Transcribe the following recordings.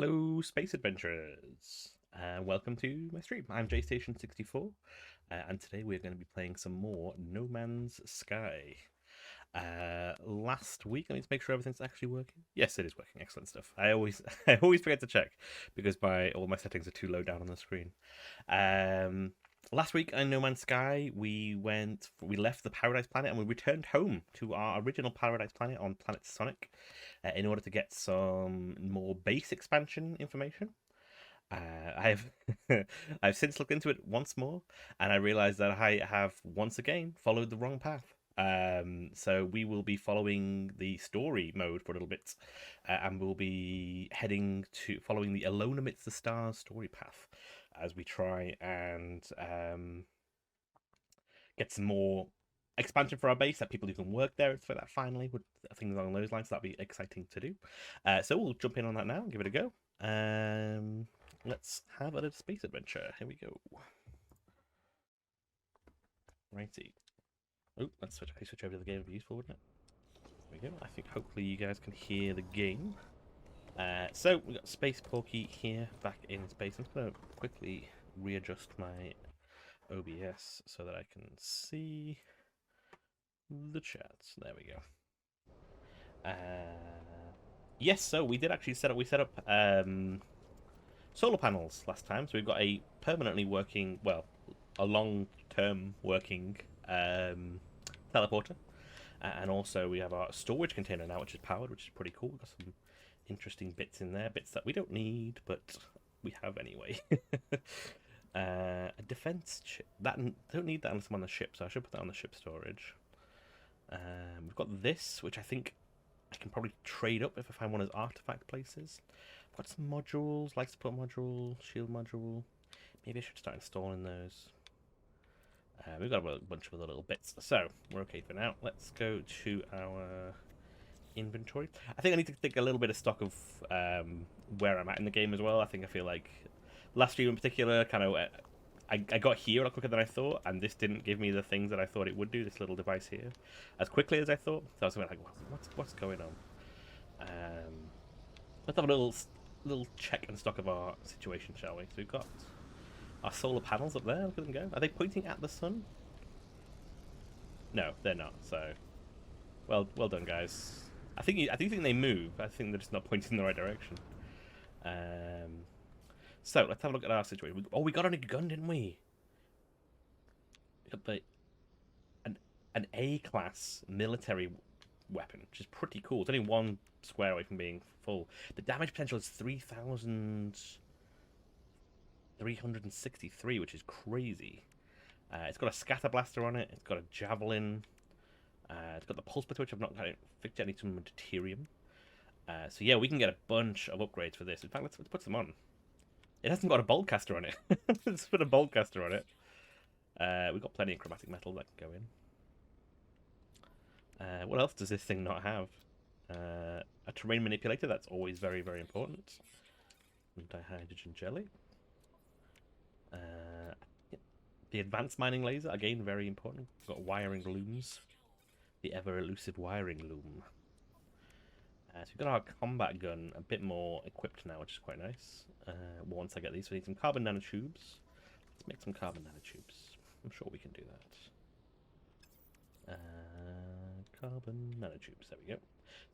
Hello, Space Adventurers, and welcome to my stream. I'm JStation64, and today we're going to be playing some more No Man's Sky. Last week, I need to make sure everything's actually working. Yes, it is working. Excellent stuff. I always forget to check because all my settings are too low down on the screen. Last week on No Man's Sky, we left the Paradise Planet and we returned home to our original Paradise Planet on Planet Sonic in order to get some more base expansion information. I've I've since looked into it once more, and I realized that I have once again followed the wrong path. So we will be following the story mode for a little bit, and we'll be heading to following the Alone Amidst the Stars story path as we try and get some more expansion for our base, that people who can work there for that finally, with things along those lines. That'll be exciting to do. So we'll jump in on that now and give it a go. Let's have a little space adventure. Here we go. Righty. Oh, let's switch over to the game. Would be useful, wouldn't it? There we go. I think hopefully you guys can hear the game. So we've got Space Porky here, back in space. I'm just going to quickly readjust my OBS so that I can see the chats. There we go. Yes, so we did actually set up solar panels last time, so we've got a permanently working, well, a long-term working teleporter, and also we have our storage container now, which is powered, which is pretty cool. We've got some interesting bits in there, bits that we don't need, but we have anyway. A defense chip. Don't need that unless I'm on the ship, so I should put that on the ship storage. We've got this, which I think I can probably trade up if I find one of those artifact places. I've got some modules, life support module, shield module. Maybe I should start installing those. We've got a bunch of other little bits, so we're okay for now. Let's go to our inventory. I think I need to take a little bit of stock of where I'm at in the game as well. I feel like last stream in particular, kind of, I got here a lot quicker than I thought, and this didn't give me the things that I thought it would do, this little device here, as quickly as I thought. So I was like, what's going on? Let's have a little check and stock of our situation, shall we? So we've got our solar panels up there. Look at them go. Are they pointing at the sun? No, they're not. So, well done, guys. I think they move. I think they're just not pointing in the right direction. So let's have a look at our situation. We got a new gun, didn't we? We got an A-class military weapon, which is pretty cool. It's only one square away from being full. The damage potential is 3,363, which is crazy. It's got a scatter blaster on it. It's got a javelin. It's got the pulse splitter, which I've not fixed yet. I need some deuterium. So yeah, we can get a bunch of upgrades for this. In fact, let's put some on. It hasn't got a bolt caster on it. Let's put a bolt caster on it. We've got plenty of chromatic metal that can go in. What else does this thing not have? A terrain manipulator. That's always very, very important. Dihydrogen jelly. The advanced mining laser. Again, very important. We've got wiring looms. The ever-elusive wiring loom. So we've got our combat gun a bit more equipped now, which is quite nice. Once I get these, we need some carbon nanotubes. Let's make some carbon nanotubes. I'm sure we can do that. Carbon nanotubes. There we go.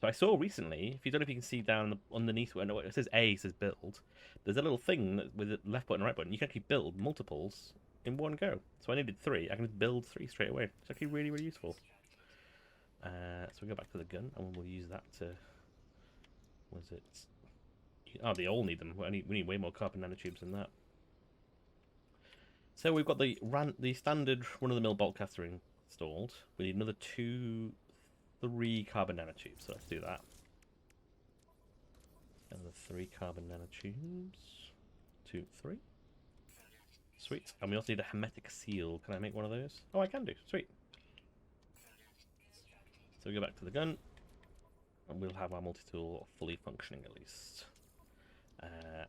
So I saw recently, if you don't know if you can see down underneath where it says A, it says build. There's a little thing with the left button and right button. You can actually build multiples in one go. So I needed 3. I can just build 3 straight away. It's actually really, really useful. So we go back to the gun, and we'll use that to... Was it? Oh, they all need them. We need way more carbon nanotubes than that. So we've got the standard run-of-the-mill bolt caster installed. We need another 3 carbon nanotubes. So let's do that. Another 3 carbon nanotubes. 2, 3. Sweet. And we also need a hermetic seal. Can I make one of those? Oh, I can do. Sweet. So we go back to the gun. And we'll have our multi-tool fully functioning at least.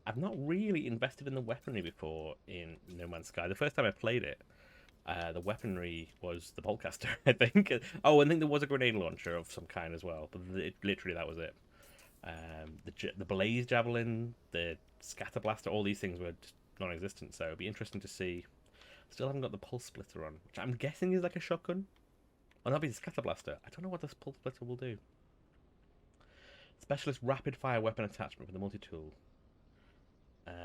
I've not really invested in the weaponry before in No Man's Sky. The first time I played it, the weaponry was the boltcaster, I think. Oh, I think there was a grenade launcher of some kind as well, but literally that was it. The Blaze Javelin, the Scatter Blaster, all these things were just non-existent. So it'd be interesting to see. Still haven't got the Pulse Splitter on, which I'm guessing is like a shotgun. Oh, that'll be the Scatter Blaster. I don't know what this Pulse Splitter will do. Specialist Rapid Fire Weapon Attachment for the multi-tool.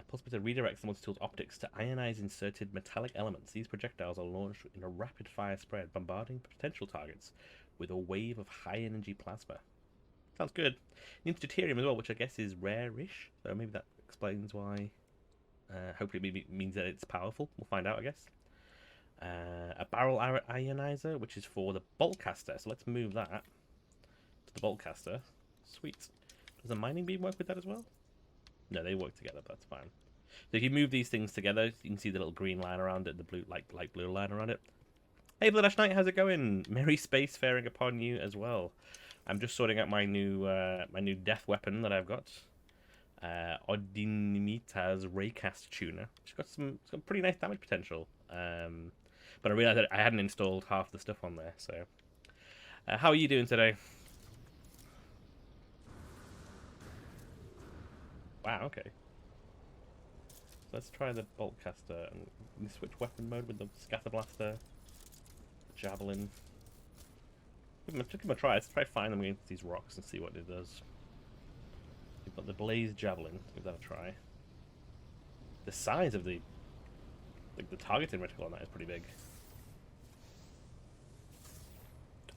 Pulse Splitter redirects the multi-tool's optics to ionize inserted metallic elements. These projectiles are launched in a rapid-fire spread, bombarding potential targets with a wave of high-energy plasma. Sounds good. Needs deuterium as well, which I guess is rare-ish, so maybe that explains why. Hopefully it means that it's powerful. We'll find out, I guess. A barrel ionizer, which is for the bolt caster. So let's move that to the bolt caster. Sweet. Does the mining beam work with that as well? No, they work together, but that's fine. So if you move these things together, you can see the little green line around it, the blue, light blue line around it. Hey, Blood Ash Knight, how's it going? Merry spacefaring upon you as well. I'm just sorting out my new death weapon that I've got. Odinita's Raycast Tuner. It's got some pretty nice damage potential. But I realized that I hadn't installed half the stuff on there. So, how are you doing today? Wow. Okay. Let's try the bolt caster and switch weapon mode with the scatter blaster, the javelin. Give them a try. Let's try find them against these rocks and see what it does. We've got the blaze javelin. Give that a try. The size of the targeting reticle on that is pretty big.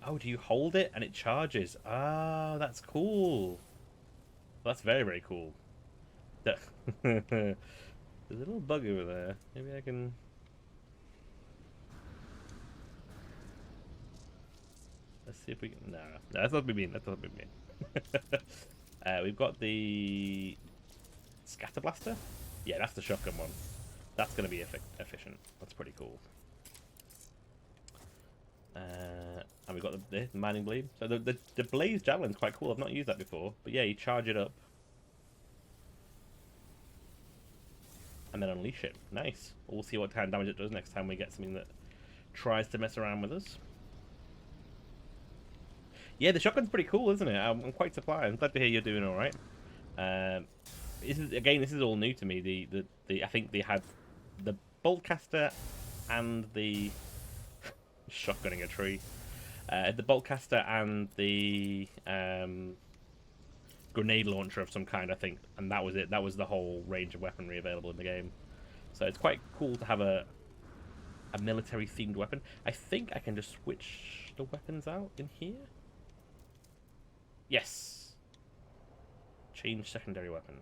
Oh, do you hold it and it charges? Ah, that's cool. That's very, very cool. There's a little bug over there. Maybe I can... Let's see if we can... No, that's not me mean. That's not me mean. We've got the... Scatter Blaster? Yeah, that's the shotgun one. That's going to be efficient. That's pretty cool. And we've got the mining blade. So the blaze javelin's quite cool. I've not used that before. But yeah, you charge it up. And then unleash it. Nice. We'll see what kind of damage it does next time we get something that tries to mess around with us. Yeah, the shotgun's pretty cool, isn't it? I'm quite surprised. I'm glad to hear you're doing all right. This is all new to me. I think they had the bolt caster and the shotgunning a tree. The bolt caster and the grenade launcher of some kind, I think, and that was it. That was the whole range of weaponry available in the game. So it's quite cool to have a military themed weapon. I think I can just switch the weapons out in here. Yes. Change secondary weapon.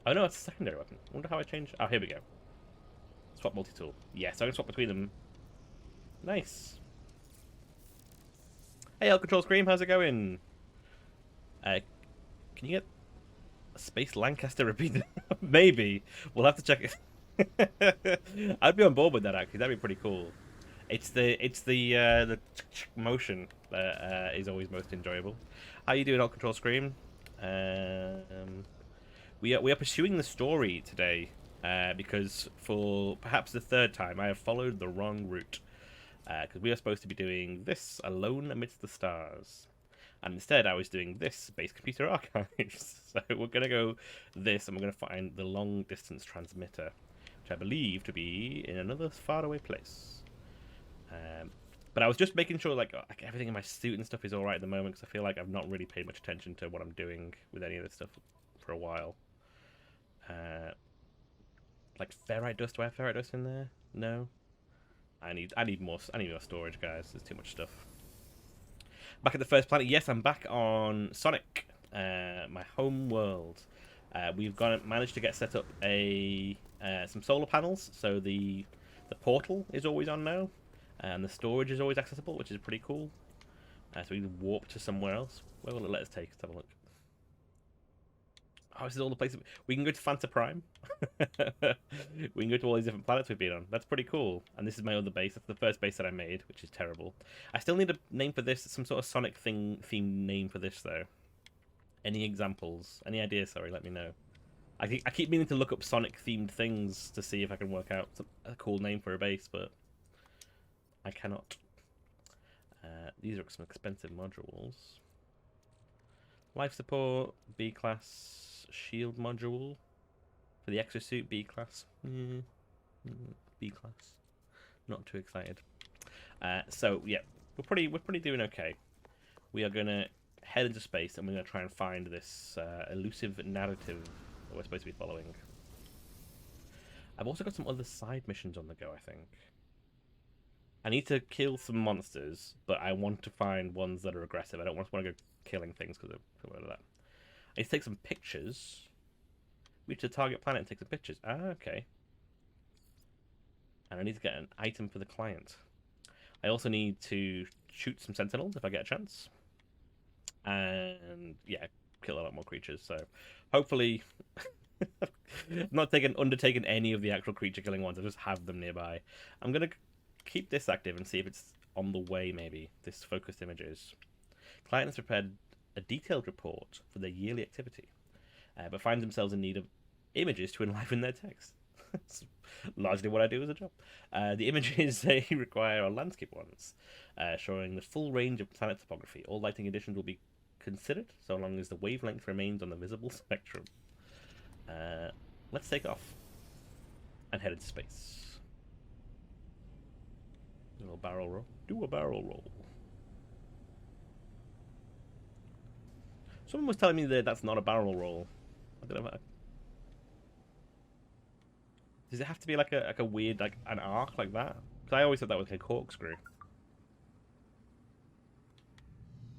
Oh no, it's a secondary weapon. I wonder how I change. Oh, here we go. Swap multi-tool. Yes, I can swap between them. Nice. Hey, El Control Scream, how's it going? Can you get a Space Lancaster repeated? Maybe. We'll have to check it. I'd be on board with that, actually. That'd be pretty cool. It's the motion that is always most enjoyable. How you doing, El Control Scream? We are pursuing the story today because for perhaps the third time I have followed the wrong route because we are supposed to be doing this Alone Amidst the Stars. And instead, I was doing this, Space Computer Archives. So we're going to go this, and we're going to find the long-distance transmitter, which I believe to be in another faraway place. But I was just making sure like everything in my suit and stuff is all right at the moment, because I feel like I've not really paid much attention to what I'm doing with any of this stuff for a while. Like ferrite dust. Do I have ferrite dust in there? No. I need more storage, guys. There's too much stuff. Back at the first planet. Yes, I'm back on Sonic, my home world. We've managed to get set up some solar panels, so the portal is always on now, and the storage is always accessible, which is pretty cool. So we can warp to somewhere else. Where will it let us take? Let's have a look. Oh, this is all the places. We can go to Fanta Prime. We can go to all these different planets we've been on. That's pretty cool. And this is my other base. That's the first base that I made, which is terrible. I still need a name for this. Some sort of Sonic themed name for this, though. Any examples? Any ideas? Sorry, let me know. I keep meaning to look up Sonic-themed things to see if I can work out a cool name for a base, but I cannot. These are some expensive modules. Life support, B class shield module for the exosuit, B class. B class. Not too excited. So yeah, we're pretty doing okay. We are gonna head into space and we're gonna try and find this elusive narrative that we're supposed to be following. I've also got some other side missions on the go, I think. I need to kill some monsters, but I want to find ones that are aggressive. I don't want to go killing things because of that. I need to take some pictures. Reach the target planet and take some pictures. Ah, okay. And I need to get an item for the client. I also need to shoot some sentinels if I get a chance. And yeah, kill a lot more creatures. So hopefully, I'm not undertaking any of the actual creature killing ones. I just have them nearby. I'm gonna keep this active and see if it's on the way. Maybe this focused images. Client has prepared a detailed report for their yearly activity, but finds themselves in need of images to enliven their text. That's largely what I do as a job. The images they require are landscape ones, showing the full range of planet topography. All lighting additions will be considered, so long as the wavelength remains on the visible spectrum. Let's take off and head into space. A little barrel roll. Do a barrel roll. Someone was telling me that that's not a barrel roll. I don't know. Does it have to be like a weird an arc like that? Because I always thought that was like a corkscrew.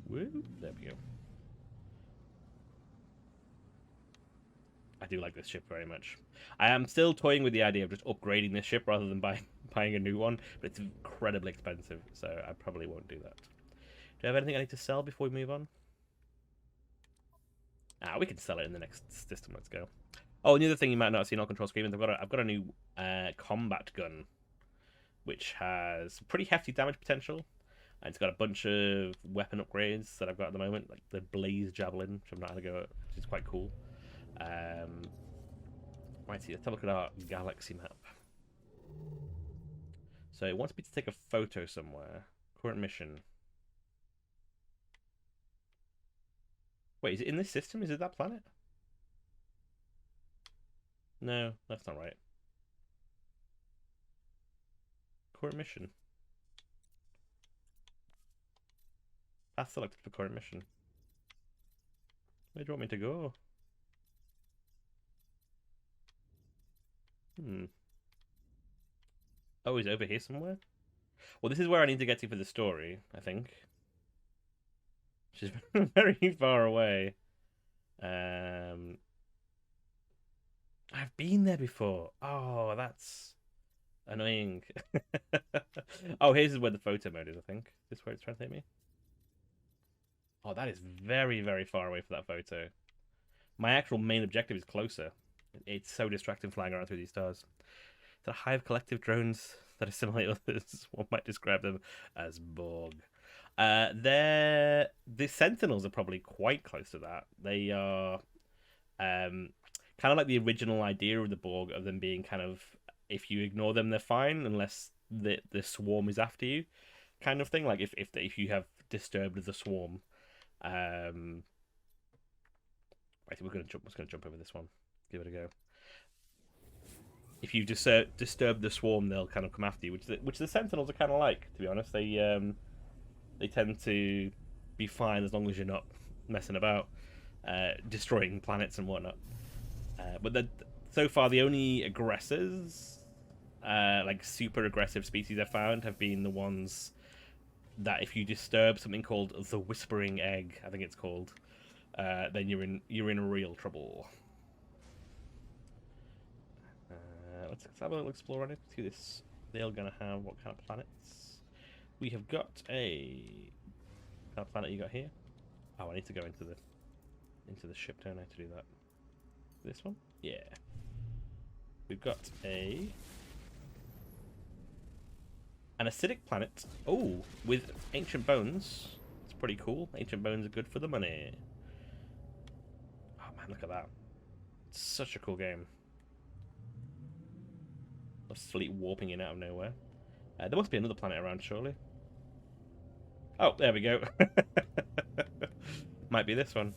Woo! There we go. I do like this ship very much. I am still toying with the idea of just upgrading this ship rather than buying a new one, but it's incredibly expensive, so I probably won't do that. Do I have anything I need to sell before we move on? We can sell it in the next system. Let's go. Oh, another thing you might not have seen on control screen is I've got a new combat gun, which has pretty hefty damage potential. And it's got a bunch of weapon upgrades that I've got at the moment, like the Blaze Javelin, which I'm not going to go at, which is quite cool. Righty, let's have a look at our galaxy map. So it wants me to take a photo somewhere. Current mission. Wait, is it in this system? Is it that planet? No, that's not right. Current mission. Path selected for current mission. Where do you want me to go? Oh, he's over here somewhere? Well, this is where I need to get to for the story, I think. Which is very far away. I've been there before. Oh, that's annoying. Oh, here's where the photo mode is, I think. This is where it's trying to take me. Oh, that is very, very far away for that photo. My actual main objective is closer. It's so distracting flying around through these stars. It's a hive collective drones that assimilate others. One might describe them as Borg. The Sentinels are probably quite close to that. They are kind of like the original idea of the Borg, of them being kind of, if you ignore them, they're fine, unless the swarm is after you, kind of thing. Like if you have disturbed the swarm. Right, we're gonna jump over this one. Give it a go. If you disturb the swarm, they'll kind of come after you, which the Sentinels are kind of like. To be honest, they tend to be fine as long as you're not messing about, destroying planets and whatnot. But so far, the only aggressors, like super aggressive species I've found, have been the ones that if you disturb something called the Whispering Egg, I think it's called, then you're in real trouble. Let's have a little explore on it. See this. They're gonna have what kind of planets? We have got a what kind of planet you got here. Oh, I need to go into the ship, don't I, to do that? This one? Yeah. We've got an acidic planet. Oh, with ancient bones. It's pretty cool. Ancient bones are good for the money. Oh man, look at that. It's such a cool game. A fleet warping in out of nowhere. There must be another planet around, surely. Oh, there we go. Might be this one.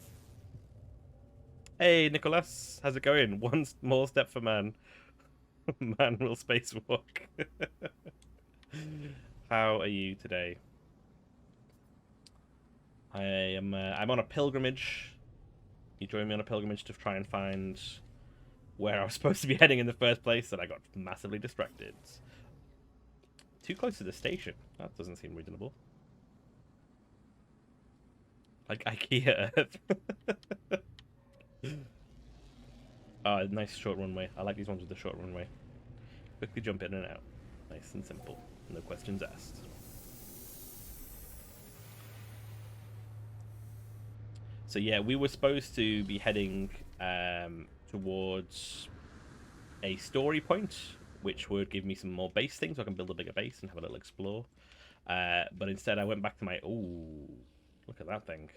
Hey, Nicholas, how's it going? One small step for man. Man will spacewalk. How are you today? I'm on a pilgrimage. You joined me on a pilgrimage to try and find where I was supposed to be heading in the first place, and I got massively distracted. Too close to the station. That doesn't seem reasonable. Like IKEA Earth. Nice short runway. I like these ones with the short runway. Quickly jump in and out. Nice and simple. No questions asked. So yeah, we were supposed to be heading towards a story point, which would give me some more base things so I can build a bigger base and have a little explore. But instead I went back to my... Ooh, look at that thing.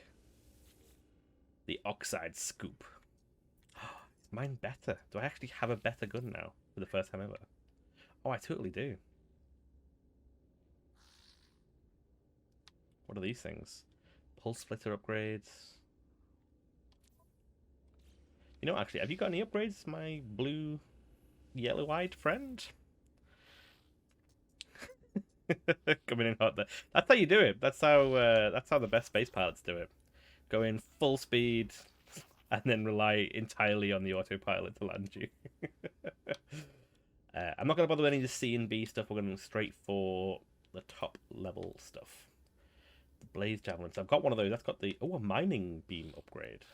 The Oxide Scoop. Is mine better? Do I actually have a better gun now for the first time ever? Oh, I totally do. What are these things? Pulse splitter upgrades. You know, actually, have you got any upgrades, my blue, yellow-eyed friend? Coming in hot there. That's how you do it. That's how the best space pilots do it. Go in full speed, and then rely entirely on the autopilot to land you. I'm not going to bother with any of the C and B stuff. We're going straight for the top level stuff. The Blaze Javelin. So I've got one of those. That's got the... Oh, a mining beam upgrade.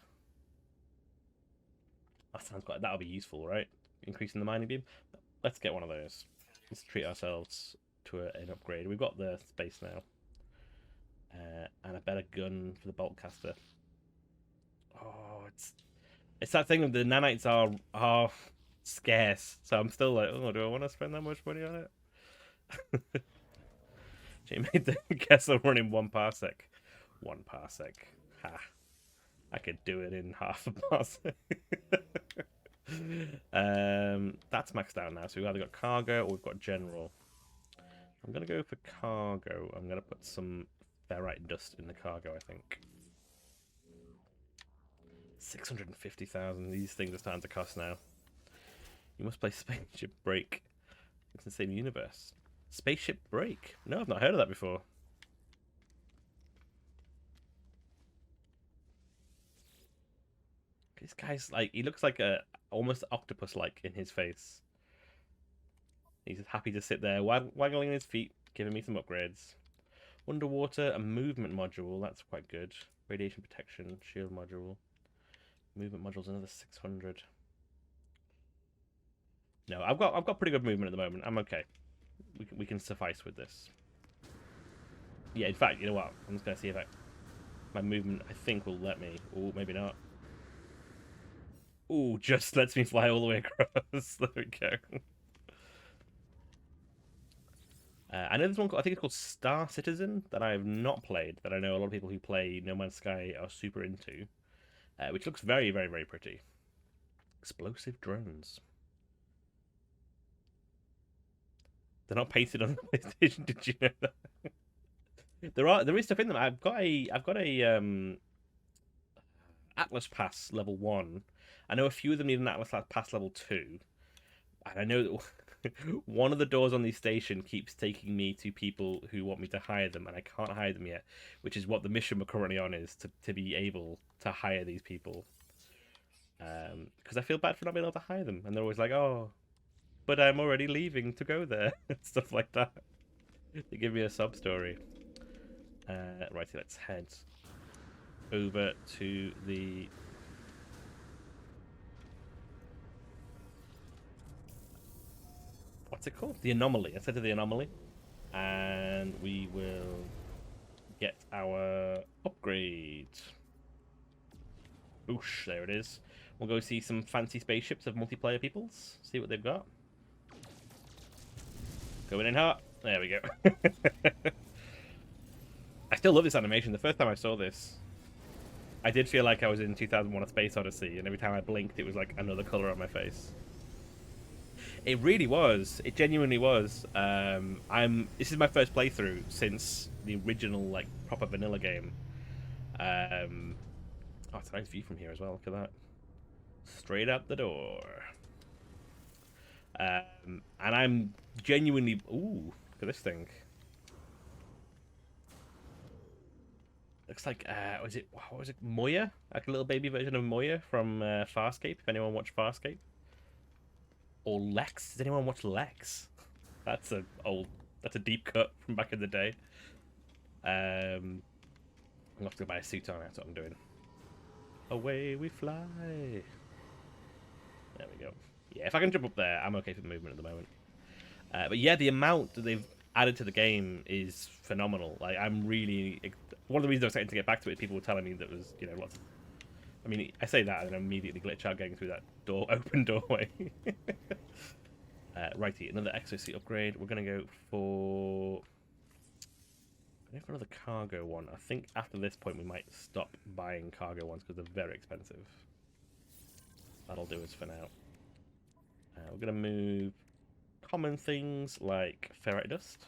That sounds quite... That'll be useful, right? Increasing the mining beam. Let's get one of those. Let's treat ourselves to an upgrade. We've got the space now. And a better gun for the bolt caster. Oh, it's that thing of the nanites are scarce. So I'm still like, oh, do I want to spend that much money on it? She made the Kessel run in 1 parsec. 1 parsec. Ha. I could do it in half a parsec. That's maxed out now. So we've either got cargo or we've got general. I'm going to go for cargo. I'm going to put some ferrite dust in the cargo, I think. 650,000. These things are starting to cost now. You must play Spaceship Break. It's the same universe. Spaceship Break? No, I've not heard of that before. This guy's like, he looks like a almost octopus-like in his face. He's happy to sit there, waggling his feet, giving me some upgrades. Underwater, a movement module. That's quite good. Radiation protection, shield module. Movement module's another 600. No, I've got pretty good movement at the moment. I'm okay. We can suffice with this. Yeah, in fact, you know what? I'm just gonna see if my movement, I think, will let me. Oh, maybe not. Oh, just lets me fly all the way across. There we go. I know there's one. I think it's called Star Citizen that I have not played. That I know a lot of people who play No Man's Sky are super into, which looks very, very, very pretty. Explosive drones. They're not painted on the PlayStation. Did you know that? There is stuff in them. I've got a Atlas Pass level 1. I know a few of them need an Atlas Pass level 2, and I know that one of the doors on the station keeps taking me to people who want me to hire them, and I can't hire them yet, which is what the mission we're currently on is, to be able to hire these people. Because I feel bad for not being able to hire them, and they're always like, oh, but I'm already leaving to go there, stuff like that. They give me a sub story. Right, let's head over to the... What's it called? The Anomaly. Let's head to the Anomaly. And we will get our upgrade. Oosh, there it is. We'll go see some fancy spaceships of multiplayer peoples. See what they've got. Going in hot. There we go. I still love this animation. The first time I saw this, I did feel like I was in 2001: A Space Odyssey, and every time I blinked, it was like another color on my face. It really was. It genuinely was. This is my first playthrough since the original, like, proper vanilla game. Oh, it's a nice view from here as well. Look at that. Straight out the door. And I'm genuinely... Ooh, look at this thing. Looks like, what was it, Moya? Like a little baby version of Moya from Farscape, if anyone watched Farscape. Or Lex. Does anyone watch Lex? That's a deep cut from back in the day. I'm gonna have to go buy a suit on, that's what I'm doing. Away we fly. There we go. Yeah, if I can jump up there, I'm okay for movement at the moment. But yeah, the amount that they've added to the game is phenomenal. Like, I'm really... One of the reasons I was excited to get back to it, people were telling me that was, you know, lots of... I mean, I say that and I immediately glitch out getting through that open doorway. Righty, another exosuit upgrade. We're going to go for... another cargo one. I think after this point we might stop buying cargo ones because they're very expensive. That'll do us for now. We're going to move common things like ferrite dust.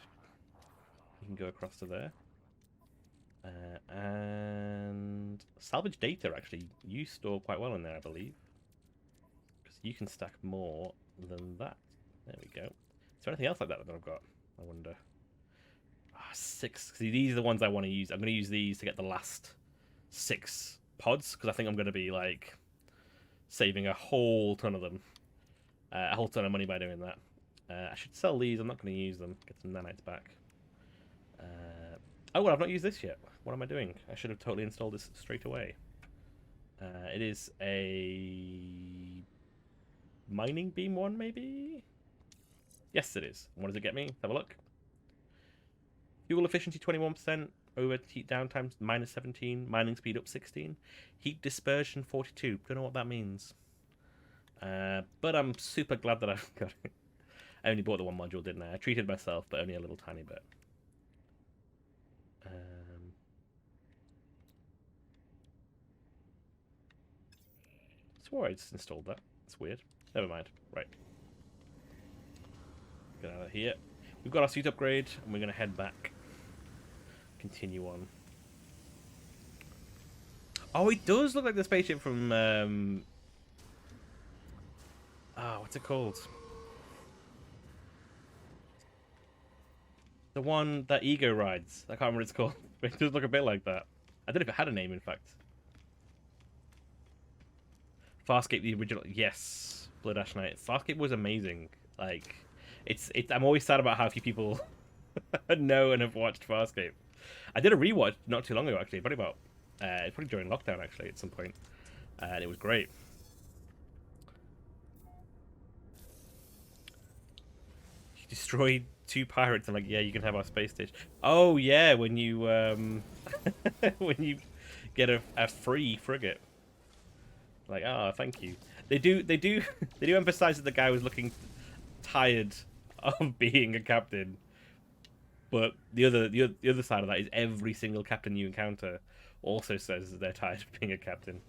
You can go across to there. And salvage data, actually, you store quite well in there, I believe. Because you can stack more than that. There we go. Is there anything else like that I've got? I wonder. 6. See, these are the ones I want to use. I'm going to use these to get the last 6 pods, because I think I'm going to be, like, saving a whole ton of them. A whole ton of money by doing that. I should sell these. I'm not going to use them. Get some nanites back. Oh, well, I've not used this yet. What am I doing? I should have totally installed this straight away. It is a mining beam one, maybe? Yes, it is. What does it get me? Let's have a look. Fuel efficiency 21%, overheat downtime -17, mining speed up 16, heat dispersion 42. Don't know what that means. But I'm super glad that I've got it. I only bought the one module, didn't I? I treated myself, but only a little tiny bit. I swore I just installed that. It's weird. Never mind. Right. Get out of here. We've got our suit upgrade, and we're going to head back. Continue on. Oh, it does look like the spaceship from... what's it called? The one that Ego rides. I can't remember what it's called. But it does look a bit like that. I don't know if it had a name, in fact. Farscape, the original. Yes. Blood Ash Knight. Farscape was amazing. Like, I'm always sad about how few people know and have watched Farscape. I did a rewatch not too long ago, actually. Probably during lockdown, actually, at some point. And it was great. You destroyed 2 pirates. I'm like, yeah, you can have our space station. Oh, yeah, when you when you get a free frigate. Like, oh, thank you. They do emphasize that the guy was looking tired of being a captain. But the other side of that is every single captain you encounter also says that they're tired of being a captain.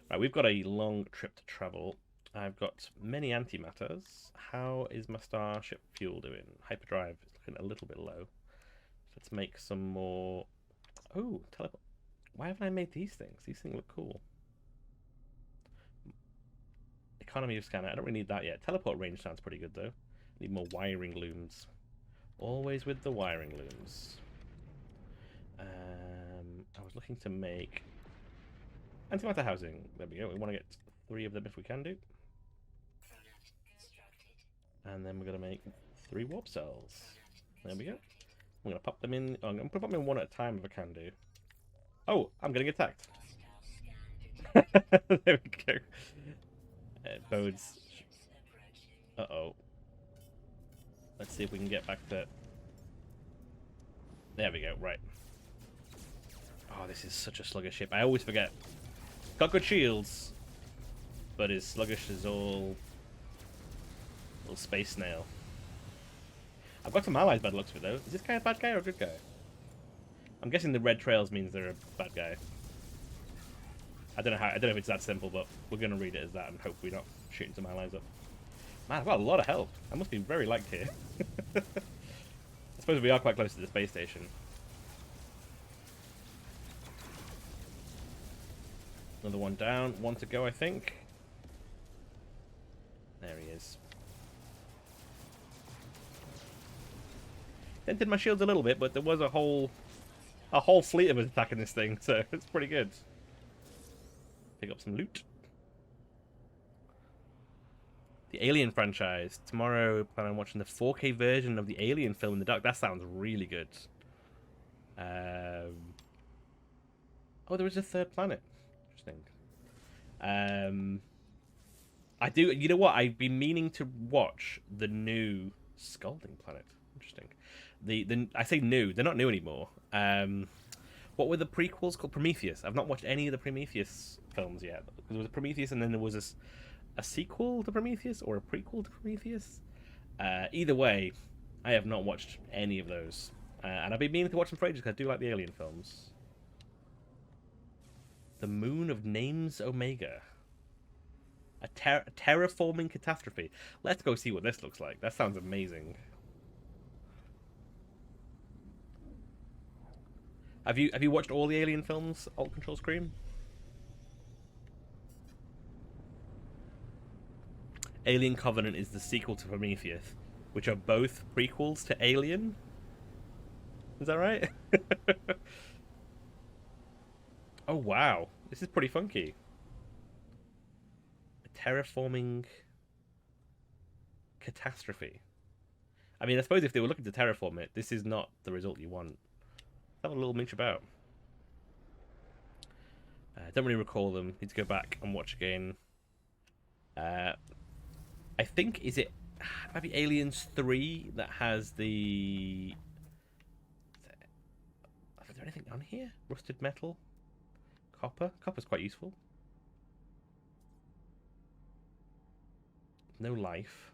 Right, we've got a long trip to travel. I've got many antimatters. How is my starship fuel doing? Hyperdrive is looking a little bit low. Let's make some more... Oh, teleport. Why haven't I made these things? These things look cool. Economy of scanner. I don't really need that yet. Teleport range sounds pretty good, though. Need more wiring looms. Always with the wiring looms. I was looking to make antimatter housing. There we go. We want to get 3 of them if we can do. And then we're going to make 3 warp cells. There we go. I'm going to pop them in. I'm going to pop them in 1 at a time if I can do. Oh, I'm getting attacked. There we go. It bodes. Uh-oh. Let's see if we can get back to... There we go, right. Oh, this is such a sluggish ship. I always forget. Got good shields, but is sluggish as all... little space snail. I've got some allies by the looks of it, though. Is this guy a bad guy or a good guy? I'm guessing the red trails means they're a bad guy. I don't know if it's that simple, but we're gonna read it as that and hope we're not shooting some allies up. Man, I've got a lot of health. I must be very liked here. I suppose we are quite close to the space station. Another one down. One to go, I think. There he is. Dented my shields a little bit, but there was a whole fleet of us attacking this thing, so it's pretty good. Pick up some loot. The Alien franchise. Tomorrow, plan on watching the 4K version of the Alien film in the dark. That sounds really good. Oh, there is a third planet. Interesting. I do. You know what? I've been meaning to watch the new Scalding Planet. Interesting. I say new. They're not new anymore. What were the prequels called? Prometheus. I've not watched any of the Prometheus films yet. There was a Prometheus, and then there was a sequel to Prometheus or a prequel to Prometheus. Either way, I have not watched any of those, and I've been meaning to watch them for ages because I do like the Alien films. The moon of Names Omega. A terraforming catastrophe. Let's go see what this looks like. That sounds amazing. Have you watched all the Alien films? Alt Control Scream. Alien Covenant is the sequel to Prometheus, which are both prequels to Alien. Is that right? Oh wow, this is pretty funky. A terraforming catastrophe. I mean, I suppose if they were looking to terraform it, this is not the result you want. Have a little mooch about. Don't really recall them. Need to go back and watch again. I think, is it maybe Aliens 3 that has the... Is there anything on here? Rusted metal? Copper? Copper's quite useful. No life.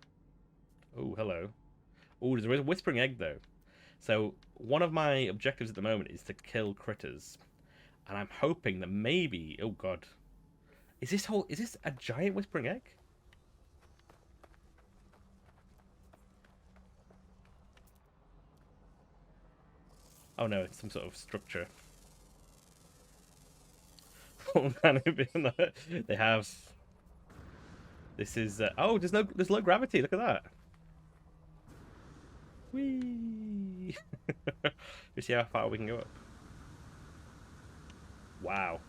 Oh, hello. Oh, there is a whispering egg, though. So, one of my objectives at the moment is to kill critters. And I'm hoping that maybe... Oh, God. Is this a giant whispering egg? Oh, no, it's some sort of structure. Oh, man, they have... This is... Oh, there's low gravity. Look at that. Whee! You see how far we can go up. Wow.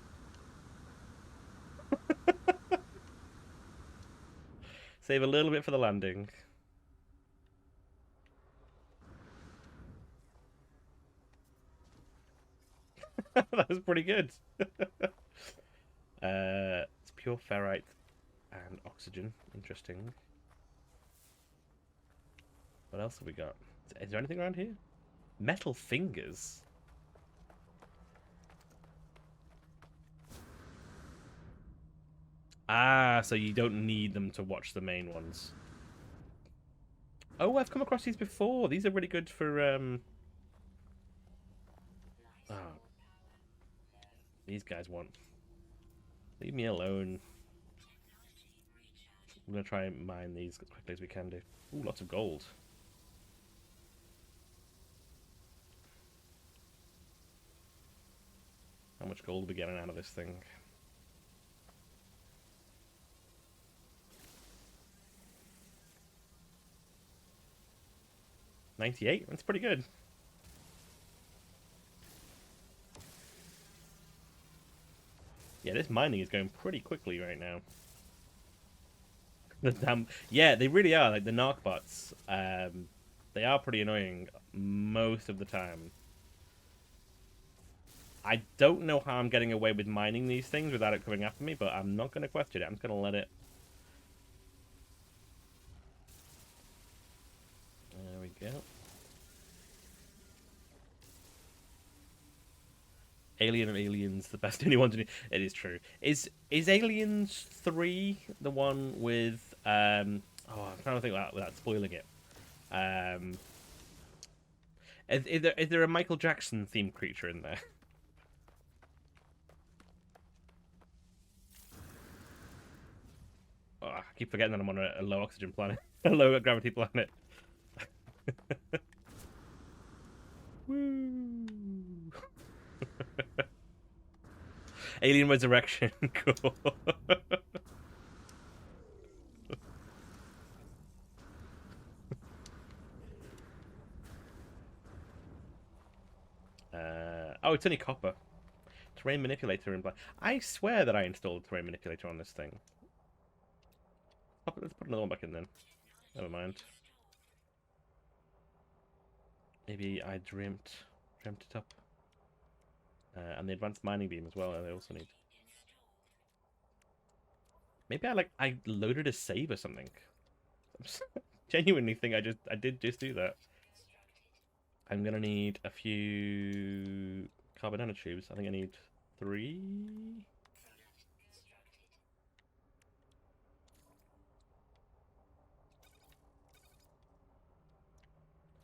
Save a little bit for the landing. That was pretty good. It's pure ferrite and oxygen. Interesting. What else have we got? Is there anything around here? Metal fingers. Ah, so you don't need them to watch the main ones. Oh, I've come across these before. These are really good for oh. These guys want. Leave me alone. I'm gonna try and mine these as quickly as we can do. Ooh, lots of gold. How much gold are we getting out of this thing? $98? That's pretty good. Yeah, this mining is going pretty quickly right now. The damn... Yeah, they really are. Like, the Narcbots, they are pretty annoying most of the time. I don't know how I'm getting away with mining these things without it coming after me, but I'm not going to question it. I'm just going to let it... There we go. Alien of Aliens, the best anyone to do. It is true. Is Aliens 3 the one with... oh, I'm trying to think without spoiling it. Is there a Michael Jackson themed creature in there? Oh, I keep forgetting that I'm on a low oxygen planet. A low gravity planet. Woo! Alien Resurrection. Cool. Oh, it's only copper. Terrain manipulator in black. I swear that I installed a terrain manipulator on this thing. Let's put another one back in then. Never mind. Maybe I dreamt it up. And the advanced mining beam as well. I also need. Maybe I loaded a save or something. Genuinely think I did just do that. I'm gonna need a few carbon nanotubes. I think I need 3.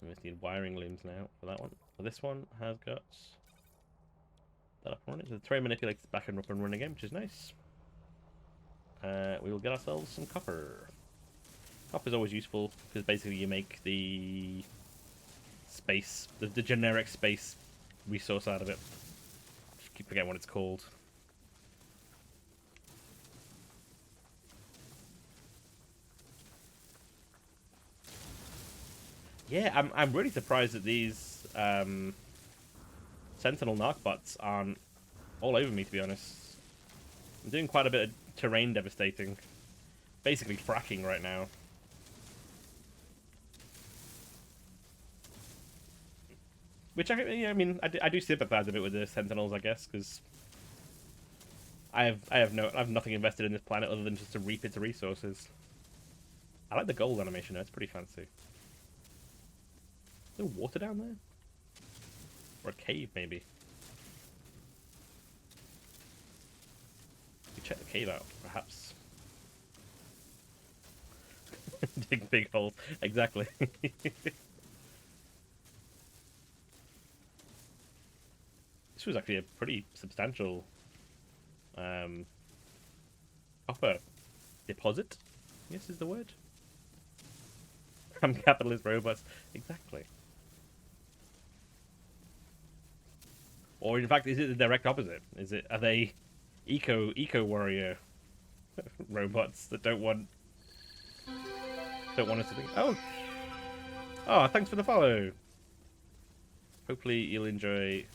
We just need wiring looms now for that one. So this one has got that up and running. So the terrain manipulator is back and up and running again, which is nice. We will get ourselves some copper. Copper is always useful because basically you make the space, the generic space resource out of it. Just keep forgetting what it's called. Yeah, I'm really surprised that these Sentinel Narcbots aren't all over me, to be honest. I'm doing quite a bit of terrain devastating. Basically fracking right now. Which I mean, I do sympathize a bit with the Sentinels, I guess, because I have nothing invested in this planet other than just to reap its resources. I like the gold animation though, it's pretty fancy. Is there water down there? Or a cave, maybe? We check the cave out, perhaps. Dig big holes. Exactly. This was actually a pretty substantial copper deposit, I guess is the word. Capitalist robots. Exactly. Or in fact, is it the direct opposite? Are they eco warrior robots that don't want us to think? Oh, thanks for the follow. Hopefully you'll enjoy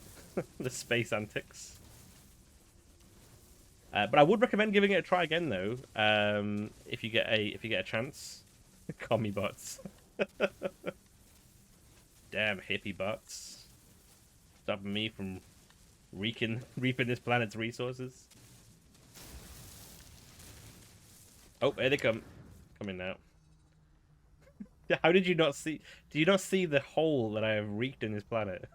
the space antics. But I would recommend giving it a try again, though. If you get a chance. Commie bots. Damn hippie bots. Stopping me from reaping this planet's resources. Oh, here they come. Coming now. How did you not see? Do you not see the hole that I have wreaked in this planet?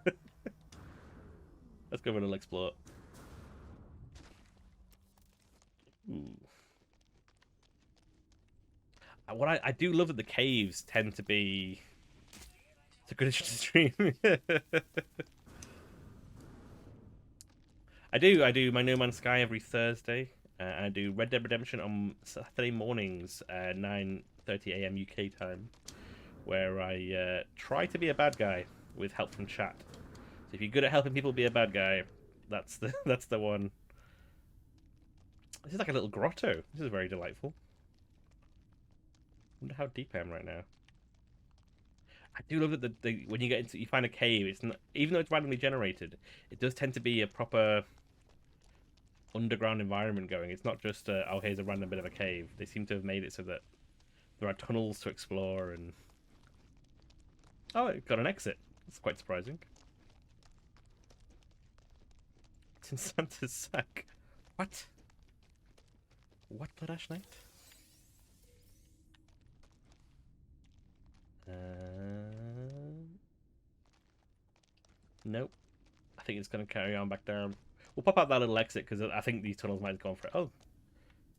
Let's go for a little explore. Ooh. What I do love that the caves tend to be. It's a good stream. I do my No Man's Sky every Thursday. I do Red Dead Redemption on Saturday mornings, 9:30 AM UK time, where I try to be a bad guy with help from chat. So if you're good at helping people be a bad guy, that's the one. This is like a little grotto. This is very delightful. I wonder how deep I am right now. I do love that when you get into you find a cave, it's not, even though it's randomly generated, it does tend to be a proper underground environment going. It's not just oh, here's a random bit of a cave. They seem to have made it so that there are tunnels to explore and oh, it got an exit. That's quite surprising. It's in Santa's sack. What? What, Flash Knight? Nope. I think it's going to carry on back down. We'll pop out that little exit because I think these tunnels might have gone for it. Oh,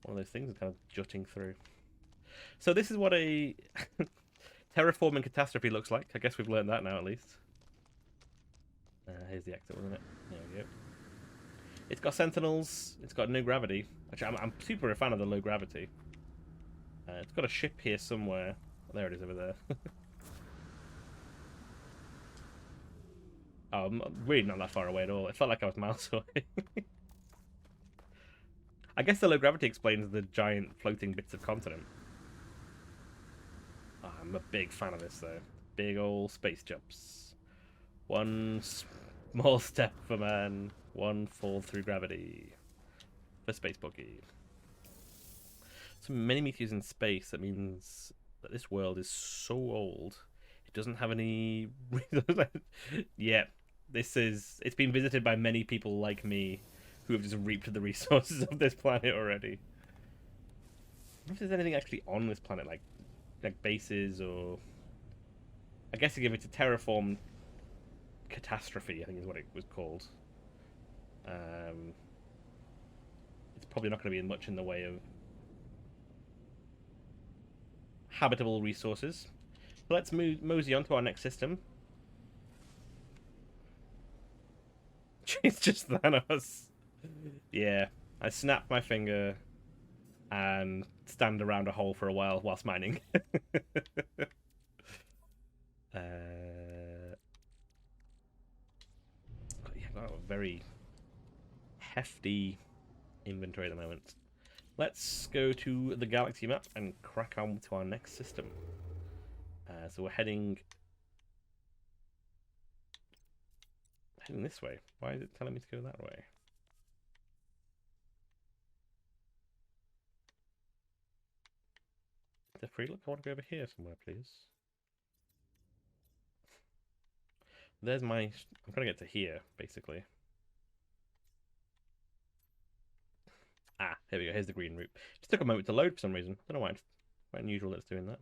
one of those things is kind of jutting through. So this is what a terraforming catastrophe looks like. I guess we've learned that now at least. Here's the exit, wasn't it? There we go. It's got sentinels. It's got no gravity. Actually, I'm super a fan of the low gravity. It's got a ship here somewhere. Oh, there it is over there. Oh, I'm really not that far away at all. It felt like I was miles away. I guess the low gravity explains the giant floating bits of continent. Oh, I'm a big fan of this, though. Big old space jumps. One small step for man, one fall through gravity. For Space Porky. So many meteors in space, that means that this world is so old, it doesn't have any... Yeah, it's been visited by many people like me who have just reaped the resources of this planet already. I wonder if there's anything actually on this planet, like bases or... I guess if it's a terraform catastrophe, I think is what it was called. It's probably not going to be much in the way of habitable resources. So let's mosey on to our next system. It's just Thanos. Yeah, I snap my finger and stand around a hole for a while whilst mining. Yeah, got a very hefty inventory at the moment. Let's go to the galaxy map and crack on to our next system. So we're heading this way. Why is it telling me to go that way? Is there free look? I want to go over here somewhere, please. There's my... I'm trying to get to here, basically. Ah, here we go. Here's the green route. Just took a moment to load for some reason. I don't know why. It's quite unusual that it's doing that.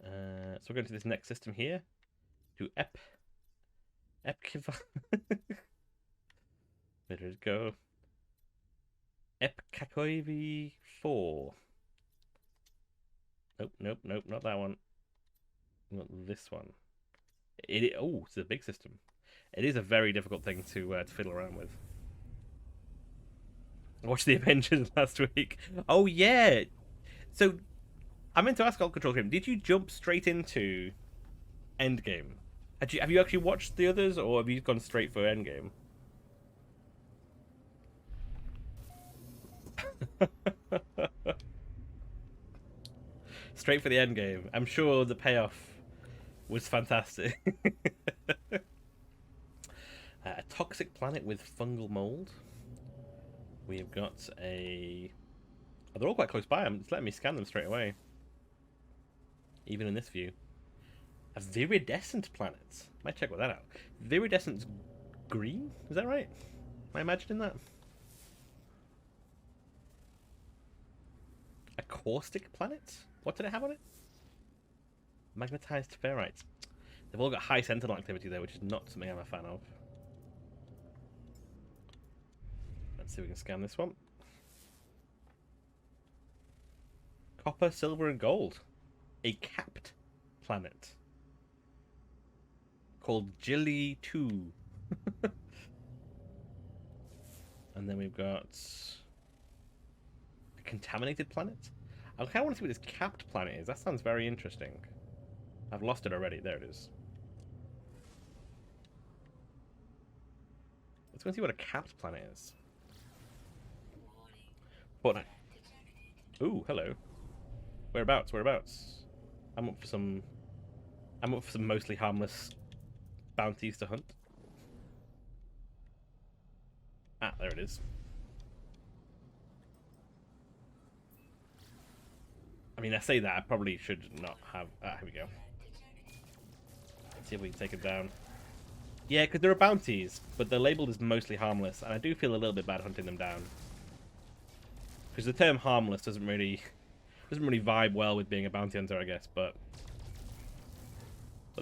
So we're going to this next system here. To Epkiva. Where did it go? Epkakoivi 4. Nope, not that one. Not this one. Oh, it's a big system. It is a very difficult thing to fiddle around with. I watched the Avengers last week. Oh yeah. So I meant to ask Alt Control Game, did you jump straight into Endgame? Have you actually watched the others, or have you gone straight for Endgame? Straight for the Endgame. I'm sure the payoff was fantastic. A toxic planet with fungal mold. We've got a... Oh, they're all quite close by. It's letting me scan them straight away. Even in this view. A viridescent planet. Might check that out. Viridescent's green? Is that right? Am I imagining that? A caustic planet? What did it have on it? Magnetized ferrite. They've all got high sentinel activity there, which is not something I'm a fan of. Let's see if we can scan this one. Copper, silver, and gold. A capped planet. Called Gilly 2. And then we've got a contaminated planet. I kind of want to see what this capped planet is. That sounds very interesting. I've lost it already. There it is. Let's go and see what a capped planet is. What? Ooh, hello. Whereabouts? Whereabouts? I'm up for some mostly harmless bounties to hunt. Ah, there it is. I mean, I say that, I probably should not have... Ah, here we go. Let's see if we can take it down. Yeah, because there are bounties, but they're labelled as mostly harmless, and I do feel a little bit bad hunting them down. Because the term harmless doesn't really vibe well with being a bounty hunter, I guess, but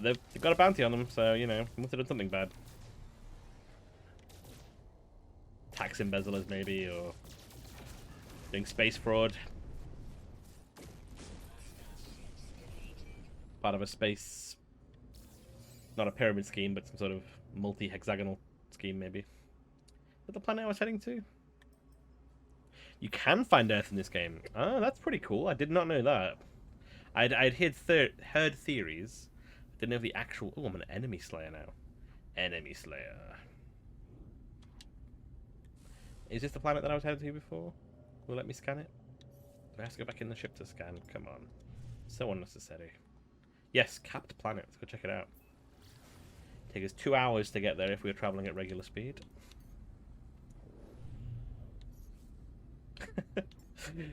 they've got a bounty on them, so, you know, must have done something bad. Tax embezzlers, maybe, or doing space fraud. Part of a space... Not a pyramid scheme, but some sort of multi-hexagonal scheme, maybe. Is that the planet I was heading to? You can find Earth in this game. Oh, that's pretty cool. I did not know that. I'd heard theories. I didn't know the actual... Oh, I'm an enemy slayer now. Enemy slayer. Is this the planet that I was headed to before? Will it let me scan it? Do I have to go back in the ship to scan? Come on. So unnecessary. Yes, capped planet. Let's go check it out. Take us 2 hours to get there if we were travelling at regular speed.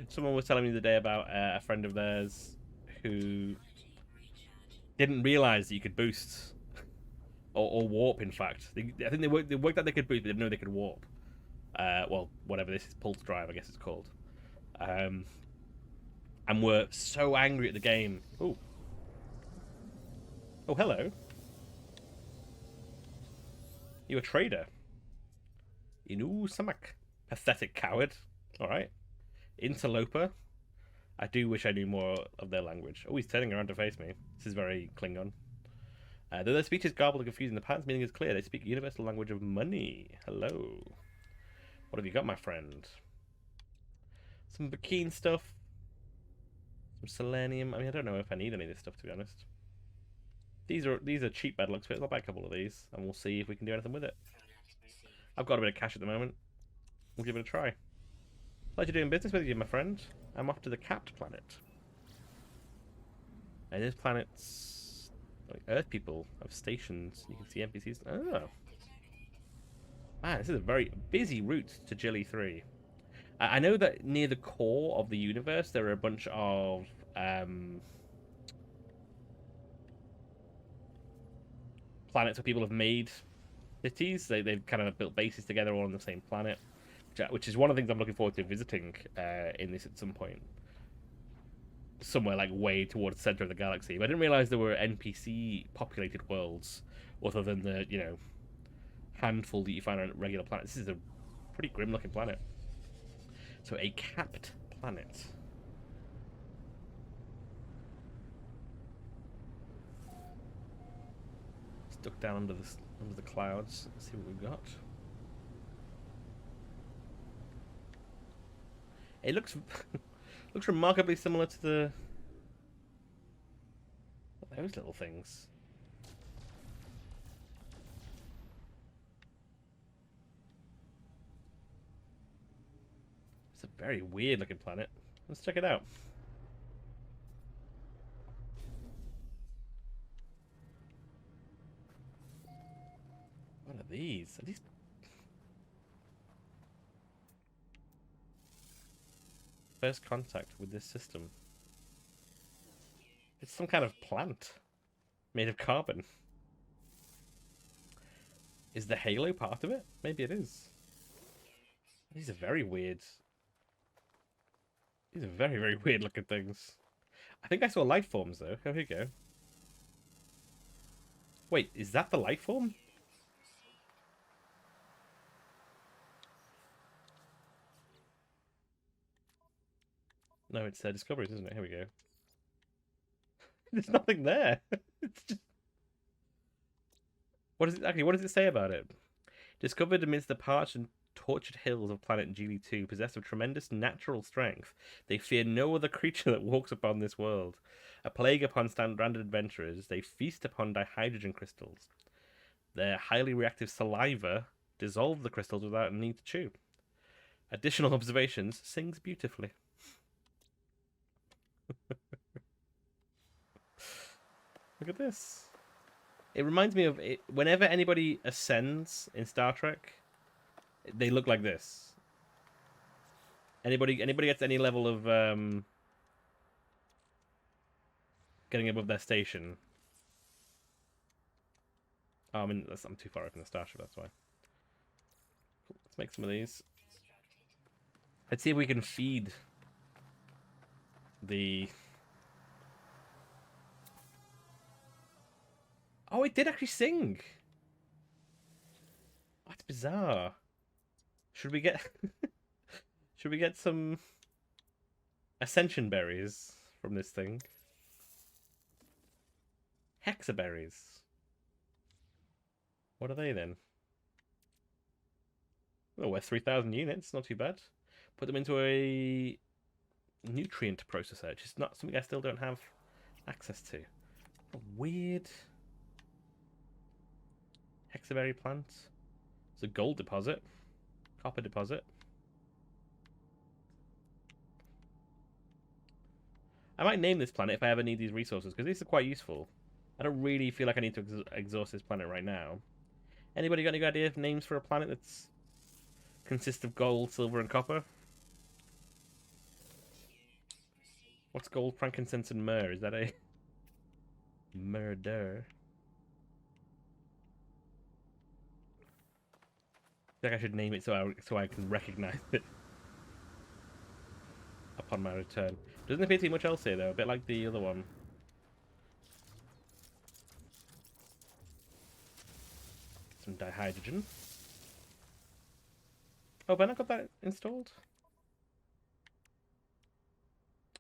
Someone was telling me the day about a friend of theirs who didn't realise that you could boost. Or warp, in fact. I think they worked out they could boost, but they didn't know they could warp. Well, whatever this is, pulse drive, I guess it's called. And were so angry at the game. Oh. Oh, hello. You a trader? Inu Samak. Pathetic coward. Alright. Interloper. I do wish I knew more of their language. Oh, he's turning around to face me. This is very Klingon. Though their speech is garbled and confusing, the pattern's meaning is clear. They speak a universal language of money. Hello. What have you got, my friend? Some Bakine stuff. Some selenium. I mean, I don't know if I need any of this stuff, to be honest. These are cheap bed looks, but I'll buy a couple of these, and we'll see if we can do anything with it. I've got a bit of cash at the moment. We'll give it a try. Pleasure doing business with you, my friend. I'm off to the capped planet. And this planet's like Earth people have stations. You can see NPCs. Oh. Man, this is a very busy route to Jilly 3. I know that near the core of the universe there are a bunch of planets where people have made cities. They've kind of built bases together all on the same planet, which is one of the things I'm looking forward to visiting in this at some point. Somewhere like way towards the center of the galaxy. But I didn't realize there were NPC populated worlds other than the, you know, handful that you find on regular planets. This is a pretty grim looking planet. So a capped planet. Stuck down under the clouds. Let's see what we've got. It looks looks remarkably similar to the those little things. It's a very weird looking planet. Let's check it out. What are these? Are these? First contact with this system. It's some kind of plant made of carbon. Is the halo part of it? Maybe it is. These are very weird. These are very, very weird looking things. I think I saw life forms though. Oh, here you go. Wait, is that the life form? No, it's discoveries, isn't it? Here we go. There's nothing there. It's just... What is it actually? What does it say about it? Discovered amidst the parched and tortured hills of planet GV2, possessed of tremendous natural strength, they fear no other creature that walks upon this world. A plague upon stranded adventurers, they feast upon dihydrogen crystals. Their highly reactive saliva dissolve the crystals without a need to chew. Additional observations: sings beautifully. Look at this. It reminds me of it. Whenever anybody ascends in Star Trek, they look like this. Anybody gets any level of getting above their station. Oh, I mean, I'm too far away from the starship, that's why. Cool. Let's make some of these. Let's see if we can feed the... Oh, it did actually sing. That's bizarre. Should we get should we get some ascension berries from this thing? Hexaberries. What are they then? Oh, we're 3,000 units. Not too bad. Put them into a nutrient processor, which is not something I still don't have access to. A weird hexaberry plant. It's a gold deposit, copper deposit. I might name this planet if I ever need these resources, because these are quite useful. I don't really feel like I need to exhaust this planet right now. Anybody got any idea of names for a planet that's consists of gold, silver, and copper? What's gold, frankincense, and myrrh? Is that a murder? I think I should name it so I can recognize it upon my return. Doesn't appear to be much else here though, a bit like the other one. Some dihydrogen. Oh, have I not got that installed?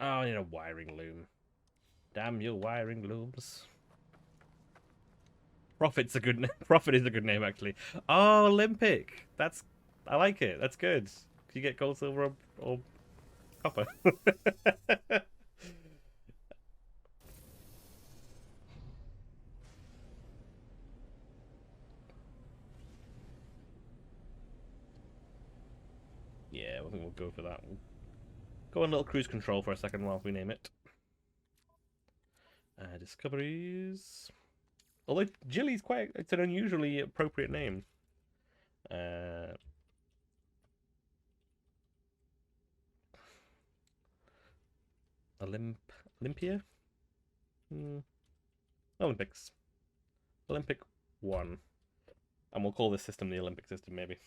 Oh, I need a wiring loom. Damn your wiring looms. Profit's a good name. Profit is a good name actually. Oh, Olympic. I like it. That's good. You get gold, silver, or copper. Yeah, I think we'll go for that. We'll go on a little cruise control for a second while we name it. Discoveries. Although Jilly's it's an unusually appropriate name. Olympia? Olympics. Olympic 1. And we'll call this system the Olympic system, maybe.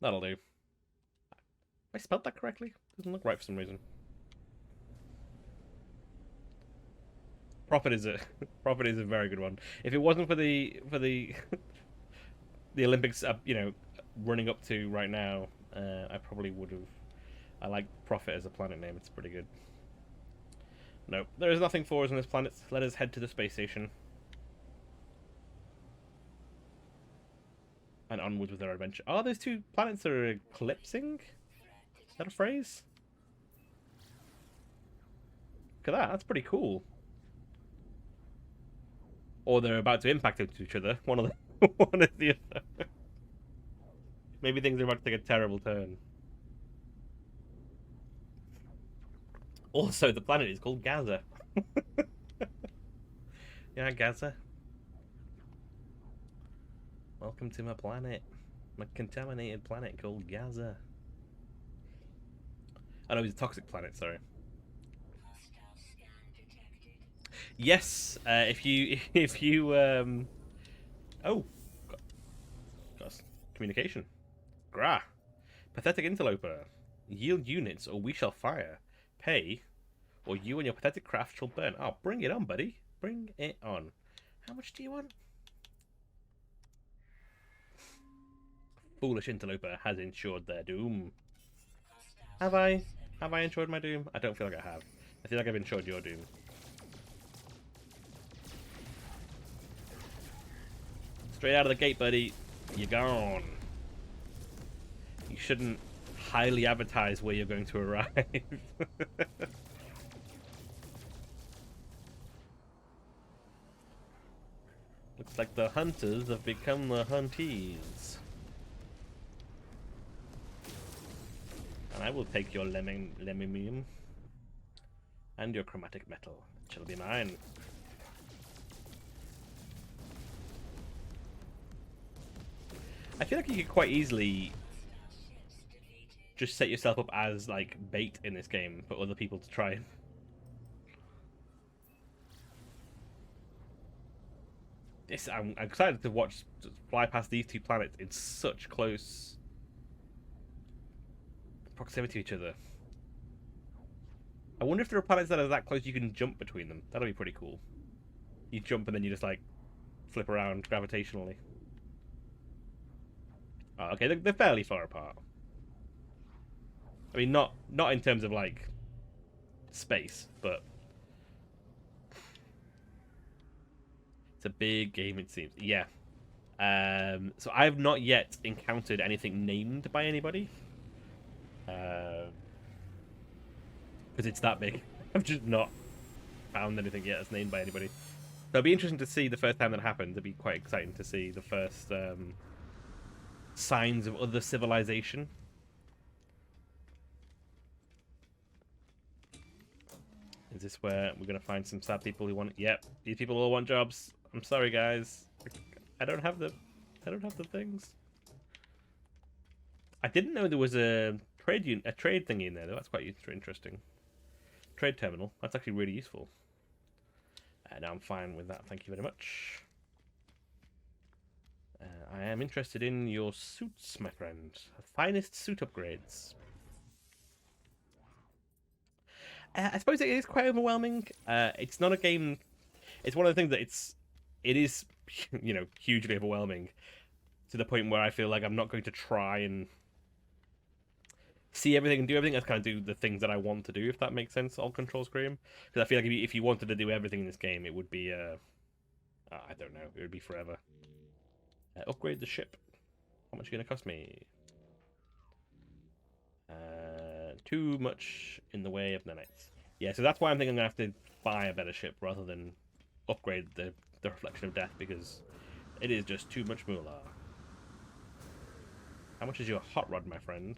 That'll do. I spelled that correctly? Doesn't look right for some reason. Profit is a very good one. If it wasn't for the the Olympics, running up to right now, I probably would have. I like Profit as a planet name. It's pretty good. Nope, there is nothing for us on this planet. Let us head to the space station and onwards with our adventure. Oh, those two planets are eclipsing. Is that a phrase? Look at that. That's pretty cool. Or they're about to impact into each other. One or the other. Maybe things are about to take a terrible turn. Also, the planet is called Gaza. Yeah, Gaza. Welcome to my planet. My contaminated planet called Gaza. Oh no, it's a toxic planet, sorry. Yes, if you oh, got communication. Gra, pathetic interloper. Yield units, or we shall fire. Pay, or you and your pathetic craft shall burn. Oh, bring it on, buddy. Bring it on. How much do you want? Foolish interloper has ensured their doom. Have I? Have I ensured my doom? I don't feel like I have. I feel like I've ensured your doom. Straight out of the gate, buddy. You're gone. You shouldn't highly advertise where you're going to arrive. Looks like the hunters have become the huntees. And I will take your lemimium and your chromatic metal. It shall be mine. I feel like you could quite easily just set yourself up as like bait in this game for other people to try. I'm excited to fly past these two planets in such close proximity to each other. I wonder if there are planets that are that close you can jump between them. That'll be pretty cool. You jump and then you just like flip around gravitationally. Oh, okay, they're fairly far apart. I mean, not in terms of like space, but it's a big game, it seems. Yeah. So I've not yet encountered anything named by anybody. Because it's that big. I've just not found anything yet that's named by anybody. So it'll be interesting to see the first time that happens. It'll be quite exciting to see the first signs of other civilization. Is this where we're gonna find some sad people who want? Yep, these people all want jobs. I'm sorry, guys. I don't have the things. I didn't know there was a trade thingy in there though. That's quite interesting. Trade terminal. That's actually really useful. Now I'm fine with that. Thank you very much. I am interested in your suits, my friend. Finest suit upgrades. I suppose it is quite overwhelming. It's not a game. It's one of the things that it is, you know, hugely overwhelming to the point where I feel like I'm not going to try and see everything and do everything. I kind of do the things that I want to do, if that makes sense. All control screen, because I feel like if you wanted to do everything in this game, it would be I don't know, it would be forever. Upgrade the ship. How much is it going to cost me? Too much in the way of nanites. Yeah, so that's why I'm thinking I'm going to have to buy a better ship rather than upgrade the Reflection of Death, because it is just too much moolah. How much is your hot rod, my friend?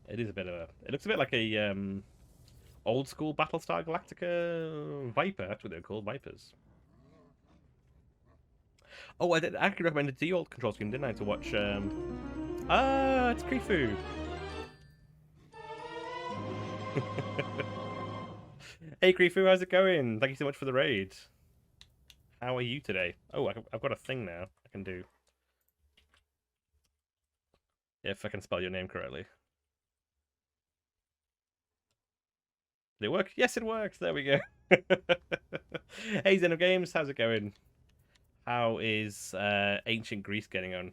It is a bit of a... It looks a bit like a old school Battlestar Galactica Viper. That's what they're called, Vipers. Oh, I did actually recommend it to you, old control scheme, didn't I? To watch... Ah, it's Krifu! Hey Krifu, how's it going? Thank you so much for the raid. How are you today? Oh, I've got a thing now I can do. If I can spell your name correctly. Did it work? Yes, it worked. There we go. Hey Xeno Games, how's it going? How is ancient Greece getting on?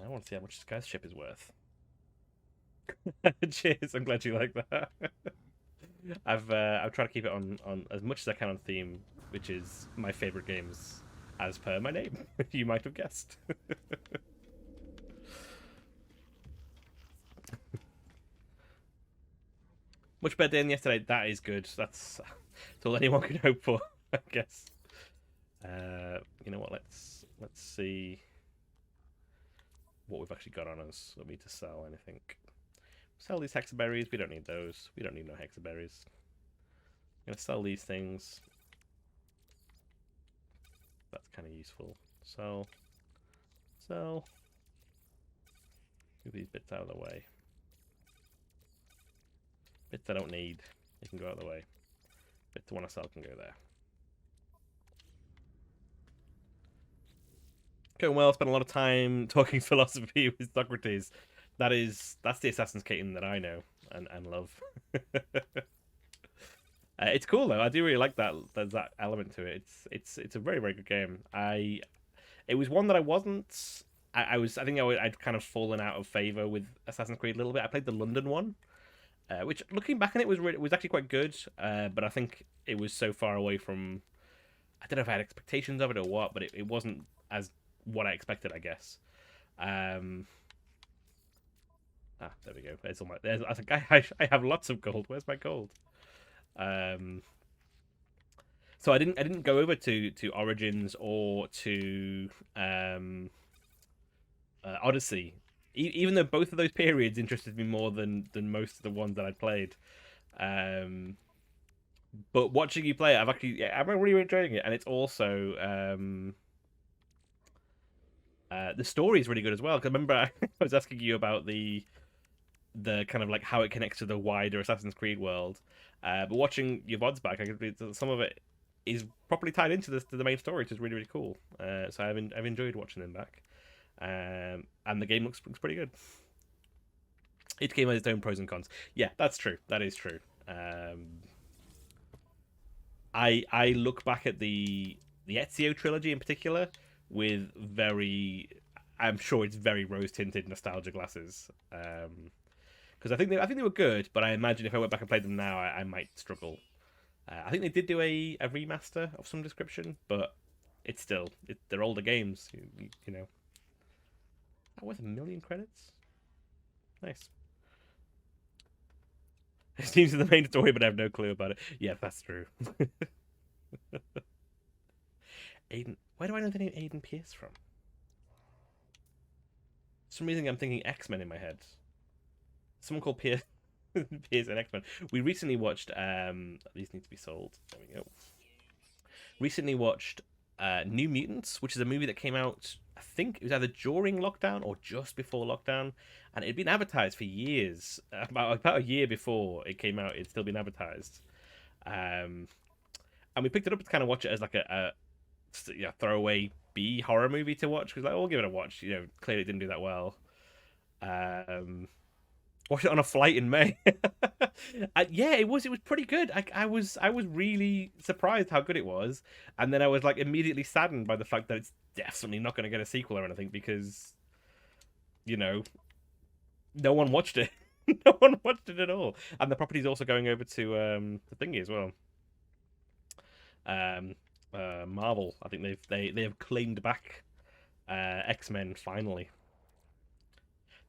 I want to see how much this guy's ship is worth. Cheers, I'm glad you like that. I've tried to keep it on as much as I can on theme, which is my favourite games, as per my name. You might have guessed. Much better day than yesterday. That is good. That's all anyone can hope for, I guess. You know what? Let's see what we've actually got on us. Don't need to sell anything. Sell these hexaberries. We don't need those. We don't need no hexaberries. I'm gonna sell these things. That's kind of useful. Sell. Move these bits out of the way. Bits I don't need, they can go out of the way. Bits I want to sell can go there. Going well. Spent a lot of time talking philosophy with Socrates. That's the Assassin's Creed that I know and love. It's cool though. I do really like that. There's that element to it. It's a very, very good game. It was one that I wasn't. I think I'd kind of fallen out of favor with Assassin's Creed a little bit. I played the London one, which looking back on it was actually quite good. But I think it was so far away from. I don't know if I had expectations of it or what, but it wasn't as what I expected, I guess. There we go. There's all my. I think I have lots of gold. Where's my gold? So I didn't go over to Origins or to Odyssey, even though both of those periods interested me more than most of the ones that I'd played. But watching you play it, I'm really enjoying it, and it's also the story is really good as well. Because I remember I was asking you about the kind of like how it connects to the wider Assassin's Creed world. But watching your VODs back, some of it is properly tied into the main story, which is really, really cool. So I've enjoyed watching them back. And the game looks pretty good. Each game has its own pros and cons. Yeah, that's true. That is true. I look back at the Ezio trilogy in particular with I'm sure it's very rose tinted nostalgia glasses. Because I think they were good, but I imagine if I went back and played them now, I might struggle. I think they did do a remaster of some description, but it's still they're older games, you know. That worth 1 million credits. Nice. It seems to the main story, but I have no clue about it. Yeah, that's true. Aiden, where do I know the name Aiden Pierce from? For some reason I'm thinking X-Men in my head. Someone called Pierce. Here's an X-Men. We recently watched. These need to be sold. There we go. Recently watched New Mutants, which is a movie that came out. I think it was either during lockdown or just before lockdown, and it had been advertised for years. About a year before it came out, it'd still been advertised. And we picked it up to kind of watch it as like a throwaway B horror movie to watch, because like, we'll give it a watch. Clearly it didn't do that well. Watched it on a flight in May. Yeah, it was pretty good. I was really surprised how good it was, and then I was like immediately saddened by the fact that it's definitely not going to get a sequel or anything, because no one watched it. No one watched it at all, and the property's also going over to the thingy as well. Marvel. I think they have claimed back X-Men finally.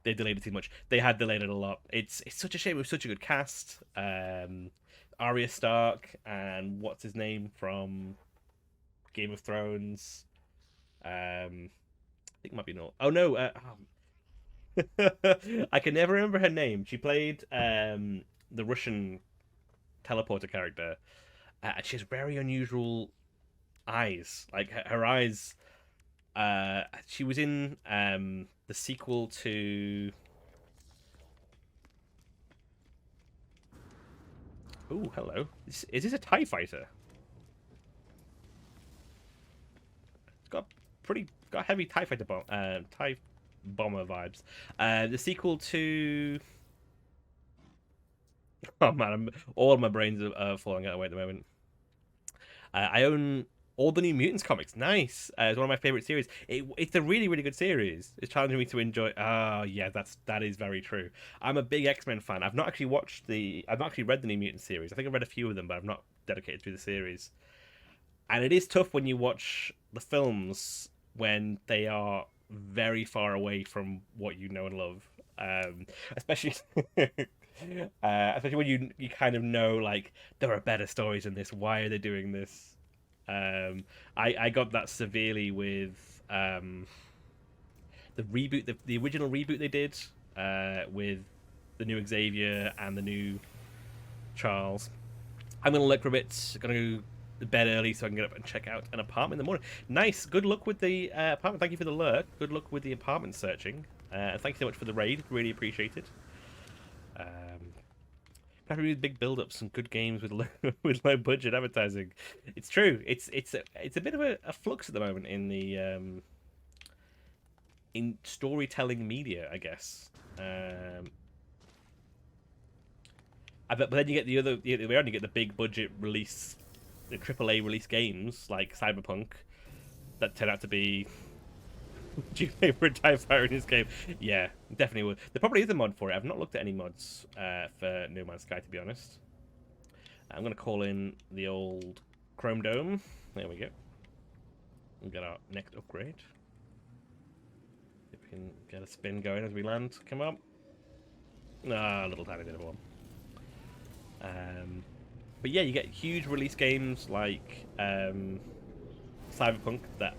They delayed it too much. They had delayed it a lot. It's such a shame. It was such a good cast. Arya Stark and what's his name from Game of Thrones. I think it might be not. Oh no. I can never remember her name. She played the Russian teleporter character. She has very unusual eyes. Like her eyes. She was in the sequel to. Oh, hello. Is this a TIE fighter? It's got heavy TIE fighter TIE bomber vibes. The sequel to. Oh man, all of my brains are falling out away at the moment. I own all the New Mutants comics. Nice. It's one of my favorite series. It's a really, really good series. It's challenging me to enjoy. Yeah, that is very true. I'm a big X-Men fan. I've not actually read the New Mutants series. I think I've read a few of them, but I've not dedicated to the series. And it is tough when you watch the films when they are very far away from what you know and love. Especially especially when you kind of know, like, there are better stories in this. Why are they doing this? I got that severely with the reboot, the original reboot they did with the new Xavier and the new Charles. I'm gonna look for a bit. Gonna go to bed early so I can get up and check out an apartment in the morning. Nice. Good luck with the apartment. Thank you for the lurk. Good luck with the apartment searching. Thank you so much for the raid. Really appreciate it. Probably big build-ups and good games with low budget advertising. It's true. It's a bit of a flux at the moment in the in storytelling media, I guess. But then you get the other. We only get the big budget release, the AAA release games like Cyberpunk that turn out to be. Do you favorite TIE fighter in this game? Yeah, definitely would. There probably is a mod for it. I've not looked at any mods for No Man's Sky, to be honest. I'm going to call in the old Chrome Dome. There we go. We'll get our next upgrade. If we can get a spin going as we land. Come up. Ah, a little tiny bit of one. But yeah, you get huge release games like Cyberpunk that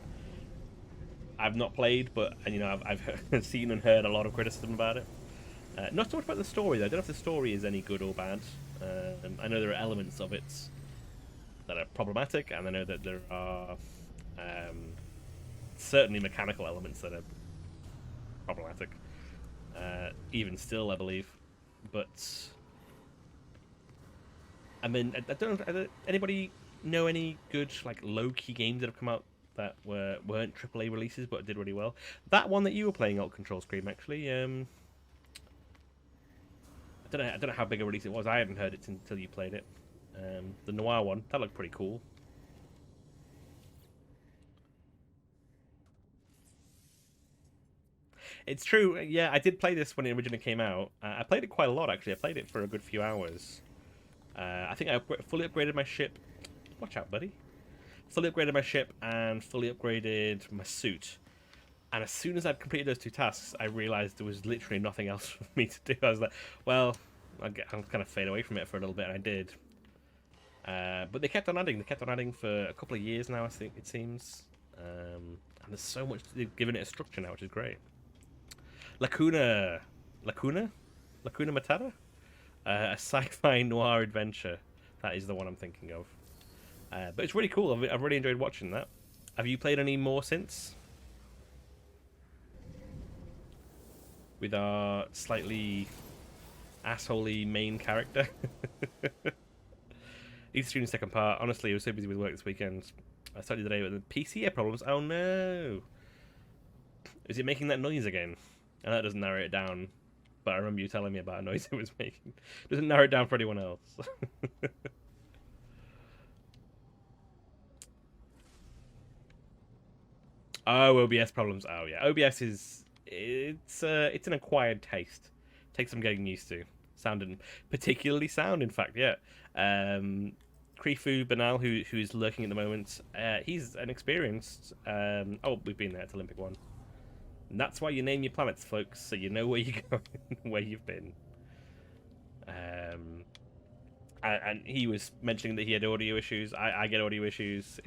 I've not played, but I've seen and heard a lot of criticism about it. Not so much about the story though. I don't know if the story is any good or bad. I know there are elements of it that are problematic, and I know that there are certainly mechanical elements that are problematic. Even still, I believe. But I mean, I don't. Anybody know any good like low-key games that have come out that weren't AAA releases but did really well? That one that you were playing, Alt Control Scream, actually. I don't know how big a release it was. I hadn't heard it until you played it. The Noir one, that looked pretty cool. It's true. Yeah, I did play this when it originally came out. I played it quite a lot, actually. I played it for a good few hours. I think I fully upgraded my ship. Watch out, buddy. Fully upgraded my ship and fully upgraded my suit. And as soon as I'd completed those two tasks, I realized there was literally nothing else for me to do. I was like, well, I'll kind of fade away from it for a little bit, and I did. But they kept on adding. They kept on adding for a couple of years now, I think, it seems. And there's so much, they've given it a structure now, which is great. Lacuna Matata? A sci-fi noir adventure. That is the one I'm thinking of. But it's really cool. I've really enjoyed watching that. Have you played any more since? With our slightly assholey main character. Need to stream the second part. Honestly, I was so busy with work this weekend. I started the day with the PC problems. Oh no! Is it making that noise again? And that doesn't narrow it down. But I remember you telling me about a noise it was making. Doesn't narrow it down for anyone else. Oh, OBS problems. Oh yeah, OBS is it's an acquired taste. Takes some getting used to. Sounding particularly sound, in fact. Yeah. Krifu Banal, who's lurking at the moment. He's an experienced. Oh, we've been there. It's Olympic 1. And that's why you name your planets, folks, so you know where you're going, where you've been. And he was mentioning that he had audio issues. I get audio issues.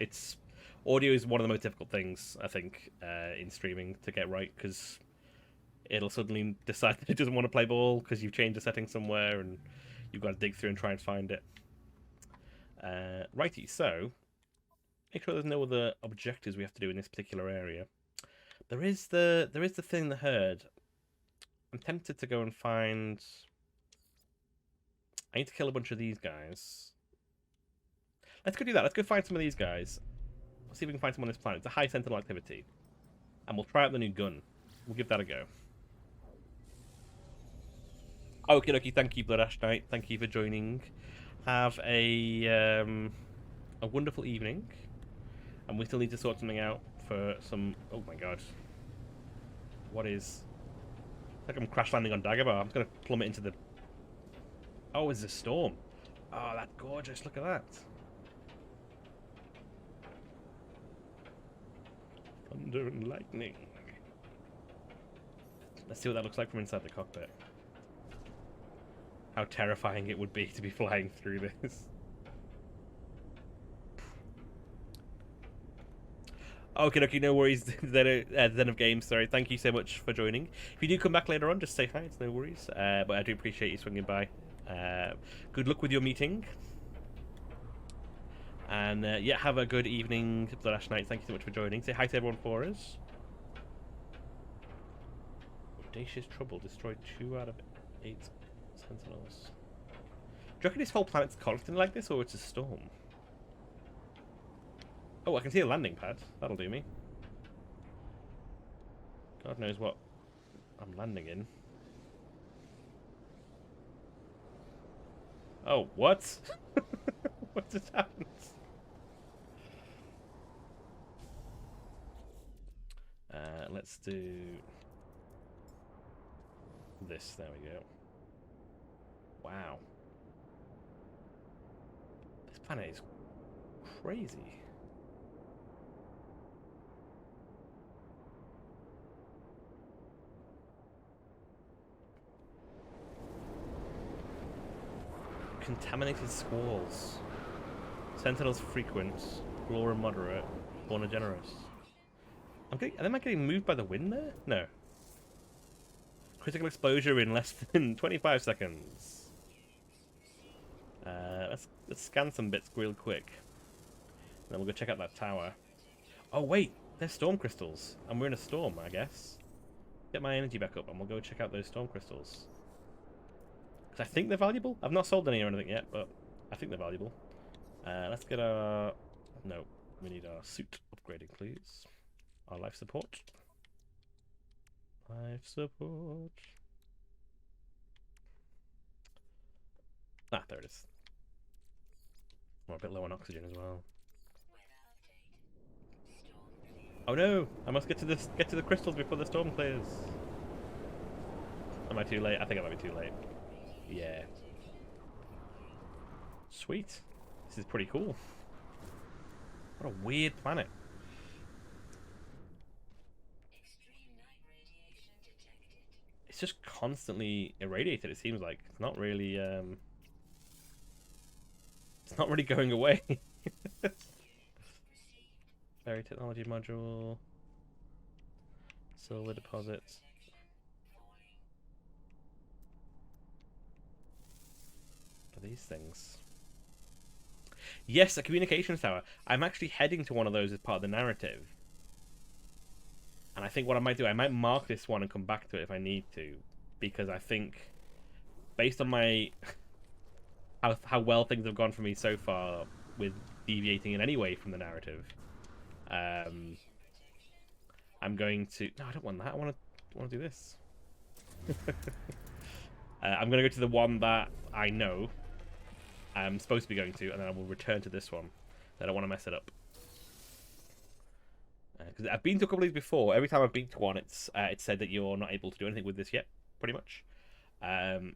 Audio is one of the most difficult things, I think, in streaming to get right, because it'll suddenly decide that it doesn't want to play ball because you've changed a setting somewhere and you've got to dig through and try and find it. Righty, so make sure there's no other objectives we have to do in this particular area. There is the thing, the herd. I'm tempted to go and find. I need to kill a bunch of these guys. Let's go do that. Let's go find some of these guys. Let's see if we can find some on this planet. It's a high sentinel activity. And we'll try out the new gun. We'll give that a go. Okie dokie, thank you, Blood Ash Knight. Thank you for joining. Have a wonderful evening. And we still need to sort something out for some... Oh my god. What is... It's like I'm crash landing on Dagobah. I'm going to plummet into the... Oh, it's a storm. Oh, that's gorgeous. Look at that. Thunder and lightning. Let's see what that looks like from inside the cockpit. How terrifying it would be to be flying through this. Okay, no worries. Zen of Games, sorry. Thank you so much for joining. If you do come back later on, just say hi. It's no worries. But I do appreciate you swinging by. Good luck with your meeting. And yeah, have a good evening, Blood Ash Knight. Thank you so much for joining. Say hi to everyone for us. Audacious Trouble destroyed 2 out of 8 sentinels. Do you reckon this whole planet's constantly like this, or it's a storm? Oh, I can see a landing pad. That'll do me. God knows what I'm landing in. Oh, what? What just happened? Let's do this. There we go. Wow. This planet is crazy. Contaminated squalls. Sentinels frequent. Flora moderate. Fauna generous. Am I getting moved by the wind there? No. Critical exposure in less than 25 seconds. Let's scan some bits real quick. And then we'll go check out that tower. Oh wait, there's storm crystals. And we're in a storm, I guess. Get my energy back up and we'll go check out those storm crystals. Because I think they're valuable. I've not sold any or anything yet, but I think they're valuable. Let's get our... No, we need our suit upgrading, please. Our life support. Life support. Ah, there it is. We're a bit low on oxygen as well. Oh no! I must get to the crystals before the storm clears. Am I too late? I think I might be too late. Yeah. Sweet. This is pretty cool. What a weird planet. It's just constantly irradiated, it seems like. It's not really it's not really going away. Berry technology module. Silver deposits. these things? Yes, a communications tower. I'm actually heading to one of those as part of the narrative. And I think what I might do, I might mark this one and come back to it if I need to. Because I think, based on my how well things have gone for me so far with deviating in any way from the narrative, I'm going to... No, I don't want that. I want to do this. I'm going to go to the one that I know I'm supposed to be going to, and then I will return to this one. I don't want to mess it up. Because I've been to a couple of these before. Every time I've been to one, it's said that you're not able to do anything with this yet, pretty much.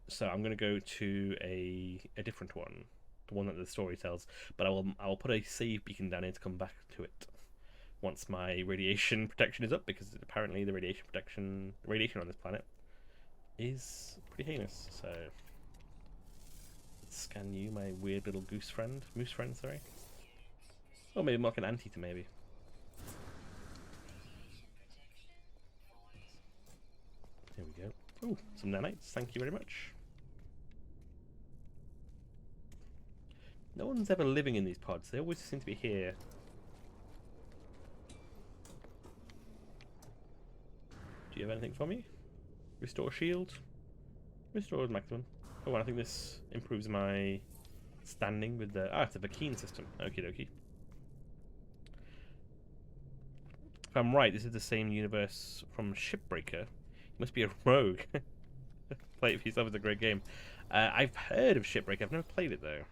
So I'm going to go to a different one, the one that the story tells. But I will put a save beacon down here to come back to it once my radiation protection is up, because apparently the radiation on this planet is pretty heinous. So let's scan you, my weird little moose friend, sorry. Or maybe mark an anteater, maybe. There we go. Oh, some nanites. Thank you very much. No one's ever living in these pods. They always seem to be here. Do you have anything for me? Restore shield. Restore maximum. Oh, and I think this improves my standing with the... Ah, it's a Vakeen system. Okie dokie. If I'm right, this is the same universe from Shipbreaker. Must be a rogue. Play it for yourself, it's a great game. I've heard of Shipbreak, I've never played it though.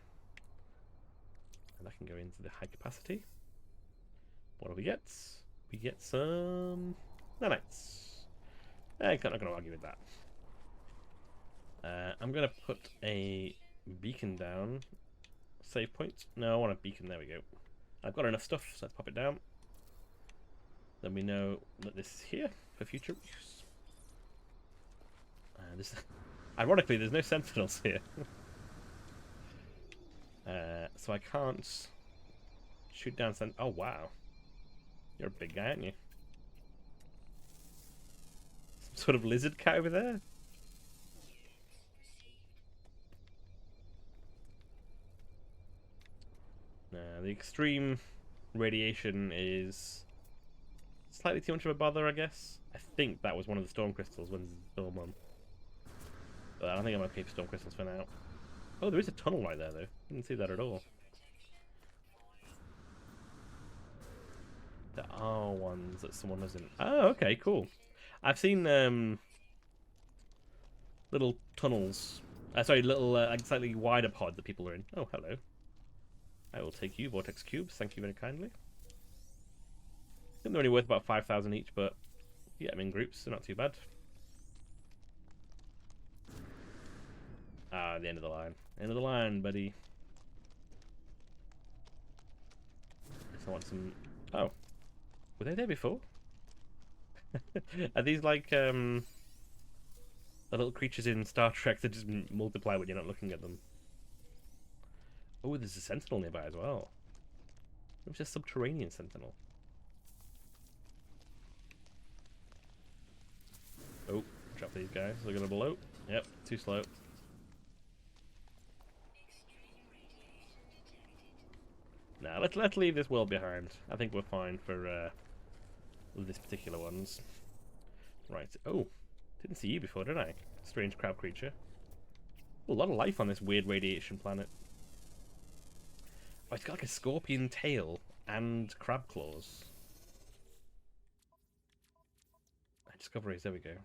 And I can go into the high capacity. What do we get? We get some nanites. I'm not going to argue with that. I'm going to put a beacon down. Save point. No, I want a beacon, there we go. I've got enough stuff, so let's pop it down. Then we know that this is here for future use. Ironically, there's no sentinels here. So I can't shoot down Oh, wow. You're a big guy, aren't you? Some sort of lizard cat over there? The extreme radiation is slightly too much of a bother, I guess. I think that was one of the storm crystals when the storm on. But I don't think I'm okay for storm crystals for now. Oh, there is a tunnel right there, though. Didn't see that at all. There are ones that someone doesn't. Oh, okay, cool. I've seen little tunnels. Sorry, little like slightly wider pod that people are in. Oh, hello. I will take you, Vortex Cubes. Thank you very kindly. I think they're only worth about 5,000 each, but yeah, I'm in groups, so not too bad. Ah, the end of the line. End of the line, buddy. I want some... Oh. Were they there before? Are these like, the little creatures in Star Trek that just multiply when you're not looking at them? Oh, there's a sentinel nearby as well. It's a subterranean sentinel. Oh, drop these guys. They're gonna blow. Yep, too slow. Now let's leave this world behind. I think we're fine for this particular ones. Right. Oh, didn't see you before, did I? Strange crab creature. A lot of life on this weird radiation planet. Oh, it's got like a scorpion tail and crab claws. Discoveries. There we go.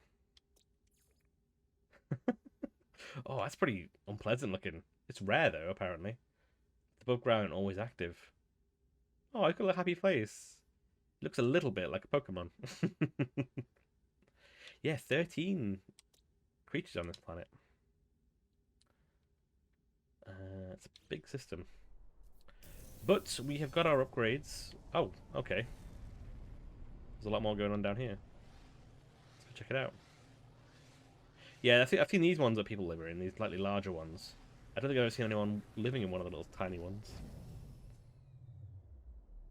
Oh, that's pretty unpleasant looking. It's rare though, apparently. It's above ground and always active. Oh, it's got a happy face. Looks a little bit like a Pokemon. Yeah, 13 creatures on this planet. It's a big system. But we have got our upgrades. Oh, okay. There's a lot more going on down here. Let's go check it out. Yeah, I've seen these ones that people live in, these slightly larger ones. I don't think I've ever seen anyone living in one of the little tiny ones.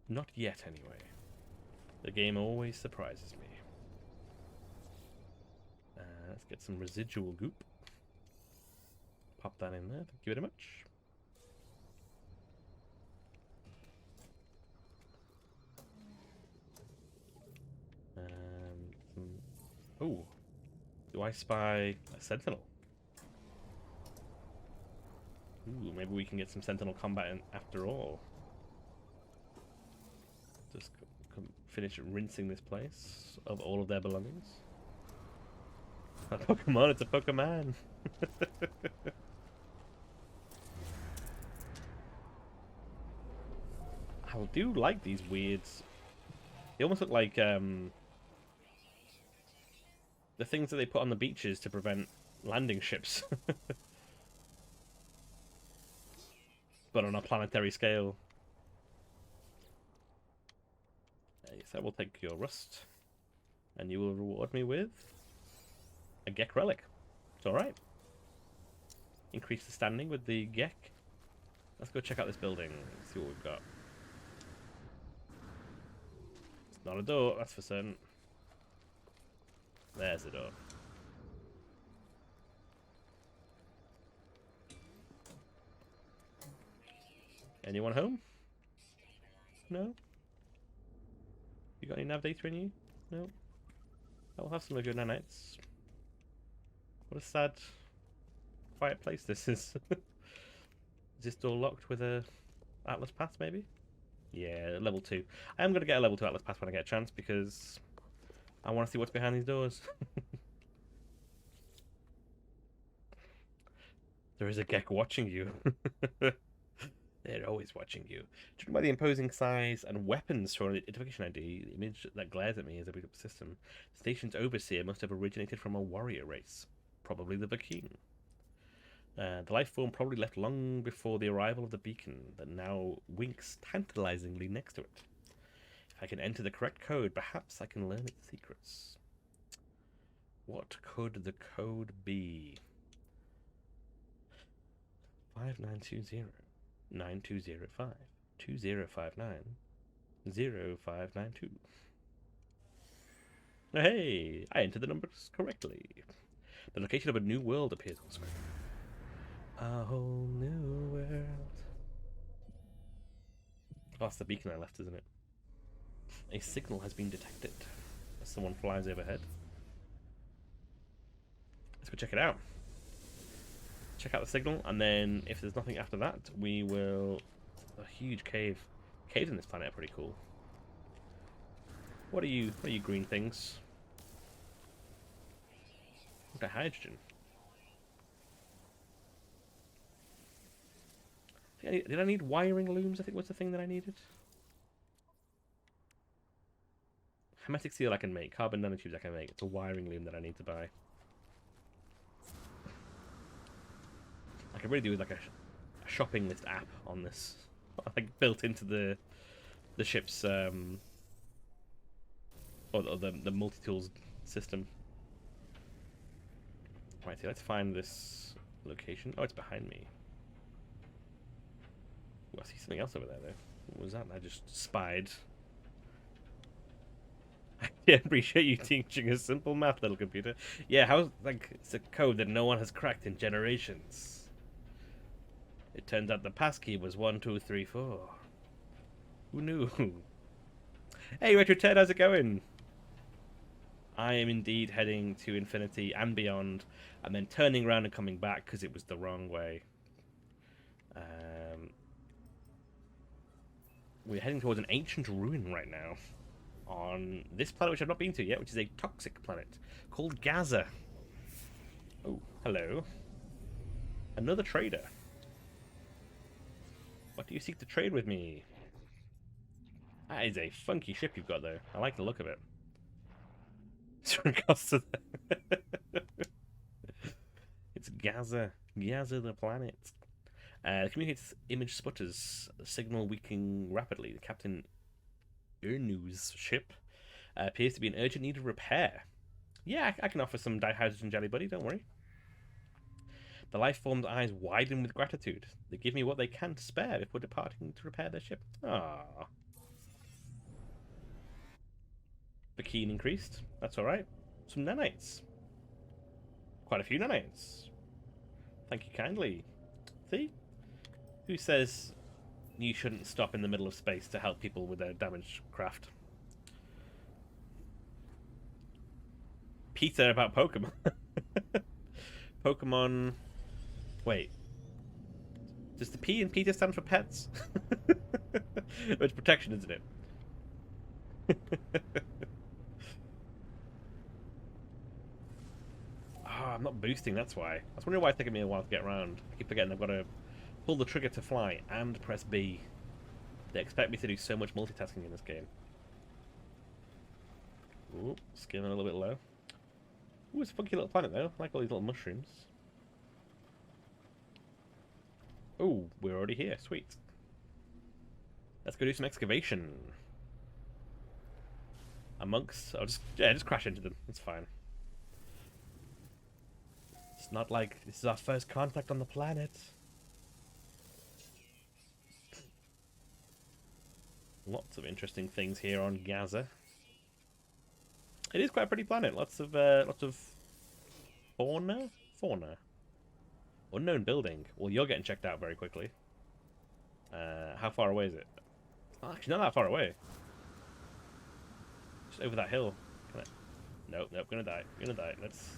Not yet, anyway. The game always surprises me. Let's get some residual goop. Pop that in there, thank you very much. Oh, do I spy a sentinel? Ooh, maybe we can get some sentinel combat in after all. Just finish rinsing this place of all of their belongings. A Pokemon, it's a Pokemon! I do like these weirds. They almost look like the things that they put on the beaches to prevent landing ships. But on a planetary scale. Yes, I will take your rust. And you will reward me with a Gek relic. It's alright. Increase the standing with the Gek. Let's go check out this building. See what we've got. It's not a door, that's for certain. There's the door. Anyone home? No? You got any nav data in you? No? I'll have some of your nanites. What a sad, quiet place this is. Is this door locked with a Atlas Pass, maybe? Yeah, level 2. I am going to get a level 2 Atlas Pass when I get a chance, because I want to see what's behind these doors. There is a Gek watching you. They're always watching you. Judging by the imposing size and weapons shown on the identification ID, the image that glares at me as I boot up the system, the station's overseer must have originated from a warrior race, probably the Vakeen. The life form probably left long before the arrival of the beacon that now winks tantalizingly next to it. If I can enter the correct code, perhaps I can learn its secrets. What could the code be? 5920. 9205 2059 0592. Hey, I entered the numbers correctly. The location of a new world appears on screen. A whole new world. Oh, that's the beacon I left, isn't it? A signal has been detected as someone flies overhead. Let's go check it out. Check out the signal, and then if there's nothing after that, we will... A huge cave. Caves in this planet are pretty cool. What are you green things? Look at hydrogen. Did I need wiring looms, I think was the thing that I needed? Hermetic seal I can make. Carbon nanotubes I can make. It's a wiring loom that I need to buy. I could really do with like a shopping list app on this, like built into the ship's or the multi-tools system. Right, so let's find this location. Oh, it's behind me. Ooh, I see something else over there though. What was that? I just spied. Yeah, appreciate you teaching us simple math, little computer. Yeah, how's like it's a code that no one has cracked in generations. It turns out the passkey was 1234. Who knew? Hey, Retro Ted, how's it going? I am indeed heading to infinity and beyond, and then turning around and coming back because it was the wrong way. We're heading towards an ancient ruin right now on this planet, which I've not been to yet, which is a toxic planet called Gaza. Oh, hello. Another trader. What do you seek to trade with me? That is a funky ship you've got, though. I like the look of it. It's Gaza. Gaza the planet. The communicates image sputters. The signal weakening rapidly. The Captain Ernu's ship appears to be in urgent need of repair. Yeah, I can offer some dihydrogen jelly, buddy. Don't worry. The life form's eyes widen with gratitude. They give me what they can to spare before departing to repair their ship. Ah. The keen increased. That's alright. Some nanites. Quite a few nanites. Thank you kindly. See? Who says you shouldn't stop in the middle of space to help people with their damaged craft? Peter about Pokemon. Pokemon. Wait. Does the P in Peter stand for pets? It's protection, isn't it? Oh, I'm not boosting, that's why. I was wondering why it's taking me a while to get around. I keep forgetting I've got to pull the trigger to fly and press B. They expect me to do so much multitasking in this game. Ooh, skin a little bit low. Ooh, it's a funky little planet though. I like all these little mushrooms. Ooh, we're already here. Sweet. Let's go do some excavation. Amongst... I'll just crash into them. It's fine. It's not like this is our first contact on the planet. Lots of interesting things here on Gaza. It is quite a pretty planet. Lots of fauna. Unknown building. Well, you're getting checked out very quickly. How far away is it? Oh, actually, not that far away. Just over that hill. Can I... Nope, gonna die. Let's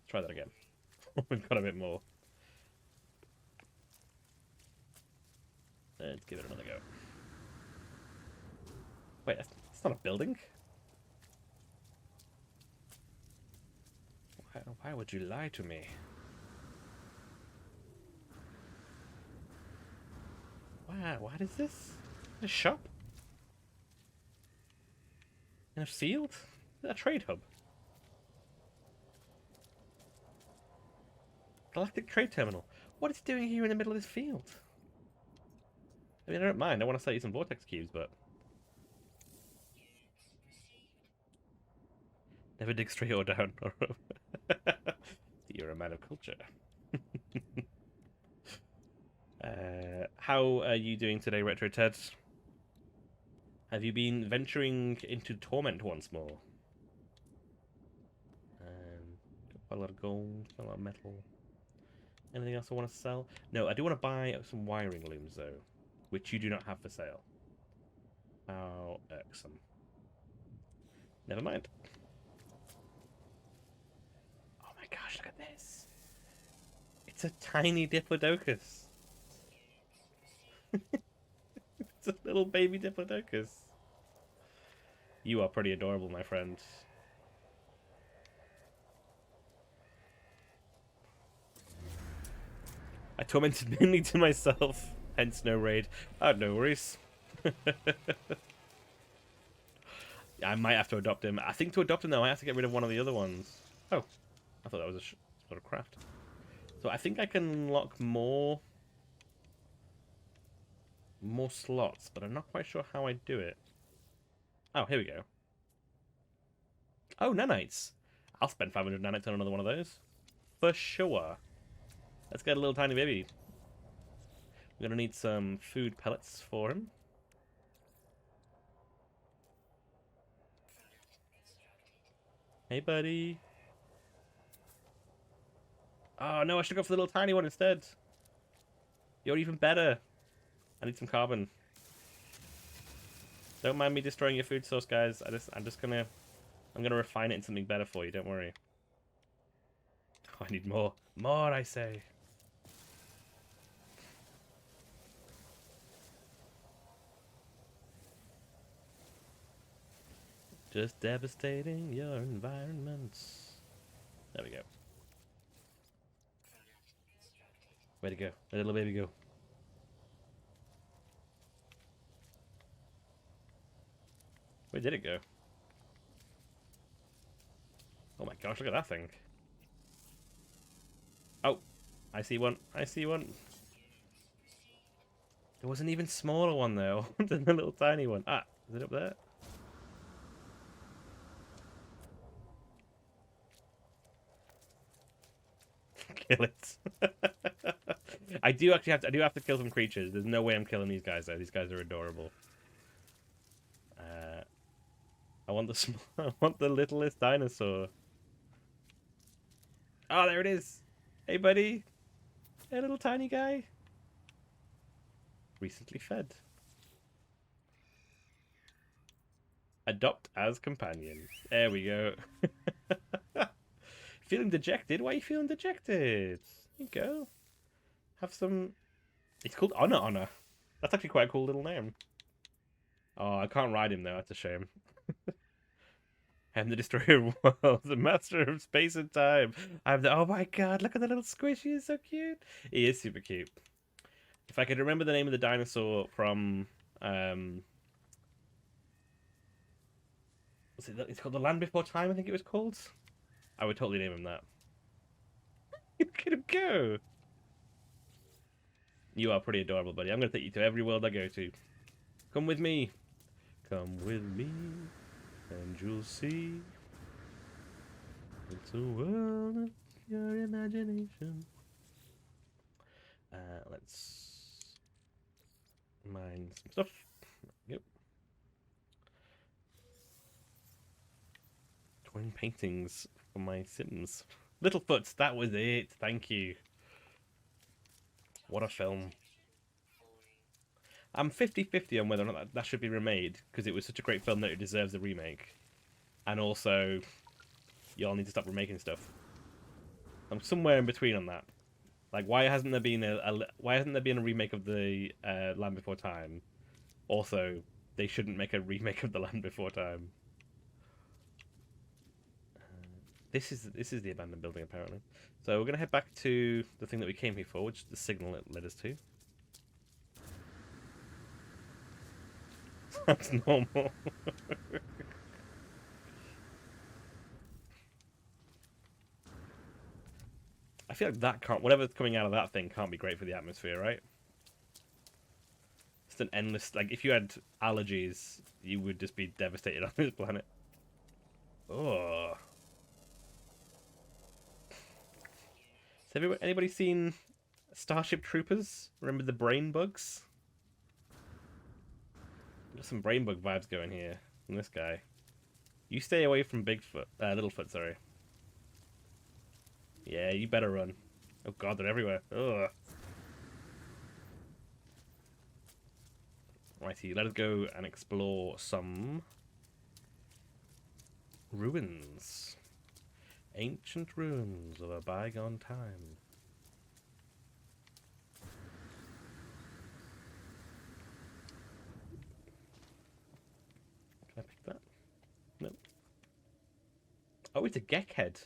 try that again. We've got a bit more. Let's give it another go. Wait, that's not a building? Why would you lie to me? What is this? A shop? In a field? A trade hub? Galactic Trade Terminal. What is it doing here in the middle of this field? I mean, I don't mind. I want to sell you some vortex cubes, but... Never dig straight or down. You're a man of culture. How are you doing today, Retro Ted? Have you been venturing into torment once more? Got a lot of gold, a lot of metal. Anything else I want to sell? No, I do want to buy some wiring looms, though, which you do not have for sale. How irksome. Never mind. Oh my gosh, look at this. It's a tiny Diplodocus. It's a little baby Diplodocus. You are pretty adorable, my friend. I tormented mainly to myself, hence no raid. Oh, no worries. I might have to adopt him. I think to adopt him, though, I have to get rid of one of the other ones. Oh, I thought that was a sort of craft. So I think I can unlock more slots, but I'm not quite sure how I do it. Oh, here we go. Oh, nanites. I'll spend 500 nanites on another one of those. For sure. Let's get a little tiny baby. We're going to need some food pellets for him. Hey, buddy. Oh, no, I should go for the little tiny one instead. You're even better. I need some carbon. Don't mind me destroying your food source, guys. I'm gonna refine it into something better for you. Don't worry. Oh, I need more. More, I say. Just devastating your environment. There we go. Way to go. Let little baby go. Where did it go? Oh my gosh, look at that thing. Oh, I see one. I see one. There was an even smaller one though. Than the little tiny one. Ah, is it up there? Kill it. I do have to kill some creatures. There's no way I'm killing these guys though. These guys are adorable. I want the littlest dinosaur. Oh, there it is. Hey, buddy. Hey, little tiny guy. Recently fed. Adopt as companion. There we go. Feeling dejected? Why are you feeling dejected? There you go. Have some... It's called Honor. That's actually quite a cool little name. Oh, I can't ride him though. That's a shame. I'm the destroyer of worlds, the master of space and time. I'm the... Oh my god, look at the little squishy. He's so cute. He is super cute. If I could remember the name of the dinosaur from... It's called The Land Before Time, I think it was called. I would totally name him that. Look at him go. You are pretty adorable, buddy. I'm going to take you to every world I go to. Come with me. Come with me, and you'll see. It's a world of your imagination. Let's mine some stuff. Yep. Twin paintings for my Sims. Littlefoots, that was it. Thank you. What a film. I'm 50-50 on whether or not that should be remade, because it was such a great film that it deserves a remake. And also, y'all need to stop remaking stuff. I'm somewhere in between on that. Like, why hasn't there been a remake of the Land Before Time? Also, they shouldn't make a remake of the Land Before Time. This is the abandoned building, apparently. So we're gonna head back to the thing that we came here for, which is the signal it led us to. That's normal. I feel like that can't... Whatever's coming out of that thing can't be great for the atmosphere, right? Just an endless... Like, if you had allergies, you would just be devastated on this planet. Oh. Has anybody seen Starship Troopers? Remember the brain bugs? Got some brain bug vibes going here from this guy. You stay away from Littlefoot, sorry. Yeah, you better run. Oh god, they're everywhere. Ugh. Righty, let us go and explore some ruins. Ancient ruins of a bygone time. Can I pick that? No. Oh, it's a geckhead.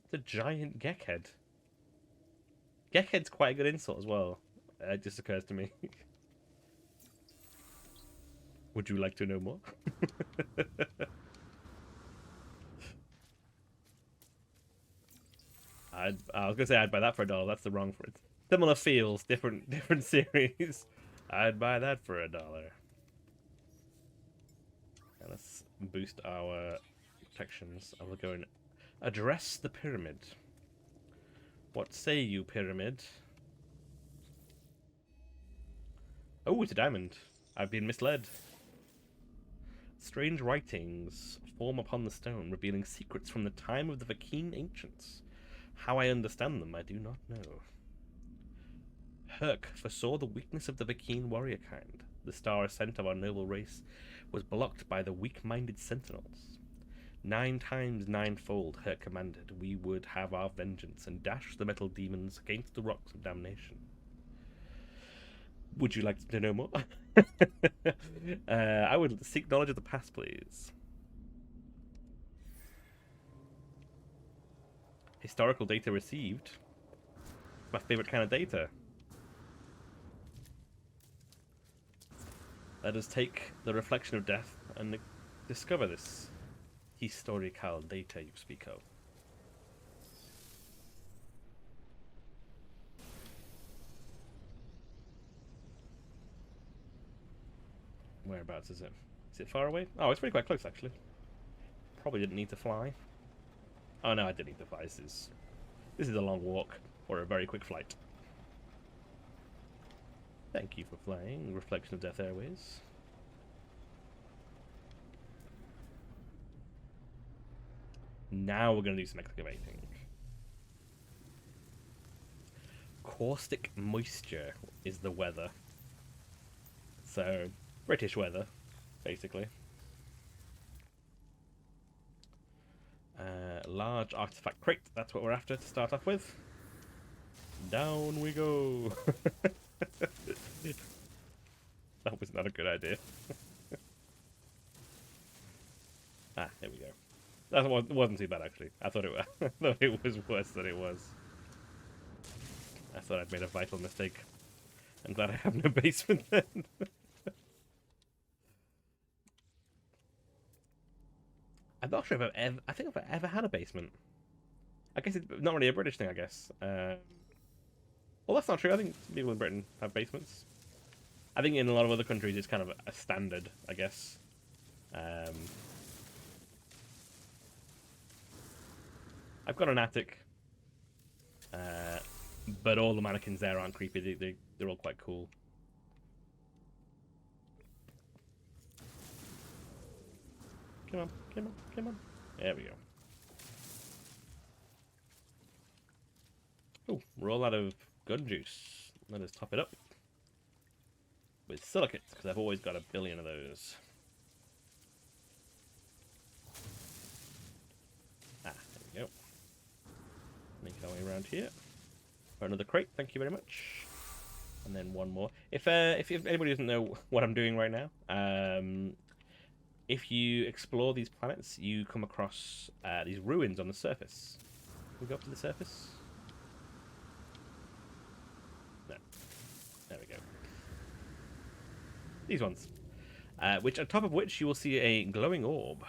It's a giant geckhead. Geckhead's quite a good insult as well. It just occurs to me. Would you like to know more? I was gonna say I'd buy that for $1. That's the wrong for it. Similar feels, different series. I'd buy that for $1. And let's boost our protections. I will go and address the pyramid. What say you, pyramid? Oh, it's a diamond. I've been misled. Strange writings form upon the stone, revealing secrets from the time of the Vakeen ancients. How I understand them, I do not know. Herc foresaw the weakness of the Vakeen warrior kind. The star ascent of our noble race was blocked by the weak-minded sentinels. 9 times ninefold, Herc commanded, we would have our vengeance and dash the metal demons against the rocks of damnation. Would you like to know more? I would seek knowledge of the past, please. Historical data received. My favorite kind of data. Let us take the reflection of death and discover this historical data you speak of. Whereabouts is it? Is it far away? Oh, it's pretty quite close, actually. Probably didn't need to fly. Oh no, I did need to fly. This is a long walk, or a very quick flight. Thank you for flying, Reflection of Death Airways. Now we're going to do some excavating. Caustic moisture is the weather. So, British weather, basically. large artifact crate. That's what we're after to start off with. Down we go. That was not a good idea. Ah, there we go. That wasn't too bad, actually. I thought it was worse than it was. I thought I'd made a vital mistake. I'm glad I have no basement then. I'm not sure if I think I've ever had a basement. I guess it's not really a British thing, I guess. Well, that's not true. I think people in Britain have basements. I think in a lot of other countries it's kind of a standard, I guess. I've got an attic, but all the mannequins there aren't creepy. They're all quite cool. Come on, come on, come on. There we go. Oh, we're all out of gun juice. Let us top it up with silicates, because I've always got a billion of those. Ah, there we go. Make our way around here. For another crate, thank you very much. And then one more. If anybody doesn't know what I'm doing right now, if you explore these planets, you come across these ruins on the surface. Can we go up to the surface? No. There we go. These ones. Which, on top of which, you will see a glowing orb.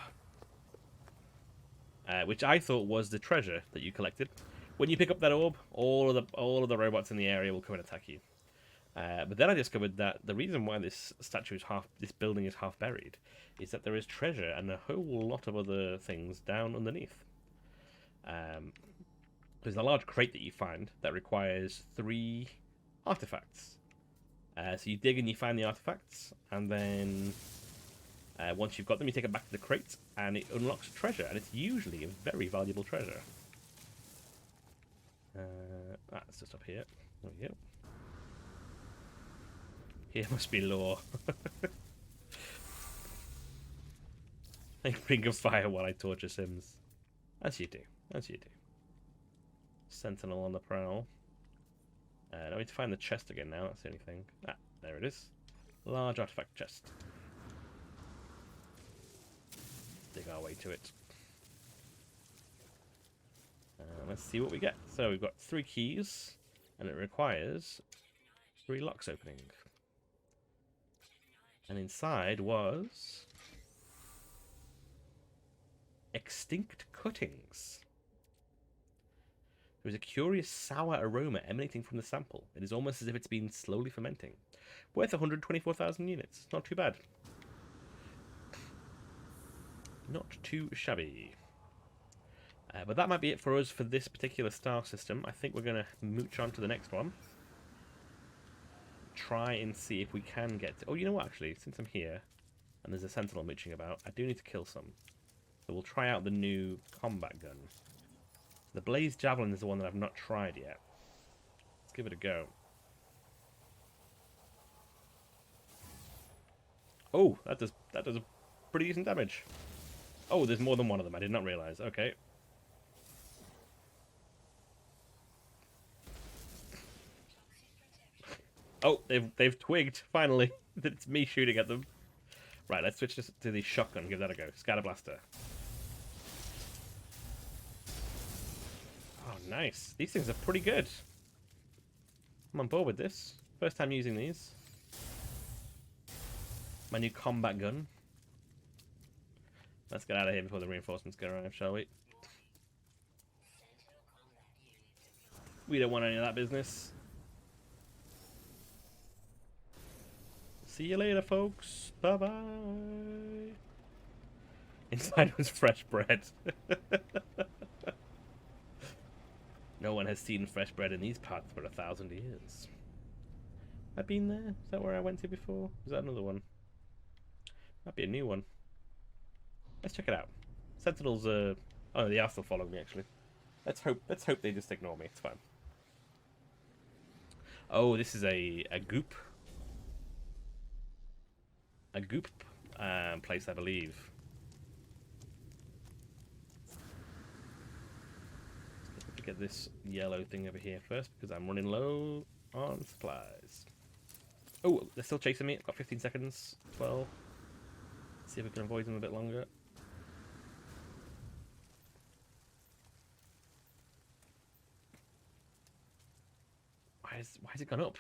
Which I thought was the treasure that you collected. When you pick up that orb, all of the robots in the area will come and attack you. But then I discovered that the reason why this building is half buried, is that there is treasure and a whole lot of other things down underneath. There's a large crate that you find that requires 3 artifacts. So you dig and you find the artifacts, and then once you've got them, you take it back to the crate, and it unlocks treasure, and it's usually a very valuable treasure. That's just up here. There we go. Here must be lore. Like ring of fire while I torture Sims. As you do. As you do. Sentinel on the prowl. I need to find the chest again now. That's the only thing. Ah, there it is. Large artifact chest. Dig our way to it. Let's see what we get. So we've got 3 keys, and it requires 3 locks opening. And inside was extinct cuttings. There is a curious sour aroma emanating from the sample. It is almost as if it's been slowly fermenting. Worth 124,000 units. Not too bad. Not too shabby. But that might be it for us for this particular star system. I think we're going to mooch on to the next one. Try and see if we can get to... Oh, you know what, actually? Since I'm here, and there's a sentinel mooching about, I do need to kill some. So we'll try out the new combat gun. The Blaze Javelin is the one that I've not tried yet. Let's give it a go. Oh, that does a pretty decent damage. Oh, there's more than one of them. I did not realise. Okay. Oh, they've twigged, finally, that it's me shooting at them. Right, let's switch to the shotgun, give that a go. Scatter Blaster. Oh, nice. These things are pretty good. I'm on board with this. First time using these. My new combat gun. Let's get out of here before the reinforcements get arrive, shall we? We don't want any of that business. See you later, folks. Bye-bye. Inside was fresh bread. No one has seen fresh bread in these parts for 1,000 years. I've been there. Is that where I went to before? Is that another one? Might be a new one. Let's check it out. Sentinels are... Oh, they are still following me, actually. Let's hope they just ignore me. It's fine. Oh, this is a goop. A goop place, I believe. get this yellow thing over here first because I'm running low on supplies. Oh, they're still chasing me. I've got 15 seconds. 12. See if we can avoid them a bit longer. Why has it gone up?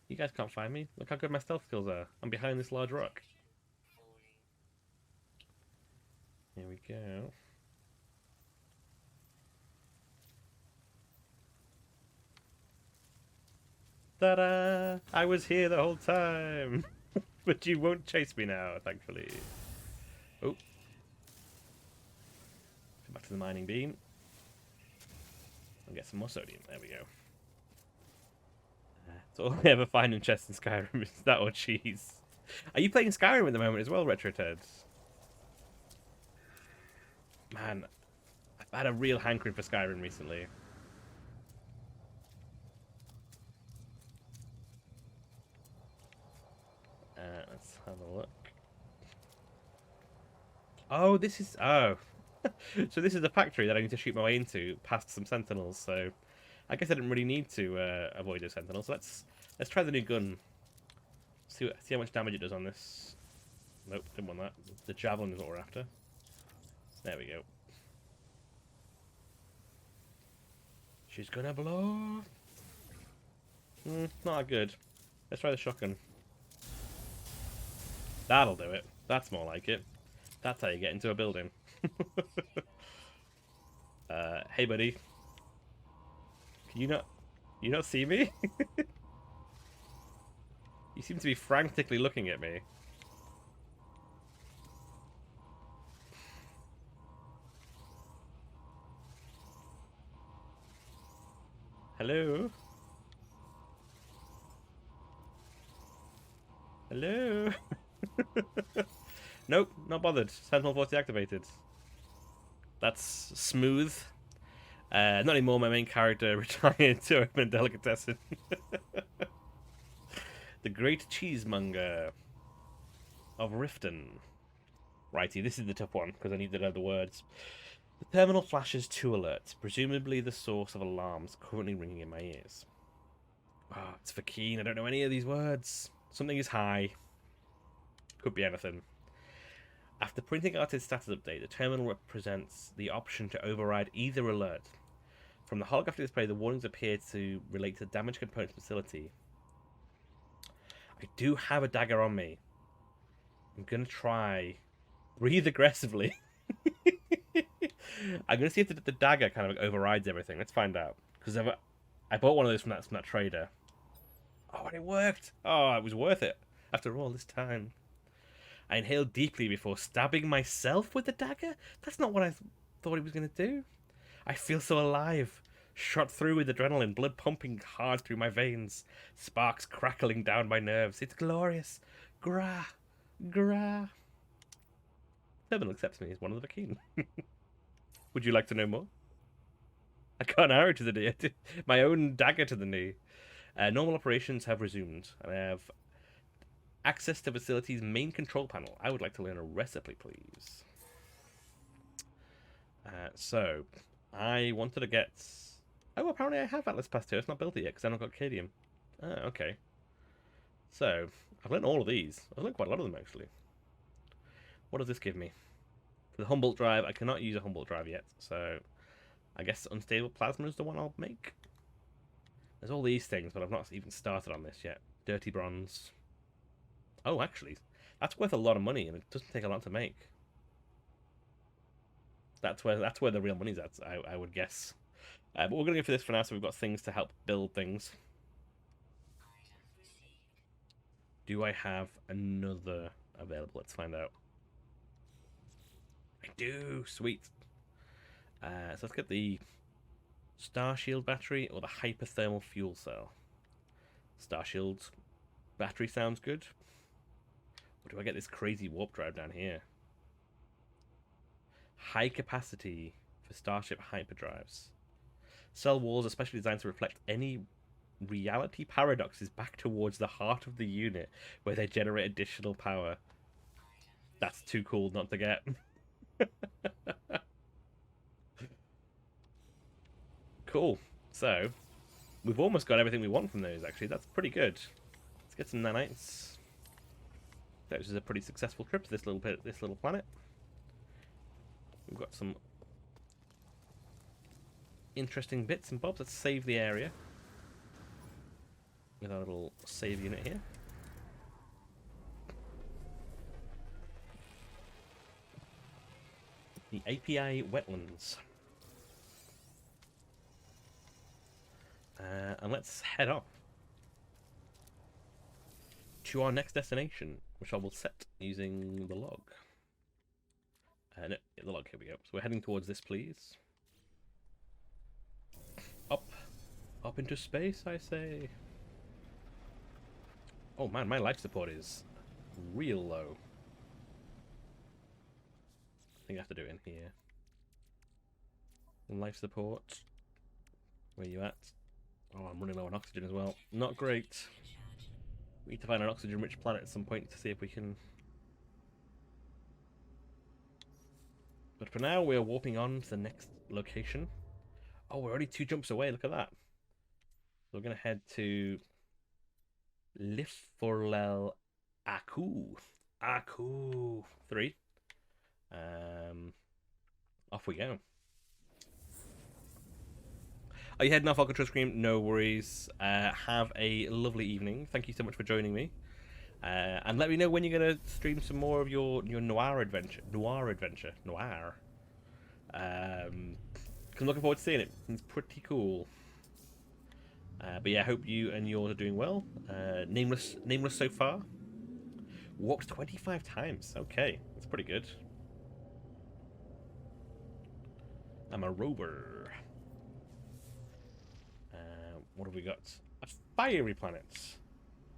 You guys can't find me. Look how good my stealth skills are. I'm behind this large rock. Here we go. Ta-da! I was here the whole time! But you won't chase me now, thankfully. Oh. Come back to the mining beam. And get some more sodium. There we go. That's all I ever find in chests in Skyrim is that or cheese. Are you playing Skyrim at the moment as well, Retro Ted? Man, I've had a real hankering for Skyrim recently. Let's have a look. Oh, this is... Oh. So this is a factory that I need to shoot my way into past some sentinels, so... I guess I didn't really need to avoid those sentinels. So let's try the new gun. See how much damage it does on this. Nope, didn't want that. The Javelin is what we're after. There we go. She's gonna blow. Not good. Let's try the shotgun. That'll do it. That's more like it. That's how you get into a building. Hey buddy. Can you not see me? You seem to be frantically looking at me. Hello? Hello? Nope, not bothered. Sentinel Force deactivated. That's smooth. Not anymore, my main character retired to open a delicatessen. The Great Cheesemonger of Riften. Righty, this is the tough one, because I need to know the words. The terminal flashes 2 alerts, presumably the source of alarms currently ringing in my ears. Ah, it's for Keen, I don't know any of these words. Something is high. Could be anything. After printing out its status update, the terminal represents the option to override either alert. From the holographic display, the warnings appear to relate to the damaged component facility. I do have a dagger on me. I'm going to try. Breathe aggressively. I'm going to see if the dagger kind of overrides everything. Let's find out. Because I bought one of those from that trader. Oh, and it worked. Oh, it was worth it. After all this time. I inhaled deeply before stabbing myself with the dagger? That's not what I thought he was going to do. I feel so alive. Shot through with adrenaline, blood pumping hard through my veins, sparks crackling down my nerves. It's glorious. Gra. Gra. Terminal accepts me as one of the Vakeen. Would you like to know more? I got an arrow to the knee. My own dagger to the knee. Normal operations have resumed. I have access to facility's main control panel. I would like to learn a recipe, please. So, I wanted to get... Oh, apparently I have Atlas Pass 2. It's not built it yet because I've not got Cadium. Ah, okay. So, I've learned all of these. I've learned quite a lot of them, actually. What does this give me? For the Humboldt drive, I cannot use a Humboldt drive yet. So, I guess Unstable Plasma is the one I'll make. There's all these things, but I've not even started on this yet. Dirty Bronze. Oh, actually, that's worth a lot of money, and it doesn't take a lot to make. That's where the real money's at, I would guess. But we're going to go for this for now, so we've got things to help build things. Do I have another available? Let's find out. I do! Sweet. So let's get the Star Shield battery or the hyperthermal fuel cell. Star Shield battery sounds good. Or do I get this crazy warp drive down here? High capacity for Starship hyperdrives. Cell walls are specially designed to reflect any reality paradoxes back towards the heart of the unit, where they generate additional power. That's too cool not to get. Cool. So, we've almost got everything we want from those, actually. That's pretty good. Let's get some nanites. This is a pretty successful trip to this little planet. We've got some interesting bits and bobs. Let's save the area with our little save unit here. The API wetlands. And let's head off to our next destination, which I will set using the log. No, the log, here we go. So we're heading towards this, please. Up into space, I say. Oh man, my life support is real low. I think I have to do it in here. Life support. Where you at? Oh, I'm running low on oxygen as well. Not great. We need to find an oxygen-rich planet at some point to see if we can... But for now, we're warping on to the next location. Oh, we're already 2 jumps away. Look at that. So we're going to head to Liforlel Aku 3. Off we go. Are you heading off Control Scream? No worries. Have a lovely evening. Thank you so much for joining me. And let me know when you're going to stream some more of your noir adventure. Noir. I'm looking forward to seeing it. It's pretty cool. But yeah, I hope you and yours are doing well. Nameless so far. Walked 25 times. Okay, that's pretty good. I'm a rover. What have we got? A fiery planet.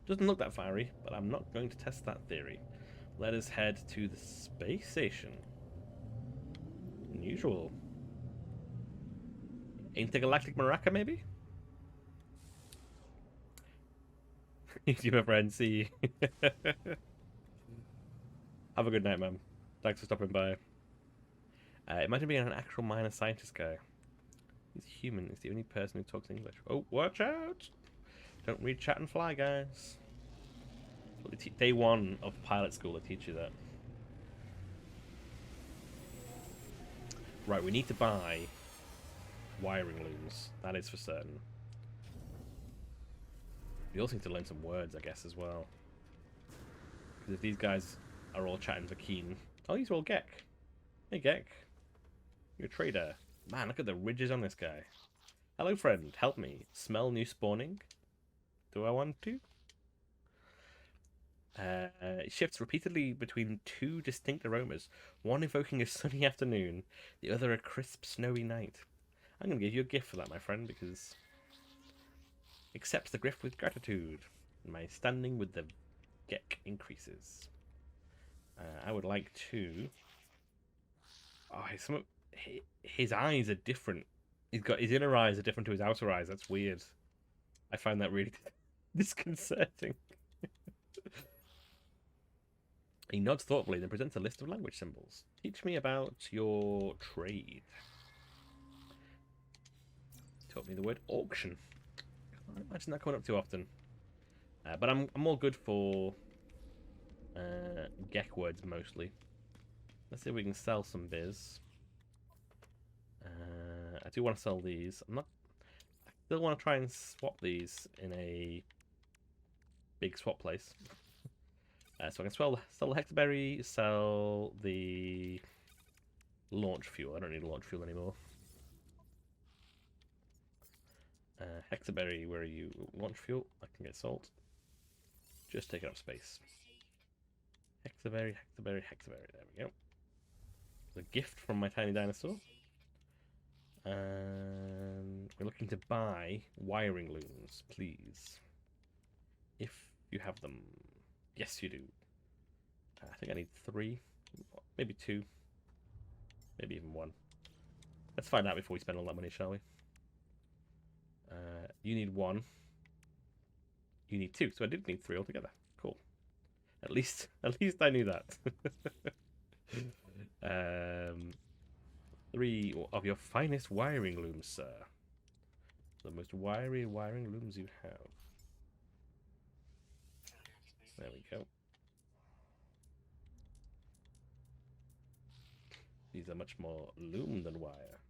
Doesn't look that fiery, but I'm not going to test that theory. Let us head to the space station. Unusual. Intergalactic Maraca, maybe? You, my friend. See you. Have a good night, man. Thanks for stopping by. Imagine being an actual minor scientist guy. He's human. He's the only person who talks English. Oh, watch out! Don't read chat and fly, guys. Day 1 of pilot school, they teach you that. Right, we need to buy wiring looms. That is for certain. We also need to learn some words, I guess, as well. Because if these guys are all chatting for Keen... Oh, these are all Gek. Hey, Gek. You're a trader. Man, look at the ridges on this guy. Hello, friend. Help me. Smell new spawning? Do I want to? It shifts repeatedly between 2 distinct aromas. One evoking a sunny afternoon, the other a crisp, snowy night. I'm going to give you a gift for that, my friend, because... Accepts the gift with gratitude. My standing with the Gek increases. I would like to... Oh, his eyes are different. His inner eyes are different to his outer eyes. That's weird. I find that really disconcerting. He nods thoughtfully, then presents a list of language symbols. Teach me about your trade. Taught me the word auction. Can't imagine that coming up too often. But I'm all good for Gek words mostly. Let's see if we can sell some biz. I do want to sell these. I still want to try and swap these in a big swap place. So I can sell the hexaberry, sell the launch fuel. I don't need launch fuel anymore. Hexaberry, where are you? Launch fuel. I can get salt. Just take it up space. Hexaberry. There we go. The gift from my tiny dinosaur. And we're looking to buy wiring looms, please. If you have them. Yes, you do. I think I need 3. Maybe 2. Maybe even 1. Let's find out before we spend all that money, shall we? You need 1. You need 2. So I did need 3 altogether. Cool. At least I knew that. 3 of your finest wiring looms, sir. The most wiring looms you have. There we go. These are much more loom than wire.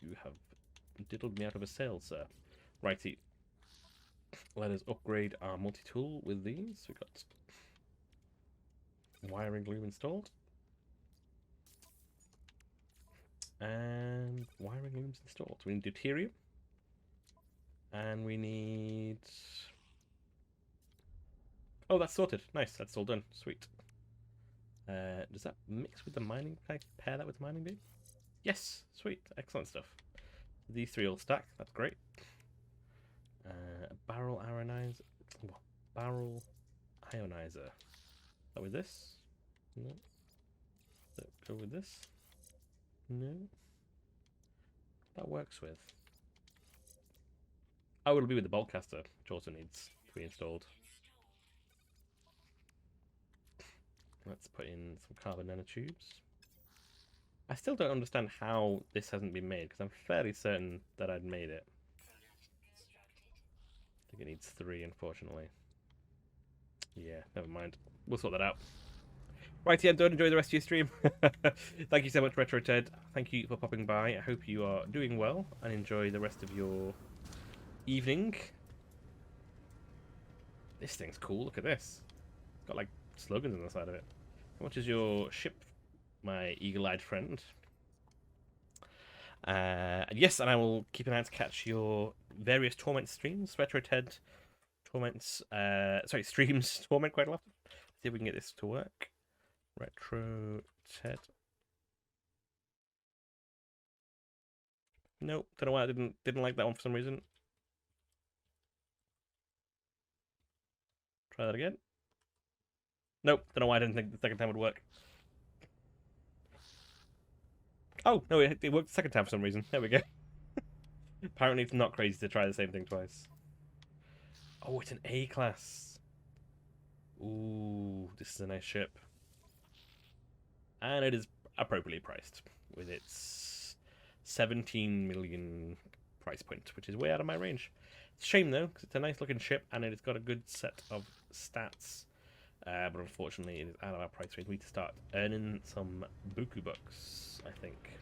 You have diddled me out of a sail, sir. Righty. Let us upgrade our multi-tool with these. We've got wiring loom installed. And wiring looms installed. We need deuterium. And we need... Oh, that's sorted. Nice, that's all done. Sweet. Does that mix with the mining? Can I pair that with the mining beam? Yes, sweet. Excellent stuff. These three all stack. That's great. Barrel ionizer. Barrel ionizer. That with this? No. Does that go with this? No. That works with. Oh, it'll be with the bolt caster, which also needs to be installed. Let's put in some carbon nanotubes. I still don't understand how this hasn't been made, because I'm fairly certain that I'd made it. I think it needs 3, unfortunately. Yeah, never mind. We'll sort that out. Righty, I'm done. Enjoy the rest of your stream. Thank you so much, Retro Ted. Thank you for popping by. I hope you are doing well and enjoy the rest of your evening. This thing's cool. Look at this. Got like slogans on the side of it. How much is your ship, my eagle-eyed friend? Yes, and I will keep an eye to catch your various Torment streams. Retro Ted torments, streams Torment quite a lot. See if we can get this to work. Retro Ted. Nope, don't know why I didn't like that one for some reason. Try that again. Nope, don't know why I didn't think the second time would work. Oh, no, it worked the second time for some reason. There we go. Apparently it's not crazy to try the same thing twice. Oh, it's an A-class. Ooh, this is a nice ship. And it is appropriately priced with its 17 million price point, which is way out of my range. It's a shame though, because it's a nice looking ship and it's got a good set of stats. But unfortunately, it is out of our price range. We need to start earning some buku bucks, I think.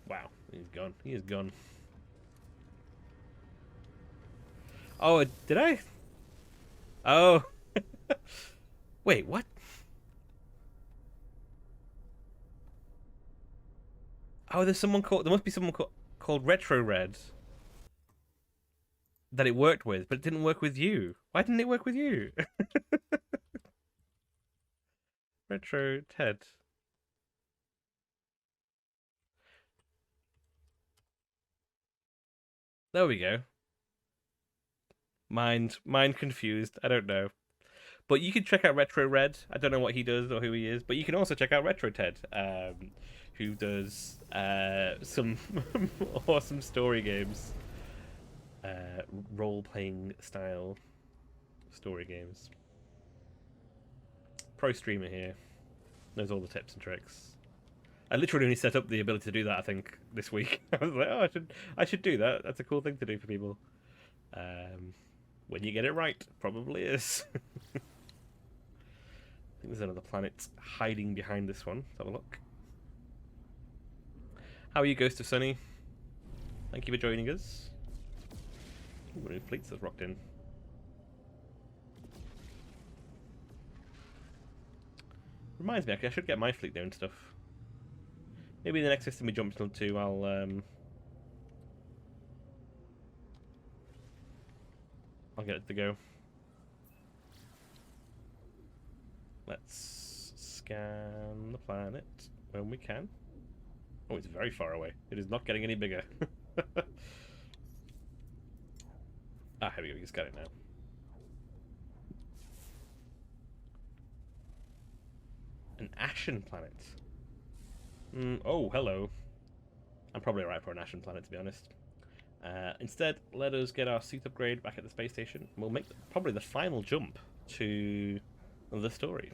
Wow, he's gone. He is gone. Oh, did I? Oh. Wait, what? Oh, there's someone called. There must be someone called Retro Red that it worked with, but it didn't work with you. Why didn't it work with you? Retro Ted. There we go. Mind confused. I don't know. But you can check out Retro Red. I don't know what he does or who he is, but you can also check out Retro Ted, who does some awesome story games, role-playing style story games. Pro streamer here, knows all the tips and tricks. I literally only set up the ability to do that, I think, this week. I was like, oh, I should do that. That's a cool thing to do for people. When you get it right, probably is. I think there's another planet hiding behind this one. Let's have a look. How are you, Ghost of Sunny? Thank you for joining us. Ooh, new fleets have rocked in. Reminds me, actually, I should get my fleet there and stuff. Maybe the next system we jump into, I'll get it to go. Let's scan the planet when we can. Oh, it's very far away. It is not getting any bigger. Ah, here we go. We just got it now. An ashen planet. Oh, hello. I'm probably right for an ashen planet, to be honest. Instead, let us get our suit upgrade back at the space station. We'll make probably the final jump to the story.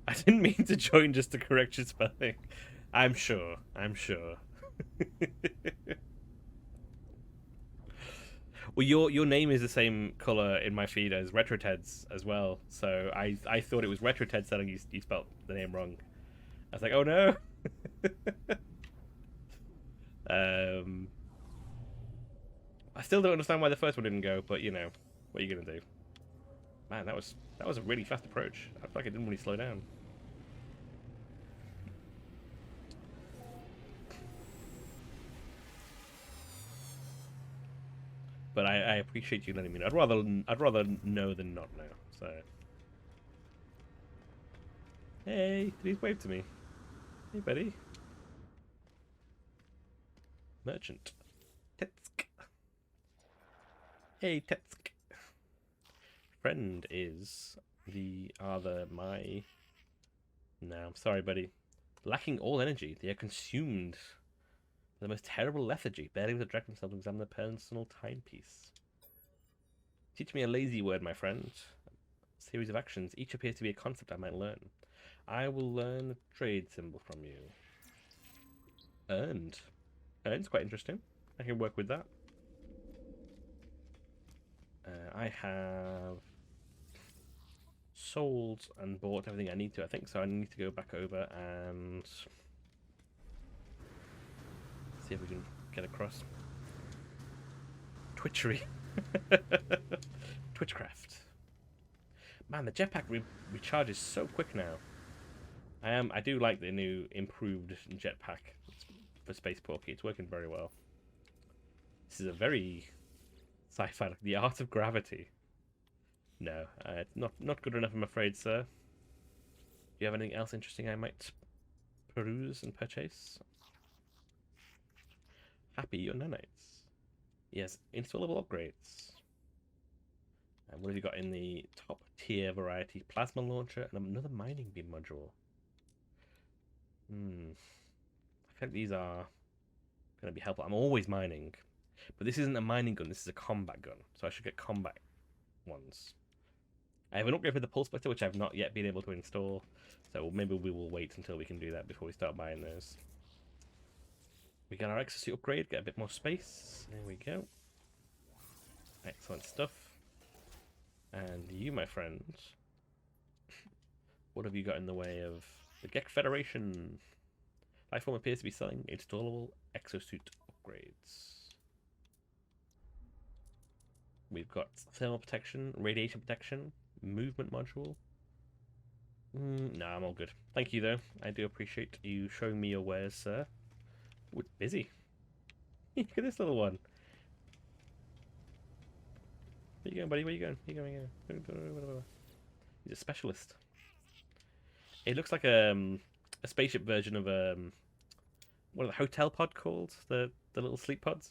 I didn't mean to join just to correct your spelling. I'm sure. I'm sure. Well, your name is the same color in my feed as RetroTed's as well. So I thought it was RetroTed telling you spelt the name wrong. I was like, oh no. um, I still don't understand why the first one didn't go, but you know, what are you gonna do? Man, that was a really fast approach. I feel like it didn't really slow down. But I appreciate you letting me know. I'd rather know than not know. So, hey, did he wave to me? Hey, buddy. Merchant. Tetsk. Hey, Tetsk. Friend is the other my. No, I'm sorry, buddy. Lacking all energy, they are consumed. The most terrible lethargy, barely able to direct themselves to examine the personal timepiece. Teach me a lazy word, my friend. A series of actions. Each appears to be a concept I might learn. I will learn a trade symbol from you. Earned. Earned's quite interesting. I can work with that. I have sold and bought everything I need to, I think, so I need to go back over and see if we can get across. Twitchery. Twitchcraft. Man, the jetpack recharges so quick now. I do like the new improved jetpack for Space Porky. It's working very well. This is a very sci-fi, like the art of gravity. No, it's not good enough, I'm afraid, sir. Do you have anything else interesting I might peruse and purchase? Happy your nanites. Yes, installable upgrades. And what have you got in the top tier variety? Plasma launcher and another mining beam module. I think these are going to be helpful. I'm always mining, but this isn't a mining gun. This is a combat gun, so I should get combat ones. I have an upgrade for the pulse splitter, which I've not yet been able to install, so maybe we will wait until we can do that before we start buying those. We got our exosuit upgrade, get a bit more space. There we go. Excellent stuff. And you, my friend, what have you got in the way of the Gek Federation? Lifeform appears to be selling installable exosuit upgrades. We've got thermal protection, radiation protection, movement module. No, I'm all good. Thank you, though. I do appreciate you showing me your wares, sir. Ooh, it's busy. Look at this little one. Where you going, buddy? Where you going? Where you going? He's a specialist. It looks like a spaceship version of what are the hotel pod called? The little sleep pods.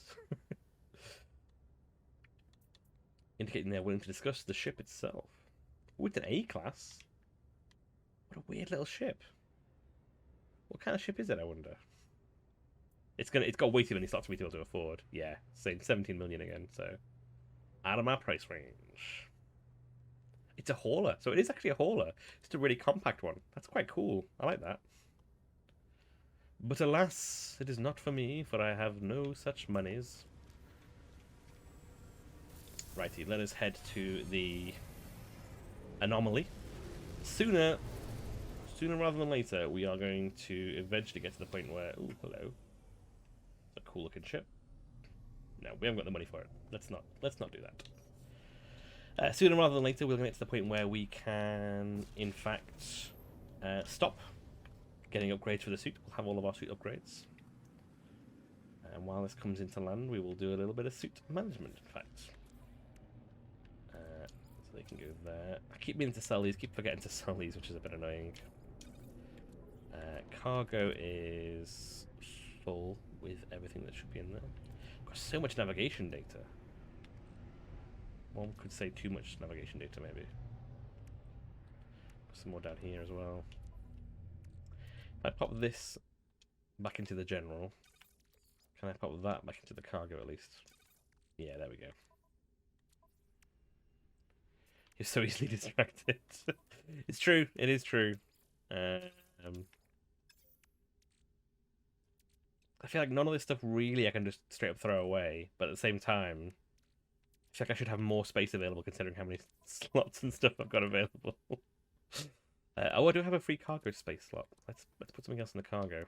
Indicating they're willing to discuss the ship itself. Ooh, it's an A class. What a weird little ship. What kind of ship is it, I wonder? It's got way too many slots for me to be able to afford. Yeah, same 17 million again, so out of my price range. It's a hauler, so it is actually a hauler. It's a really compact one. That's quite cool. I like that. But alas, it is not for me, for I have no such monies. Righty, let us head to the anomaly. Sooner rather than later, we are going to eventually get to the point where... Ooh, hello. It's a cool looking ship. No, we haven't got the money for it. Let's not do that. Sooner rather than later, we're going to get to the point where we can, in fact, stop getting upgrades for the suit. We'll have all of our suit upgrades. And while this comes into land, we will do a little bit of suit management, in fact. So they can go there. I keep meaning to sell these, keep forgetting to sell these, which is a bit annoying. Cargo is full with everything that should be in there. Got so much navigation data. One could say too much navigation data, maybe. Some more down here as well. If I pop this back into the general, can I pop that back into the cargo at least? Yeah, there we go. You're so easily distracted. It's true. It is true. I feel like none of this stuff really I can just straight up throw away, but at the same time, I feel like I should have more space available considering how many slots and stuff I've got available. Oh, I do have a free cargo space slot. Let's put something else in the cargo.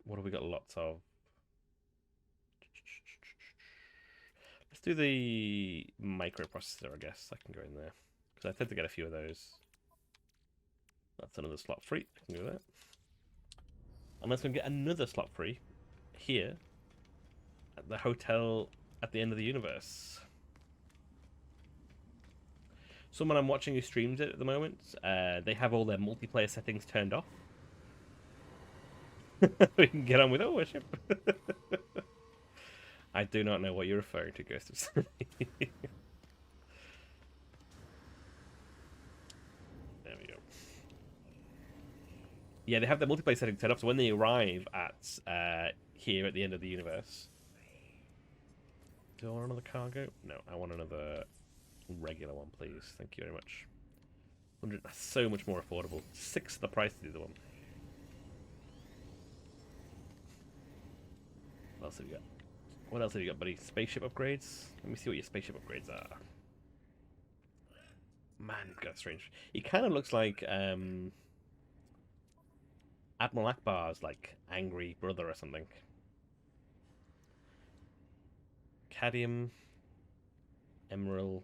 What have we got lots of? Let's do the microprocessor, I guess. I can go in there. Because I tend to get a few of those. That's another slot free. I can do that. And let's go and get another slot free here at the hotel at the end of the universe. Someone I'm watching who streams it at the moment, they have all their multiplayer settings turned off. We can get on with our ship. I do not know what you're referring to, Ghost of Sunny. There we go. Yeah, they have their multiplayer settings turned off, so when they arrive at here at the end of the universe... Do I want another cargo? No, I want another regular one, please. Thank you very much. 100, that's so much more affordable. 6 the price of the other one. What else have you got? What else have you got, buddy? Spaceship upgrades? Let me see what your spaceship upgrades are. Man, you've got strange. He kind of looks like Admiral Akbar's like angry brother or something. Cadmium, Emerald,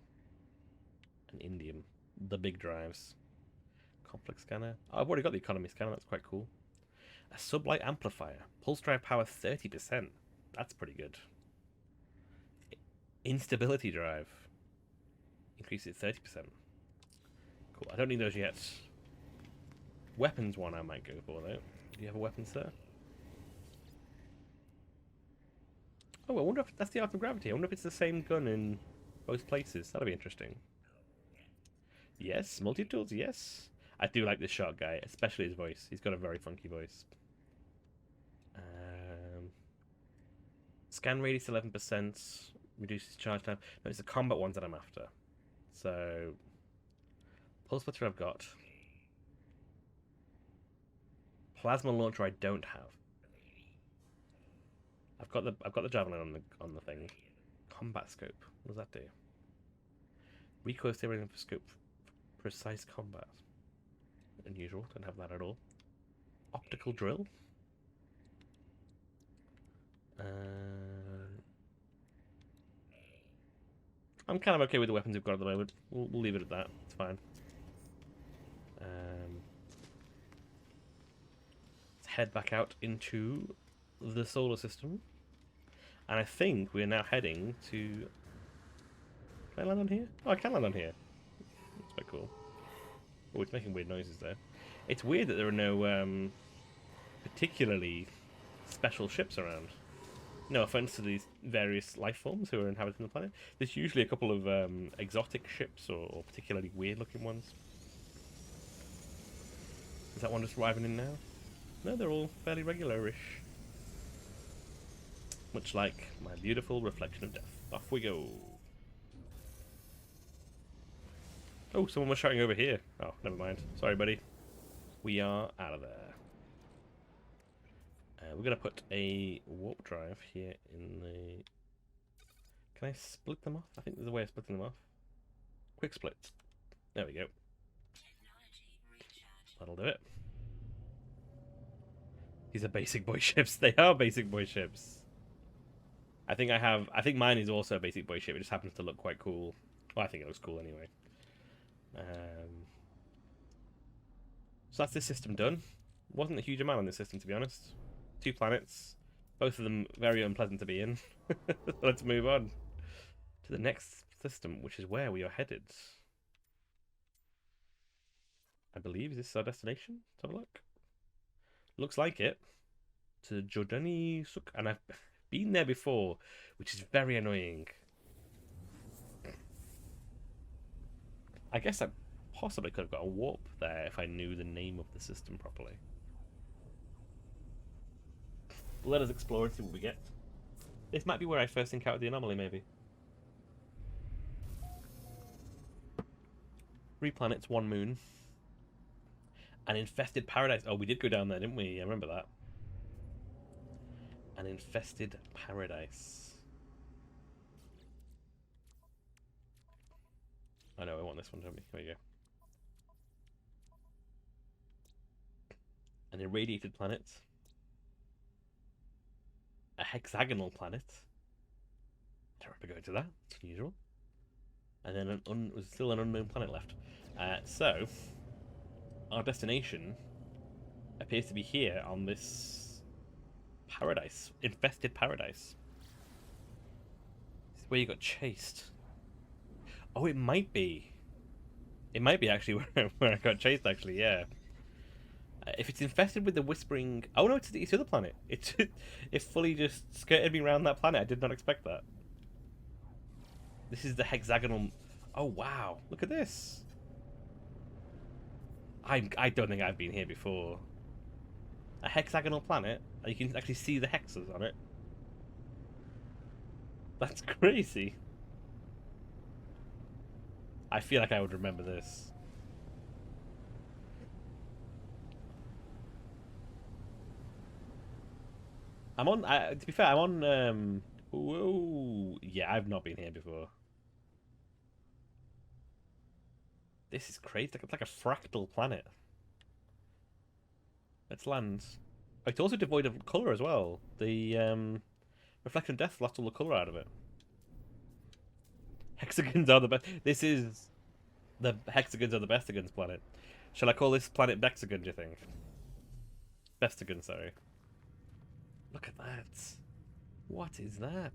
and Indium. The big drives. Complex scanner. Oh, I've already got the economy scanner. That's quite cool. A sublight amplifier. Pulse drive power 30%. That's pretty good. Instability drive. Increase it 30%. Cool. I don't need those yet. Weapons one I might go for, though. Do you have a weapon, sir? Oh, I wonder if that's the Art of Gravity. I wonder if it's the same gun in both places. That'll be interesting. Yes, multi-tools, yes. I do like this shark guy, especially his voice. He's got a very funky voice. Scan radius 11%, reduces charge time. No, it's the combat ones that I'm after. So, pulse splitter I've got. Plasma launcher I don't have. I've got the javelin on the thing. Combat scope. What does that do? Recoil steering for scope. Precise combat. Unusual. Don't have that at all. Optical drill. I'm kind of okay with the weapons we've got at the moment. We'll leave it at that. It's fine. Let's head back out into the solar system. And I think we're now heading to... Can I land on here? Oh, I can land on here. That's quite cool. Oh, it's making weird noises there. It's weird that there are no particularly special ships around. No offense to these various life forms who are inhabiting the planet. There's usually a couple of exotic ships or particularly weird-looking ones. Is that one just arriving in now? No, they're all fairly regular-ish. Much like my beautiful reflection of death. Off we go. Oh, someone was shouting over here. Oh, never mind. Sorry, buddy. We are out of there. We're going to put a warp drive here in the... Can I split them off? I think there's a way of splitting them off. Quick split. There we go. That'll do it. These are basic boy ships. They are basic boy ships. I think mine is also a basic boy ship. It just happens to look quite cool. Well, I think it looks cool anyway. So that's this system done. Wasn't a huge amount on this system, to be honest. 2 planets. Both of them very unpleasant to be in. Let's move on to the next system, which is where we are headed. I believe, is this our destination? Let's have a look. Looks like it. To Jordani Suk, and I've been there before, which is very annoying. I guess I possibly could have got a warp there if I knew the name of the system properly. But let us explore and see what we get. This might be where I first encountered the anomaly, maybe. 3 planets, 1 moon. An infested paradise. Oh, we did go down there, didn't we? I remember that. An infested paradise. I know, I want this one, don't we? Here we go. An irradiated planet. A hexagonal planet. I don't remember going to that. It's unusual. And then there's still an unknown planet left. So, our destination appears to be here on this paradise. Infested paradise. This is where you got chased. Oh, it might be. It might be actually where I got chased, actually, yeah. If it's infested with the whispering... Oh no, it's the other planet. It fully just skirted me around that planet. I did not expect that. This is the hexagonal... Oh wow, look at this. I don't think I've been here before. A hexagonal planet? You can actually see the hexes on it. That's crazy. I feel like I would remember this. I'm on. To be fair, I'm on. Whoa, yeah, I've not been here before. This is crazy. It's like a fractal planet. Let's land. Oh, it's also devoid of color as well. The reflection of death lost all the color out of it. Hexagons are the best. This is the hexagons are the bestigons planet. Shall I call this planet Bexagon, do you think? Bestigon, sorry. Look at that. What is that?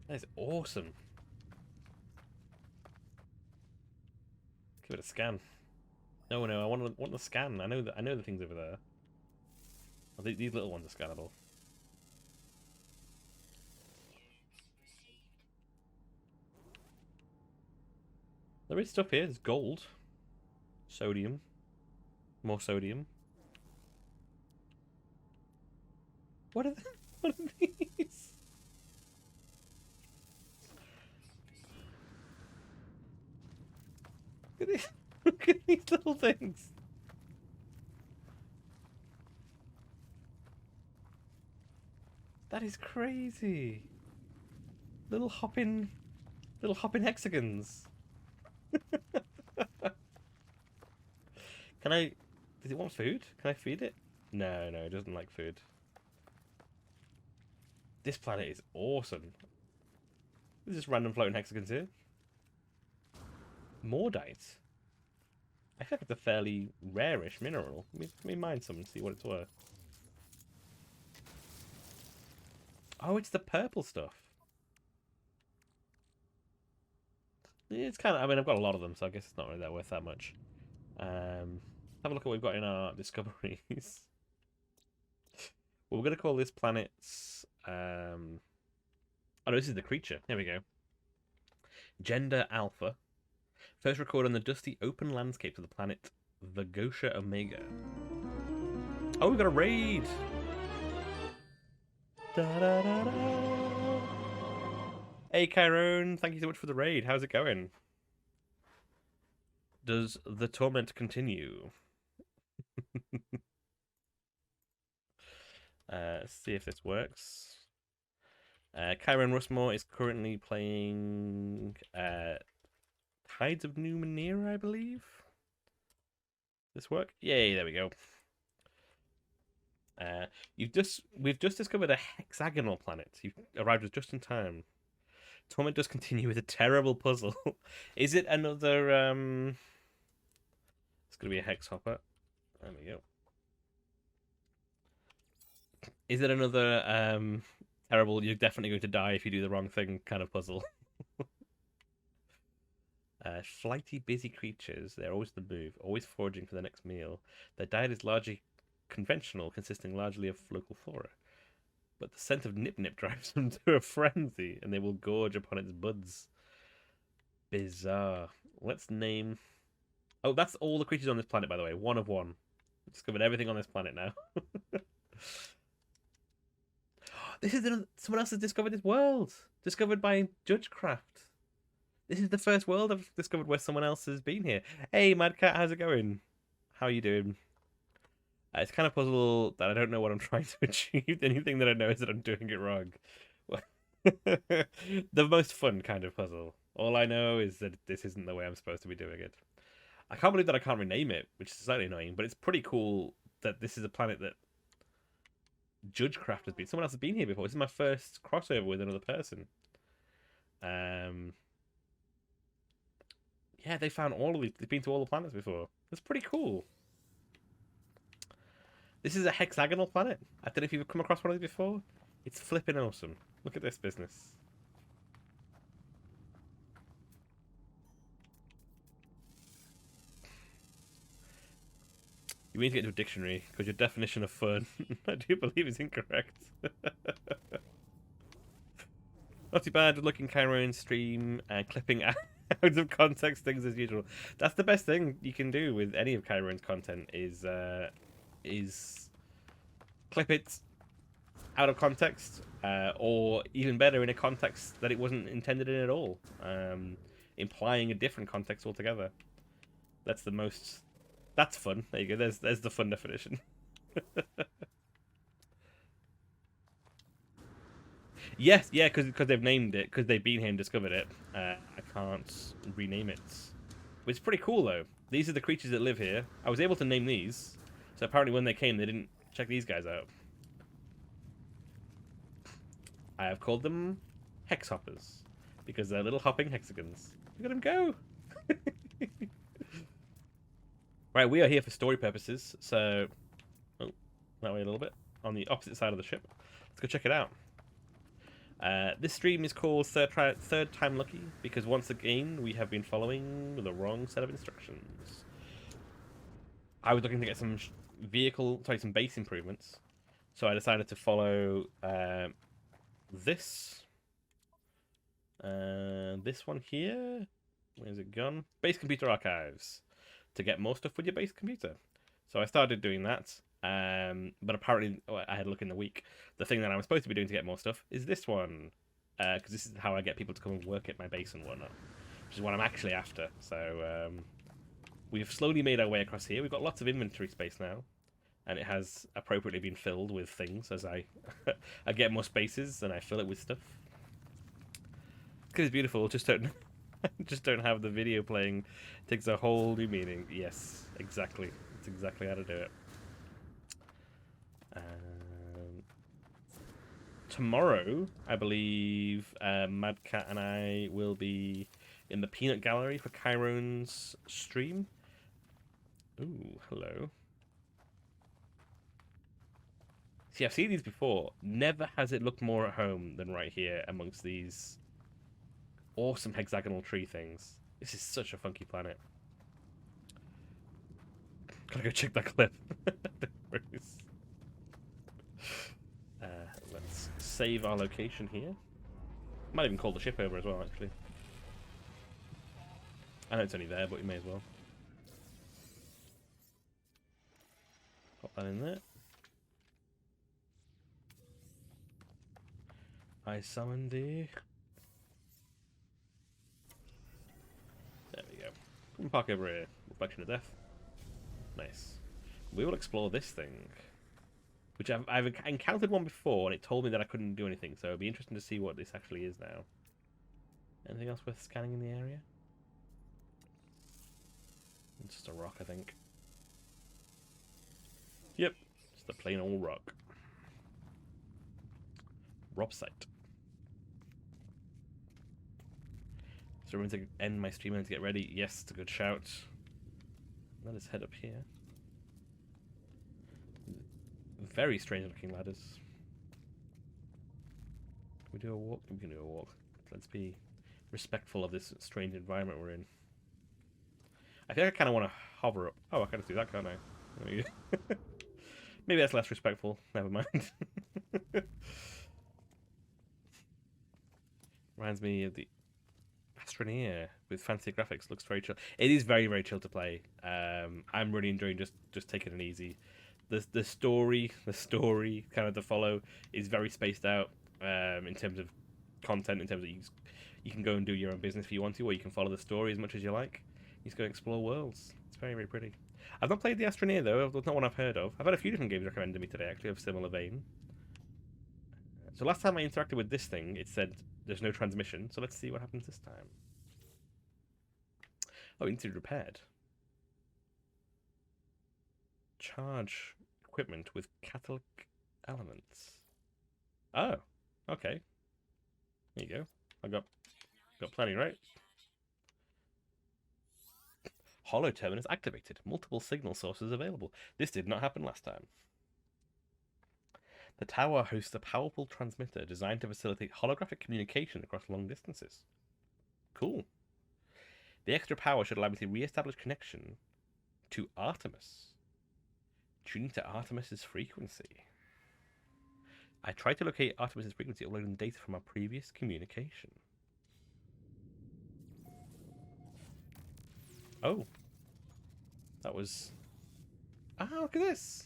That is awesome. Give it a scan. No, I want the scan. I know the things over there. Oh, these little ones are scannable. There is stuff here. There's gold, sodium, more sodium. What are what are these? Look at these. Look at these little things. That is crazy. Little hopping hexagons. Can I? Does it want food? Can I feed it? No, it doesn't like food. This planet is awesome. There's just random floating hexagons here. Mordite. I feel like it's a fairly rare-ish mineral. Let me mine some and see what it's worth. Oh, it's the purple stuff. It's kind of... I mean, I've got a lot of them, so I guess it's not really that worth that much. Have a look at what we've got in our discoveries. Well, we're going to call this planet... Oh, no, this is the creature. There we go. Gender Alpha. First recorded on the dusty open landscapes of the planet Vagosha Omega. Oh, we've got a raid! Da, da, da, da. Hey, Chiron, thank you so much for the raid. How's it going? Does the torment continue? Let's see if this works. Chiron Russmore is currently playing Tides of Numenera, I believe. This work? Yay, there we go. We've just discovered a hexagonal planet. You've arrived just in time. Torment does continue with a terrible puzzle. Is it another it's gonna be a hex hopper. There we go. Is it another terrible, you're definitely going to die if you do the wrong thing kind of puzzle? Flighty, busy creatures. They're always on the move, always foraging for the next meal. Their diet is largely conventional, consisting largely of local flora. But the scent of Nip-Nip drives them to a frenzy, and they will gorge upon its buds. Bizarre. Let's name... Oh, that's all the creatures on this planet, by the way. One of one. We've discovered everything on this planet now. This is someone else has discovered this world. Discovered by Judgecraft. This is the first world I've discovered where someone else has been here. Hey, Mad Cat, how's it going? How are you doing? It's kind of puzzle that I don't know what I'm trying to achieve. The only thing that I know is that I'm doing it wrong. The most fun kind of puzzle. All I know is that this isn't the way I'm supposed to be doing it. I can't believe that I can't rename it, which is slightly annoying, but it's pretty cool that this is a planet that Judgecraft has been. Someone else has been here before. This is my first crossover with another person. Yeah, they found all of these. They've been to all the planets before. That's pretty cool. This is a hexagonal planet. I don't know if you've come across one of these before. It's flipping awesome. Look at this business. You need to get to a dictionary, because your definition of fun, I do believe, is incorrect. Not too bad looking Chiron stream and clipping out of context things as usual. That's the best thing you can do with any of Chiron's content is clip it out of context, or even better, in a context that it wasn't intended in at all, implying a different context altogether. That's the most. That's fun. There you go. There's the fun definition. Yes, yeah, because they've named it, because they've been here and discovered it. I can't rename it. Which is pretty cool, though. These are the creatures that live here. I was able to name these, so apparently when they came, they didn't check these guys out. I have called them Hexhoppers, because they're little hopping hexagons. Look at them go! Right, we are here for story purposes, so... Oh, that way a little bit. On the opposite side of the ship. Let's go check it out. This stream is called Third Time Lucky, because once again, we have been following the wrong set of instructions. I was looking to get some some base improvements, so I decided to follow this one here. Where's it gone? Base Computer Archives, to get more stuff with your base computer. So I started doing that, but apparently I had a look in the week. The thing that I'm supposed to be doing to get more stuff is this one, because this is how I get people to come and work at my base and whatnot, which is what I'm actually after. So we've slowly made our way across here. We've got lots of inventory space now, and it has appropriately been filled with things as I I get more spaces and I fill it with stuff. Because it's beautiful. Just don't have the video playing. It takes a whole new meaning. Yes, exactly. That's exactly how to do it. Tomorrow, I believe, Mad Cat and I will be in the Peanut Gallery for Chiron's stream. Ooh, hello. See, I've seen these before. Never has it looked more at home than right here amongst these awesome hexagonal tree things. This is such a funky planet. Gotta go check that clip. Let's save our location here. Might even call the ship over as well, actually. I know it's only there, but we may as well. Pop that in there. I summon thee. There we go. Come park over here. Reflection of Death. Nice. We will explore this thing, which I've encountered one before, and it told me that I couldn't do anything, so it'll be interesting to see what this actually is now. Anything else worth scanning in the area? It's just a rock, I think. Yep, just a plain old rock. Rob site. So we're going to end my stream and to get ready. Yes, it's a good shout. Let us head up here. Very strange looking ladders. Can we do a walk? We can do a walk. Let's be respectful of this strange environment we're in. I think I kind of want to hover up. Oh, I can do that, can't I? Maybe that's less respectful. Never mind. Reminds me of the Astroneer with fancy graphics. Looks very chill. It is very, very chill to play. I'm really enjoying just taking it easy. The story kind of to follow is very spaced out in terms of content. In terms of you can go and do your own business if you want to, or you can follow the story as much as you like. You just go explore worlds. It's very, very pretty. I've not played the Astroneer though. It's not one I've heard of. I've had a few different games recommended to me today, actually, of similar vein. So last time I interacted with this thing, it said there's no transmission. So let's see what happens this time. Oh, it needs to be repaired. Charge equipment with catalytic elements. Oh, okay. There you go. I got plenty, right? Hollow terminus activated. Multiple signal sources available. This did not happen last time. The tower hosts a powerful transmitter designed to facilitate holographic communication across long distances. Cool. The extra power should allow me to re-establish connection to Artemis. Tuning to Artemis's frequency. I tried to locate Artemis's frequency, uploading data from our previous communication. Oh. That was... Ah, look at this!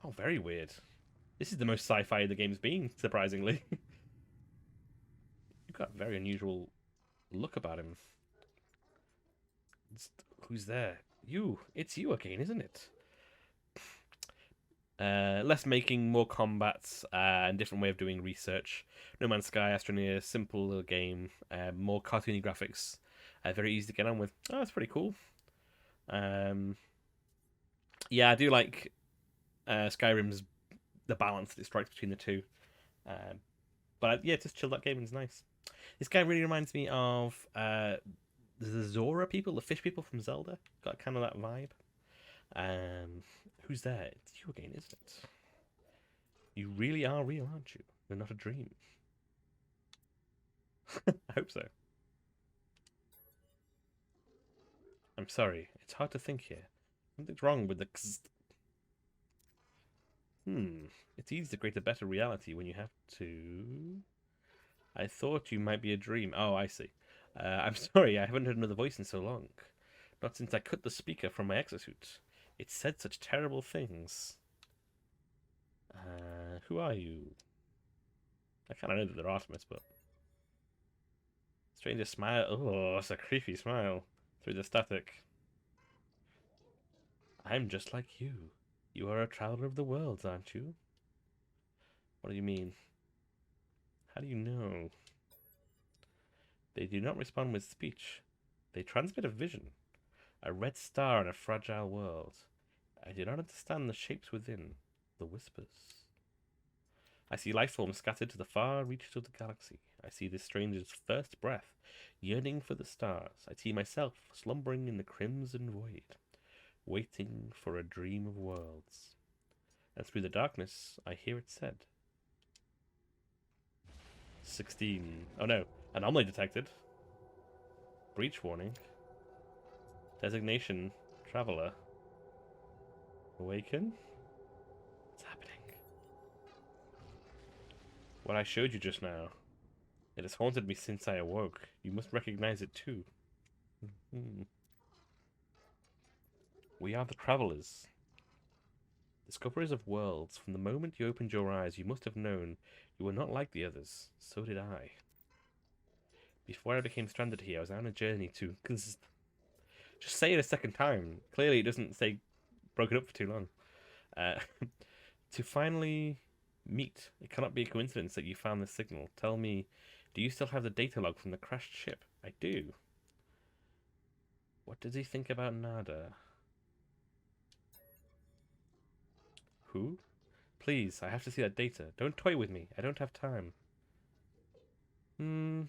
Oh, very weird. This is the most sci-fi the game's been, surprisingly. You've got a very unusual look about him. Who's there? You. It's you again, isn't it? Less making, more combats, and different way of doing research. No Man's Sky, Astroneer, simple little game, more cartoony graphics, very easy to get on with. Oh, that's pretty cool. Yeah, I do like Skyrim's the balance that it strikes between the two. But yeah, just chill that game and it's nice. This guy really reminds me of the Zora people, the fish people from Zelda. Got kind of that vibe. Who's there? It's you again, isn't it? You really are real, aren't you? You're not a dream. I hope so. I'm sorry. It's hard to think here. Something's wrong with the... It's easy to create a better reality when you have to... I thought you might be a dream. Oh, I see. I'm sorry, I haven't heard another voice in so long. Not since I cut the speaker from my exosuit. It said such terrible things. Who are you? I kind of know that they're Artemis, but... Stranger smile. Oh, it's a creepy smile. Through the static. I'm just like you. You are a traveler of the worlds, aren't you? What do you mean? How do you know? They do not respond with speech. They transmit a vision. A red star in a fragile world. I do not understand the shapes within. The whispers. I see life forms scattered to the far reaches of the galaxy. I see this stranger's first breath, yearning for the stars. I see myself slumbering in the crimson void, waiting for a dream of worlds. And through the darkness, I hear it said. 16. Oh no, anomaly detected. Breach warning. Designation, traveler. Awaken? What's happening? What I showed you just now. It has haunted me since I awoke. You must recognize it too. We are the travelers. Discoverers of worlds. From the moment you opened your eyes, you must have known you were not like the others. So did I. Before I became stranded here, I was on a journey to... Just say it a second time. Clearly it doesn't say broken up for too long. To finally meet. It cannot be a coincidence that you found the signal. Tell me, do you still have the data log from the crashed ship? I do. What does he think about Nada? Who? Please, I have to see that data. Don't toy with me. I don't have time. On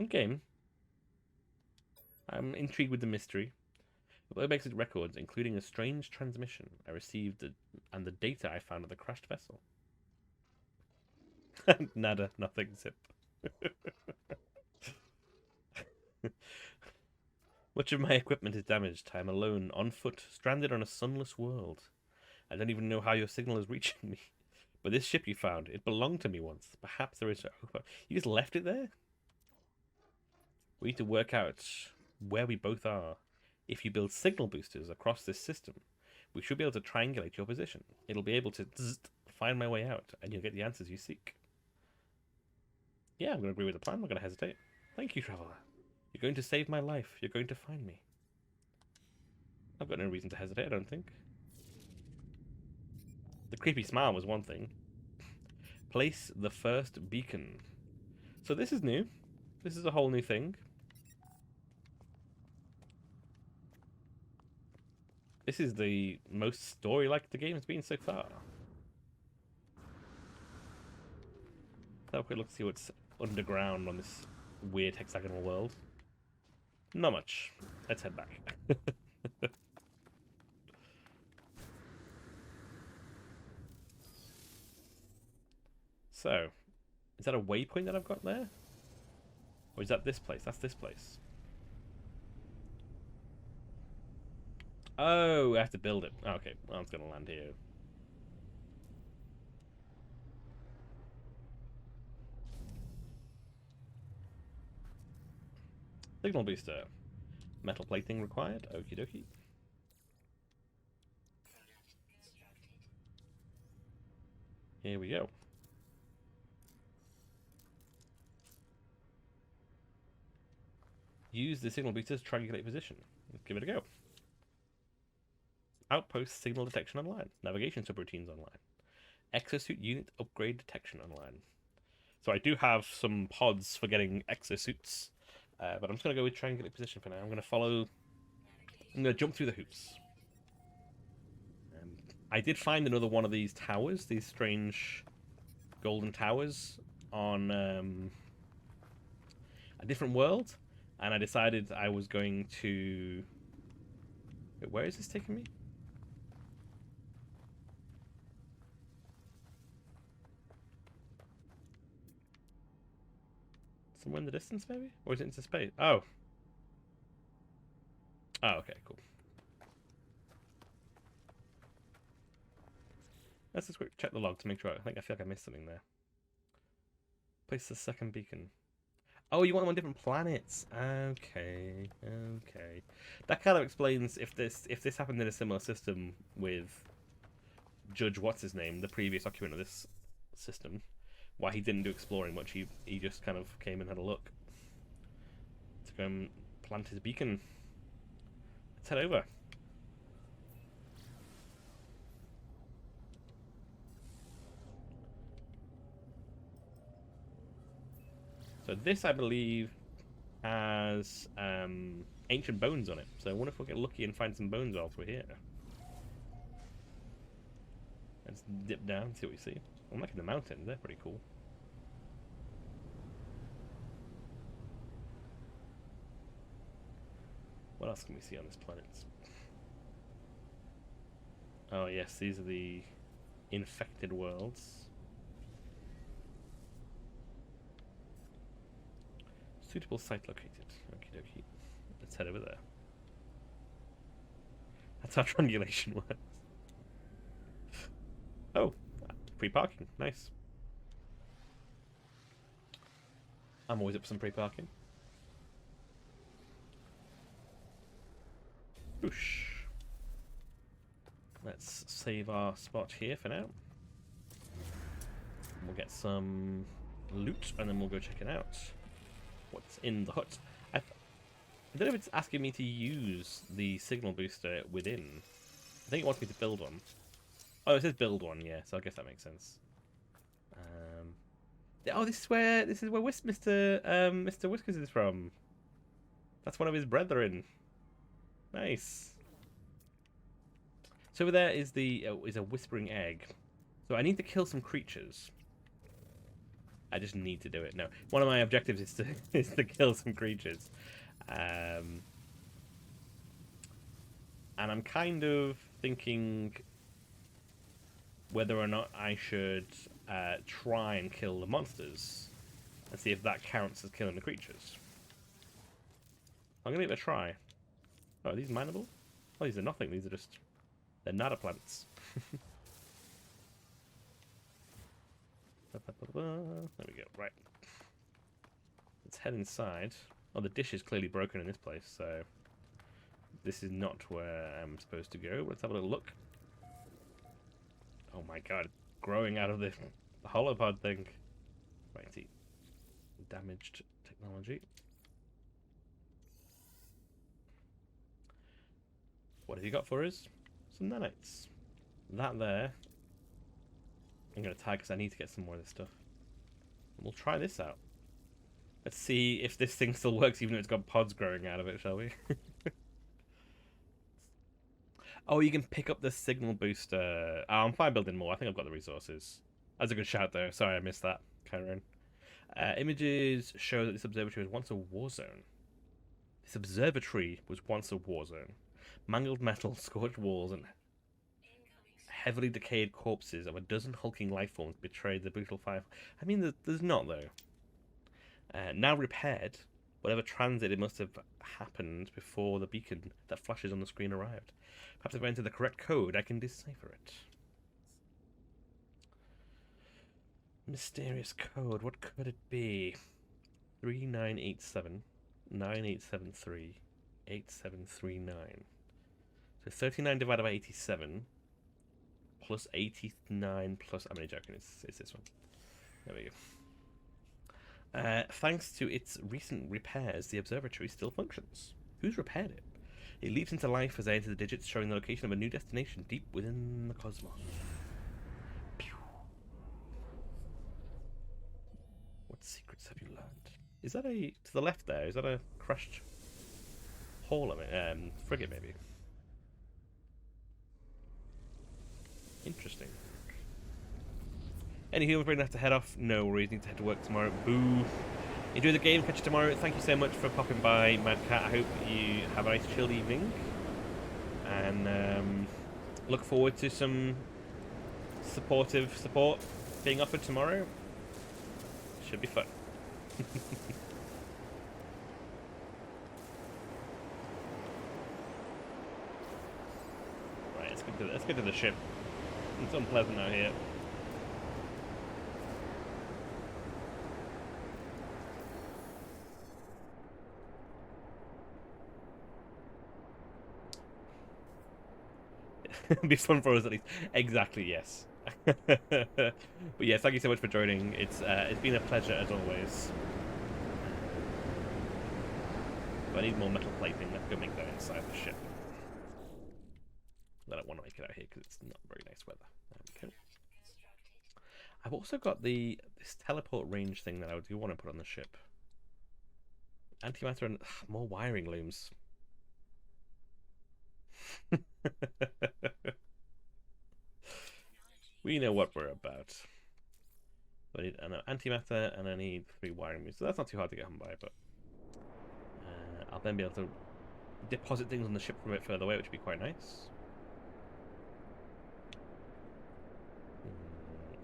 game. I'm intrigued with the mystery. It makes it records, including a strange transmission I received and the data I found at the crashed vessel. Nada, nothing, zip. Much of my equipment is damaged. I am alone, on foot, stranded on a sunless world. I don't even know how your signal is reaching me. But this ship you found, it belonged to me once. Perhaps there is hope. You just left it there? We need to work out where we both are. If you build signal boosters across this system, we should be able to triangulate your position. It'll be able to find my way out, and you'll get the answers you seek. Yeah, I'm going to agree with the plan. I'm not going to hesitate. Thank you, Traveler. You're going to save my life. You're going to find me. I've got no reason to hesitate, I don't think. The creepy smile was one thing. Place the first beacon. So this is new. This is a whole new thing. This is the most story-like the game's been so far. Let's have a quick look to see what's underground on this weird hexagonal world. Not much. Let's head back. So, is that a waypoint that I've got there? Or is that this place? That's this place. Oh, I have to build it. Okay, well, it's going to land here. Signal booster. Metal plating required. Okie dokie. Here we go. Use the signal booster to triangulate position. Let's give it a go. Outpost signal detection online. Navigation subroutines online. Exosuit unit upgrade detection online. So I do have some pods for getting exosuits, but I'm just going to go with triangulate position for now. I'm going to jump through the hoops. I did find another one of these towers, these strange golden towers, on a different world, and I decided I was going to... Wait, where is this taking me? Somewhere in the distance, maybe? Or is it into space? Oh. Oh, okay, cool. Let's just quick check the log to make sure. I feel like I missed something there. Place the second beacon. Oh, you want them on different planets. Okay, okay. That kind of explains if this happened in a similar system with Judge what's his name, the previous occupant of this system, why he didn't do exploring much. He just kind of came and had a look. To go and plant his beacon. Let's head over. So this, I believe, has ancient bones on it. So I wonder if we'll get lucky and find some bones whilst we're here. Let's dip down, see what we see. I'm liking the mountains, they're pretty cool. What else can we see on this planet? Oh yes, these are the infected worlds. Suitable site located. Okie dokie. Let's head over there. That's how triangulation works. Oh, free parking. Nice. I'm always up for some free parking. Boosh. Let's save our spot here for now. We'll get some loot and then we'll go check it out. What's in the hut? I don't know if it's asking me to use the signal booster within. I think it wants me to build one. Oh, it says build one, yeah, so I guess that makes sense. Oh, this is where Mr. Whiskers is from. That's one of his brethren. Nice. So over there is is a whispering egg. So I need to kill some creatures. I just need to do it. No, one of my objectives is to kill some creatures, and I'm kind of thinking whether or not I should try and kill the monsters and see if that counts as killing the creatures. I'm gonna give it a try. Oh, are these mineable? Oh, these are nothing. These are just they're nada plants. There we go. Right. Let's head inside. Oh, the dish is clearly broken in this place, so this is not where I'm supposed to go. Let's have a little look. Oh my god, growing out of the holopod thing. Righty. Damaged technology. What have you got for us? Some nanites. That there. I'm going to tag because I need to get some more of this stuff. We'll try this out. Let's see if this thing still works even though it's got pods growing out of it, shall we? Oh, you can pick up the signal booster. Oh, I'm fine building more. I think I've got the resources. That's a good shout, though. Sorry I missed that, Karen. Images show that this observatory was once a war zone. This observatory was once a war zone. Mangled metal, scorched walls, and heavily decayed corpses of a dozen hulking life forms betrayed the brutal fire. I mean, there's not, though. Now repaired, whatever transit it must have happened before the beacon that flashes on the screen arrived. Perhaps if I enter the correct code, I can decipher it. Mysterious code. What could it be? 3987 9873 8739. So 39 divided by 87 plus 89 plus... I'm only joking. It's this one. There we go. Thanks to its recent repairs, the observatory still functions. Who's repaired it? It leaps into life as I enter the digits, showing the location of a new destination deep within the cosmos. Pew. What secrets have you learned? Is that a... to the left there, is that a crushed hull of it? Frigate, maybe? Interesting. Anywho, we're going to have to head off. No worries, need to head to work tomorrow. Boo. Enjoy the game, catch you tomorrow. Thank you so much for popping by, Mad Cat. I hope you have a nice chilled evening. And look forward to some supportive support being offered tomorrow. Should be fun. Right, let's get to the ship. It's unpleasant out here. It'll be fun for us at least. Exactly, yes. But yeah, thank you so much for joining. It's been a pleasure as always. But I need more metal plating. Let's go make that inside the ship. I don't want to make it out here because it's not very nice weather. There we go. I've also got this teleport range thing that I do want to put on the ship. Antimatter and more wiring looms. We know what we're about. So I need an antimatter and I need 3 wiring looms. So that's not too hard to get on by, but I'll then be able to deposit things on the ship from a bit further away, which would be quite nice.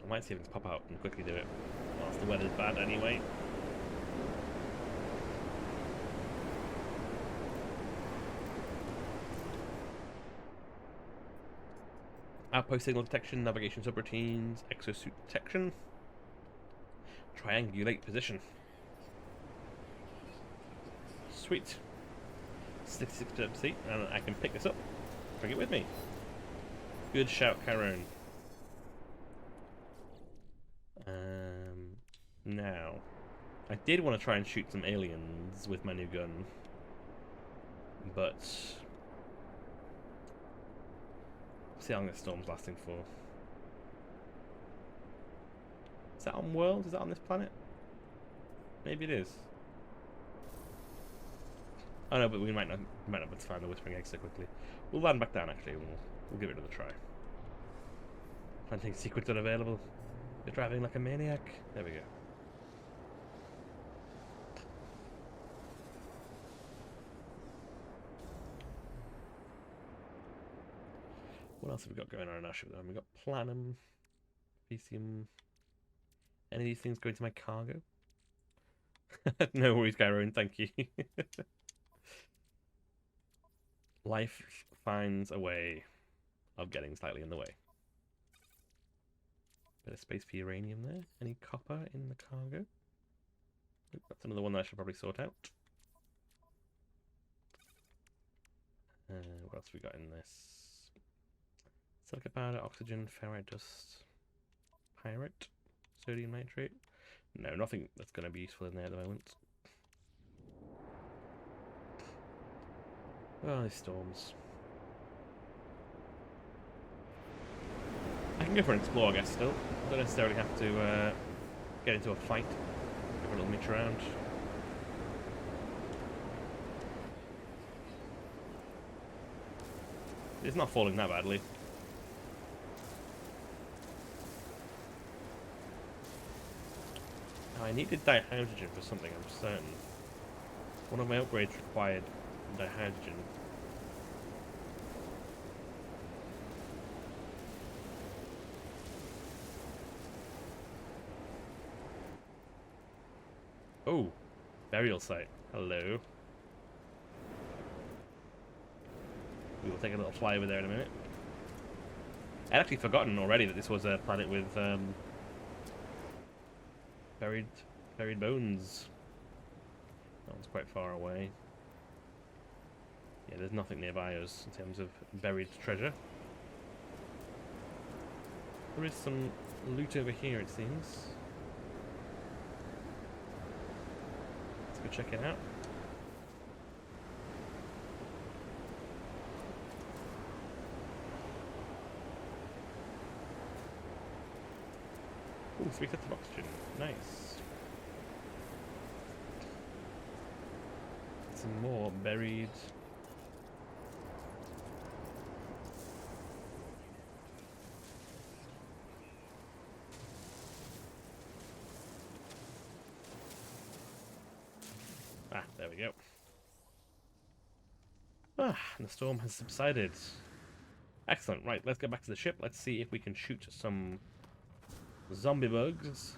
I might see if I can pop out and quickly do it whilst the weather's bad anyway. Outpost signal detection, navigation subroutines, exosuit detection, triangulate position. Sweet. 66 seat, and I can pick this up. Bring it with me. Good shout, Karen. Now, I did want to try and shoot some aliens with my new gun, but see how long this storm's lasting for. Is that on World? Is that on this planet? Maybe it is. Oh no, but we might not be able to find the Whispering Egg so quickly. We'll land back down actually, and we'll give it another try. Planting secrets unavailable. You're driving like a maniac. There we go. What else have we got going on in our ship? We've got Planum, Pesium. Any of these things going to my cargo? No worries, Gyron, thank you. Life finds a way of getting slightly in the way. Bit of space for uranium there. Any copper in the cargo? Oop, that's another one that I should probably sort out. What else have we got in this? Silica powder, oxygen, ferrite dust, pyrite, sodium nitrate. No, nothing that's going to be useful in there at the moment. Oh, these storms. can go for an explore, I guess, still. Don't necessarily have to get into a fight. Have a little mix around. It's not falling that badly. I needed dihydrogen for something, I'm certain. One of my upgrades required dihydrogen. Oh, burial site. Hello. We will take a little fly over there in a minute. I'd actually forgotten already that this was a planet with buried bones. That one's quite far away. Yeah, there's nothing nearby us in terms of buried treasure. There is some loot over here, it seems. Let's go check it out. Ooh, 3 sets of oxygen. Nice. Some more buried. Ah, there we go. Ah, and the storm has subsided. Excellent. Right, let's get back to the ship. Let's see if we can shoot some zombie bugs.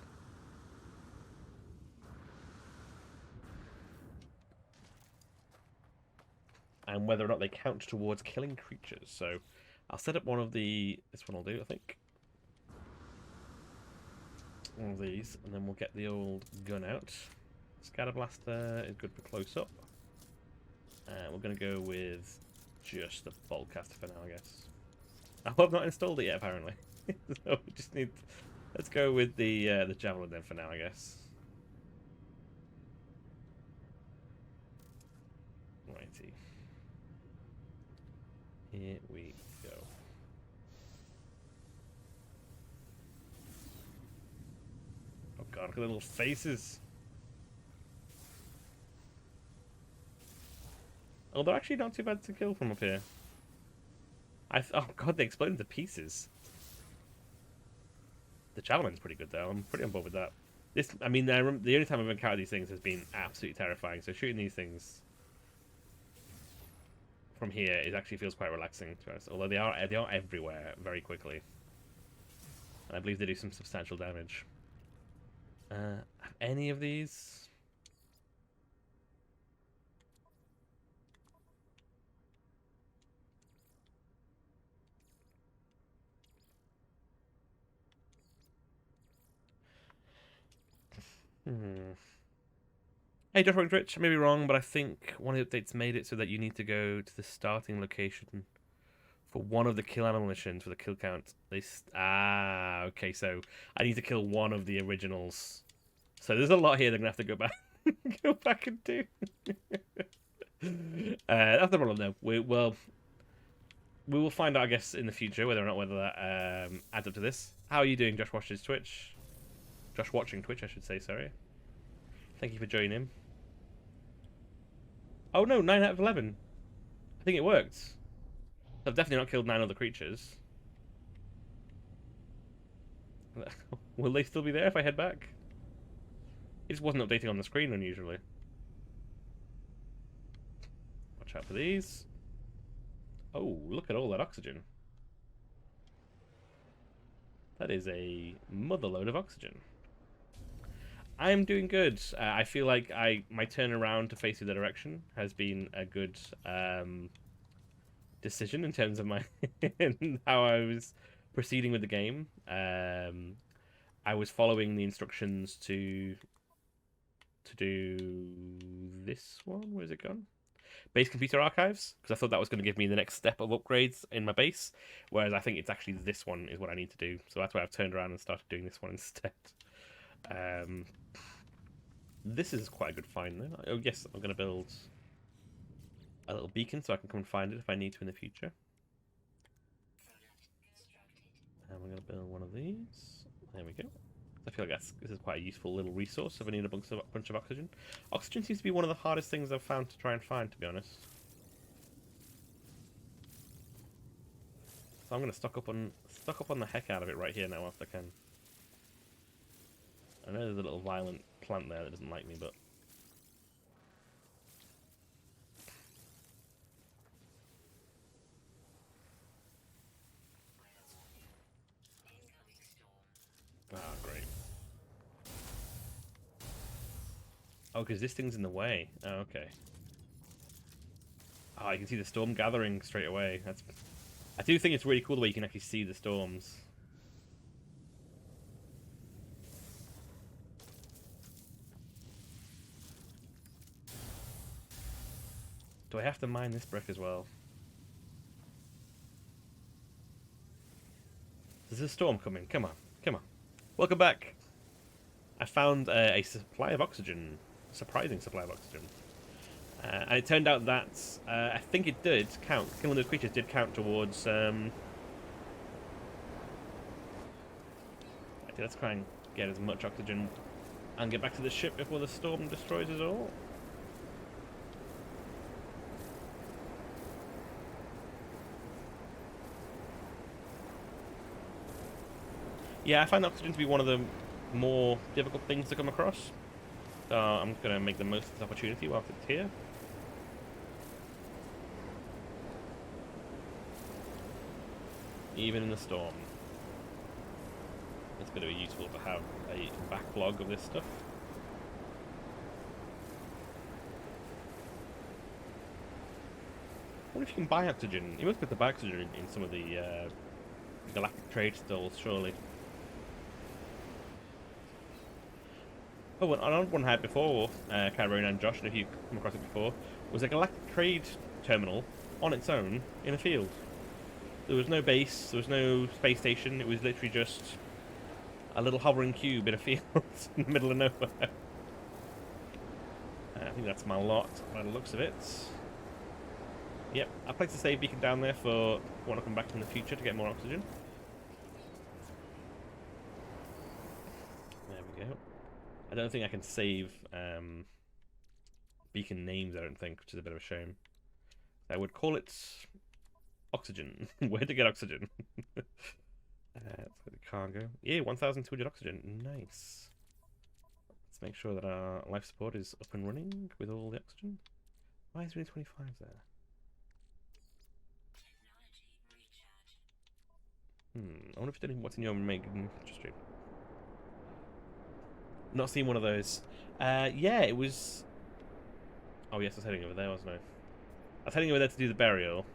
And whether or not they count towards killing creatures. So I'll set up one of the... This one will do, I think. One of these, and then we'll get the old gun out. Scatterblaster is good for close up. We're going to go with just the boltcaster for now, I guess. I've not installed it yet, apparently. So we just need... Let's go with the Javelin then for now, I guess. Righty. Here we go. Oh god, look at the little faces. Oh, they're actually not too bad to kill from up here. Oh god, they explode into pieces. The Javelin's pretty good though. I'm pretty on board with that. I mean, the only time I've encountered these things has been absolutely terrifying. So shooting these things from here actually feels quite relaxing to us. Although they are everywhere very quickly, and I believe they do some substantial damage. Have any of these? Hey, Josh Rich, I may be wrong, but I think one of the updates made it so that you need to go to the starting location for one of the kill animal missions for the kill count. Okay, so I need to kill one of the originals. So there's a lot here they're gonna have to go back, go back and do. That's the problem, though. We will find out, I guess, in the future whether that adds up to this. How are you doing, Josh watches Twitch? Josh watching Twitch, I should say, sorry. Thank you for joining. Oh no, 9 out of 11. I think it worked. I've definitely not killed 9 other creatures. Will they still be there if I head back? It just wasn't updating on the screen unusually. Watch out for these. Oh, look at all that oxygen. That is a motherload of oxygen. I'm doing good. I feel like my turnaround to face the direction has been a good decision in terms of my how I was proceeding with the game. I was following the instructions to do this one. Where's it gone? Base computer archives, because I thought that was going to give me the next step of upgrades in my base, whereas I think it's actually this one is what I need to do. So that's why I've turned around and started doing this one instead. This is quite a good find though. Oh yes, I'm going to build a little beacon so I can come and find it if I need to in the future. And we're going to build these. There we go. I feel like this is quite a useful little resource if I need a bunch of oxygen. Oxygen seems to be one of the hardest things I've found to try and find, to be honest. So I'm going to stock up on the heck out of it right here now whilst I can. I know there's a little violent plant there that doesn't like me, but... Ah, great. Oh, because this thing's in the way. Oh, okay. Oh, you can see the storm gathering straight away. I do think it's really cool the way you can actually see the storms. Do I have to mine this brick as well? There's a storm coming. Come on. Come on. Welcome back. I found a supply of oxygen. A surprising supply of oxygen. And it turned out that I think it did count. Killing those creatures did count towards... Let's try and get as much oxygen and get back to the ship before the storm destroys us all. Yeah, I find oxygen to be one of the more difficult things to come across. So I'm going to make the most of this opportunity whilst it's here. Even in the storm. It's going to be useful to have a backlog of this stuff. I wonder if you can buy oxygen. You must be able to buy oxygen in some of the galactic trade stalls, surely. Oh, another one I had before, Cameron and Josh, and if you've come across it before, was a galactic trade terminal on its own in a field. There was no base, there was no space station, it was literally just a little hovering cube in a field in the middle of nowhere. I think that's my lot by the looks of it. Yep, I placed a save beacon down there for when I come back in the future to get more oxygen. There we go. I don't think I can save beacon names, I don't think, which is a bit of a shame. I would call it oxygen. Where to get oxygen? Let's go to cargo. Yeah, 1,200 oxygen. Nice. Let's make sure that our life support is up and running with all the oxygen. Why is there only 25 there? I wonder if you don't know what's in your main stream. Not seen one of those. Yeah, it was... Oh yes, I was heading over there, wasn't I? I was heading over there to do the burial,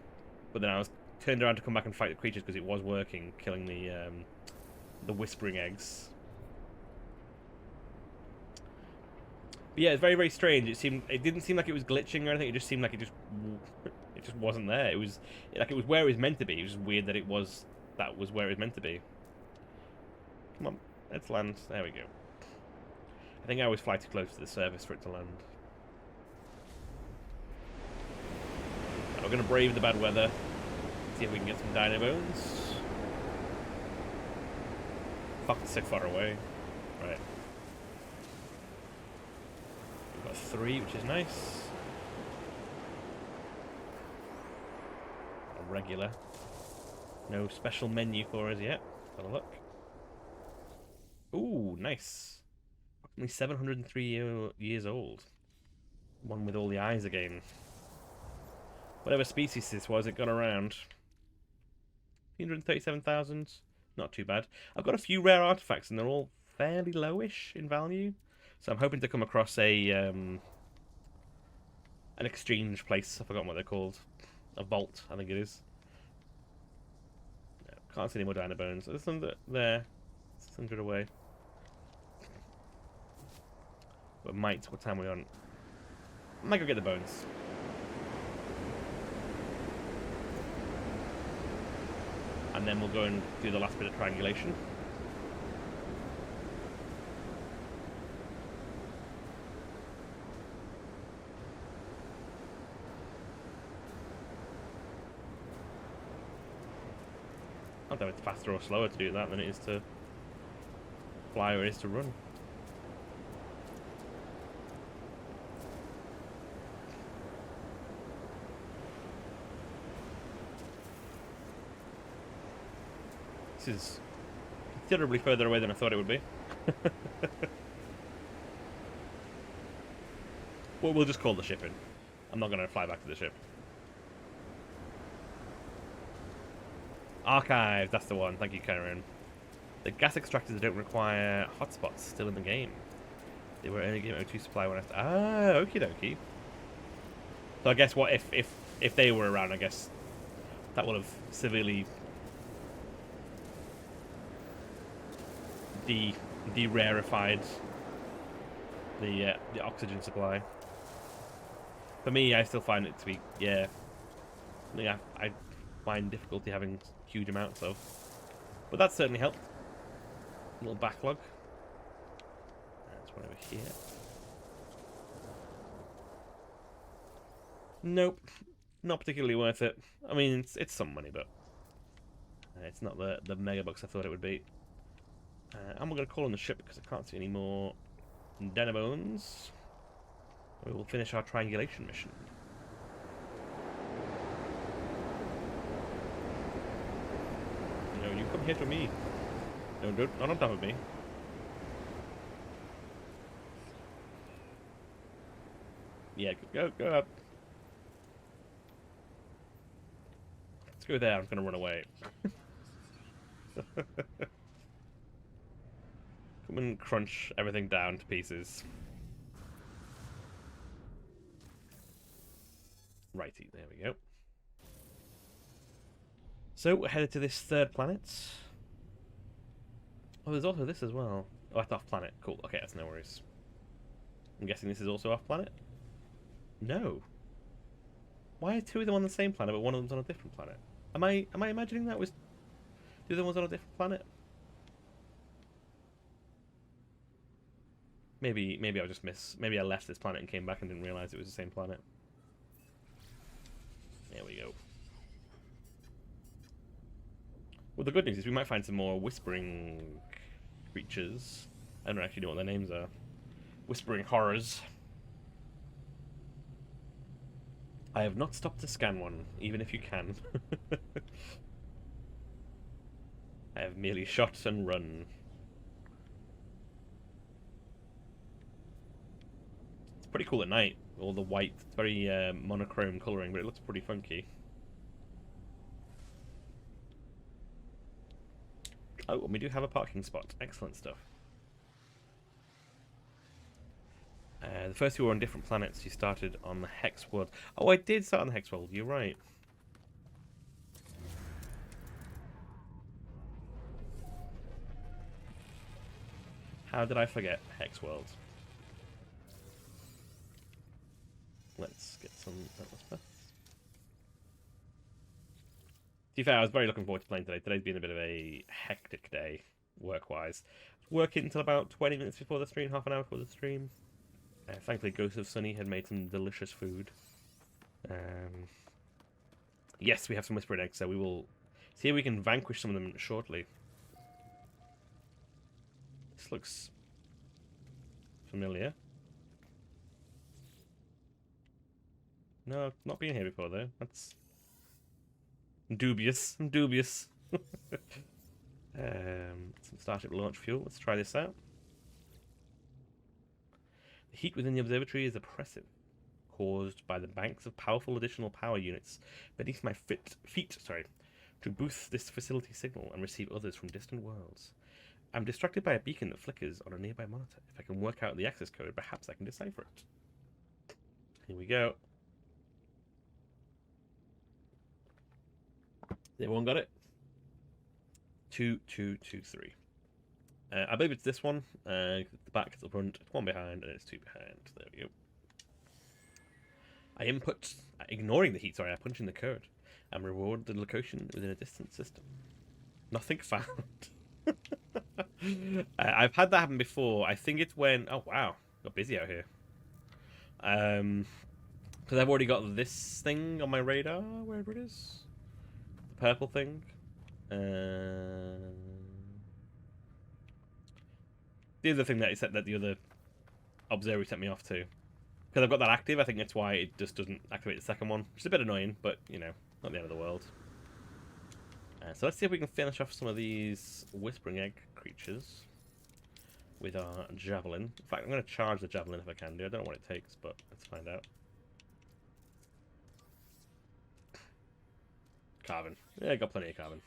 but then I was turned around to come back and fight the creatures because it was working, killing the whispering eggs. But yeah, it's very, very strange. It didn't seem like it was glitching or anything. It just seemed like it just wasn't there. It was like it was where it was meant to be. It was just weird that that was where it was meant to be. Come on, let's land. There we go. I think I always fly too close to the surface for it to land. We're going to brave the bad weather. See if we can get some dino bones. Fuck, it's so far away. Right. We've got 3, which is nice. A regular. No special menu for us yet. Have a look. Ooh, nice. Only 703 years old. One with all the eyes again. Whatever species this was, it got around. 337,000. Not too bad. I've got a few rare artifacts, and they're all fairly lowish in value. So I'm hoping to come across an exchange place. I've forgotten what they're called. A vault, I think it is. No, can't see any more dino bones. There's some there. 600 away. But might, what time are we on? I might go get the bones. And then we'll go and do the last bit of triangulation. I don't know if it's faster or slower to do that than it is to fly or it is to run. This is considerably further away than I thought it would be. Well, we'll just call the ship in. I'm not going to fly back to the ship. Archive, that's the one. Thank you, Karen. The gas extractors don't require hotspots still in the game. They were only given O2 supply when I... okie dokie. So I guess what if they were around, I guess that would have severely de-rarefied the oxygen supply. For me, I still find it to be, yeah, I find difficulty having huge amounts of. But that certainly helped. A little backlog. There's one over here. Nope, not particularly worth it. I mean, it's some money, but it's not the mega bucks I thought it would be. And we're going to call on the ship because I can't see any more Denobones. We will finish our triangulation mission. No, you come here to me. No, don't, not on top of me. Yeah, go up. Let's go there. I'm gonna run away. Come and crunch everything down to pieces. Righty, there we go. So we're headed to this third planet. Oh, there's also this as well. Oh, that's off planet. Cool. Okay, that's no worries. I'm guessing this is also off planet? No. Why are two of them on the same planet, but one of them's on a different planet? Am I imagining that was the other one's on a different planet? Maybe I just maybe I left this planet and came back and didn't realize it was the same planet. There we go. Well, the good news is we might find some more whispering creatures. I don't actually know what their names are. Whispering horrors. I have not stopped to scan one, even if you can. I have merely shot and run. It's pretty cool at night. All the white, it's very monochrome colouring, but it looks pretty funky. Oh, and we do have a parking spot. Excellent stuff. The first two were on different planets. You started on the Hex world. Oh, I did start on the Hex world. You're right. How did I forget Hex world? Let's get some Atlas Paths. To be fair, I was very looking forward to playing today. Today's been a bit of a hectic day, work-wise. Working until about 20 minutes before the stream, half an hour before the stream. Thankfully, Ghost of Sunny had made some delicious food. Yes, we have some Whispering Eggs, so we will see if we can vanquish some of them shortly. This looks familiar. No, I've not been here before, though. That's dubious. I'm dubious. Some Starship launch fuel. Let's try this out. The heat within the observatory is oppressive, caused by the banks of powerful additional power units beneath my feet, to boost this facility signal and receive others from distant worlds. I'm distracted by a beacon that flickers on a nearby monitor. If I can work out the access code, perhaps I can decipher it. Here we go. Everyone got it? 2223. I believe it's this one. The back, it's the front, it's one behind, and it's two behind. There we go. I input, ignoring the heat, I punch in the code. And reward the location within a distant system. Nothing found. I've had that happen before. I think it's when, oh wow, got busy out here. Because I've already got this thing on my radar, wherever it is. The purple thing. the other thing that it said that the other observer sent me off to. Because I've got that active, I think that's why it just doesn't activate the second one. Which is a bit annoying, but, you know, not the end of the world. So let's see if we can finish off some of these Whispering Egg creatures with our Javelin. In fact, I'm going to charge the Javelin if I can do. I don't know what it takes, but let's find out. Carbon. Yeah, I got plenty of carbon.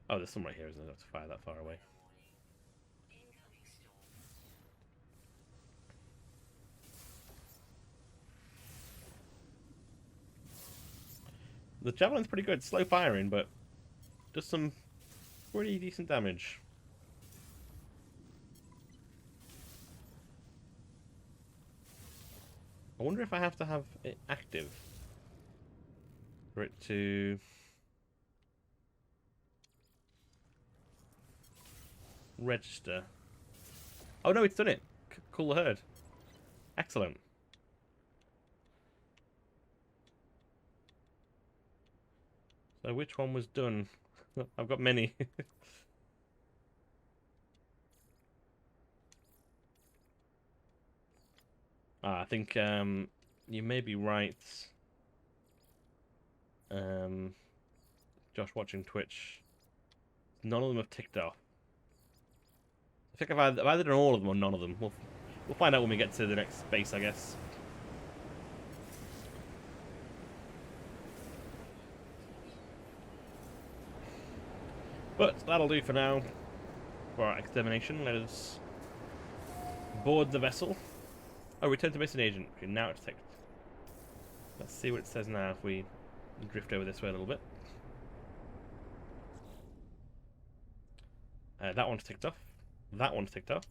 Oh, there's some right here, isn't there? I have to fire that far away. The Javelin's pretty good. Slow firing, but does some pretty decent damage. I wonder if I have to have it active for it to register. Oh no, it's done it. Cool the herd. Excellent. So which one was done? I've got many. I think you may be right. Josh watching Twitch. None of them have ticked off. I think I've either done all of them or none of them. We'll find out when we get to the next base, I guess. But that'll do for now. For our extermination, let us board the vessel. Oh, return to missing agent. Okay, now it's ticked. Let's see what it says now if we drift over this way a little bit. That one's ticked off. That one's ticked off.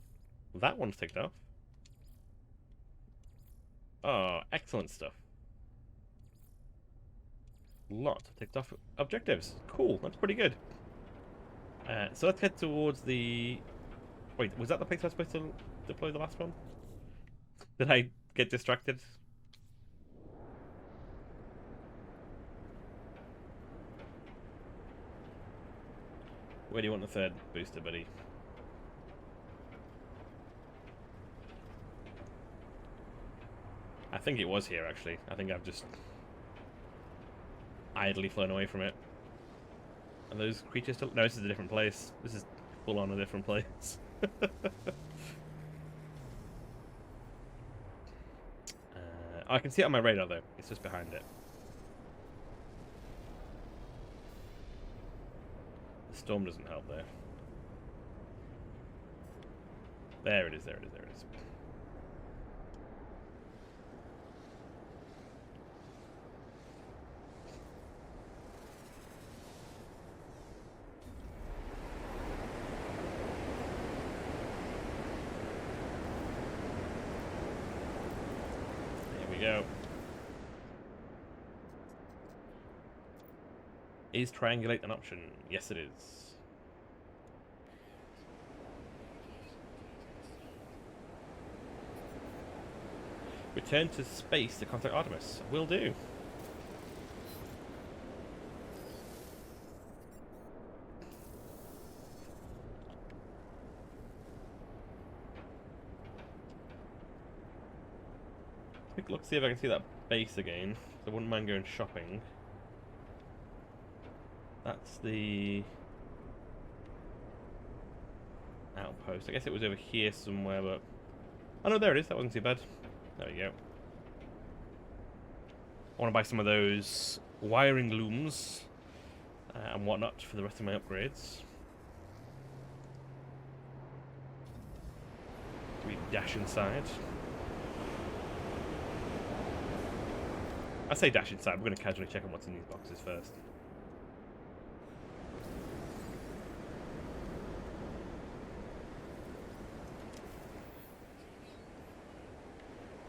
That one's ticked off. Oh, excellent stuff. Lots of ticked off objectives. Cool, that's pretty good. So let's head towards the... Wait, was that the place I was supposed to deploy the last one? Did I get distracted? Where do you want the third booster, buddy? I think it was here, actually. I think I've just idly flown away from it. Are those creatures still... No, this is a different place. This is full on a different place. I can see it on my radar, though. It's just behind it. The storm doesn't help there. There it is, there it is, there it is. Go. Is triangulate an option? Yes, it is. Return to space to contact Artemis. Will do. Quick look, see if I can see that base again. I wouldn't mind going shopping. That's the outpost. I guess it was over here somewhere, but... Oh no, there it is. That wasn't too bad. There we go. I want to buy some of those wiring looms and whatnot for the rest of my upgrades. We dash inside. I say dash inside, we're going to casually check on what's in these boxes first.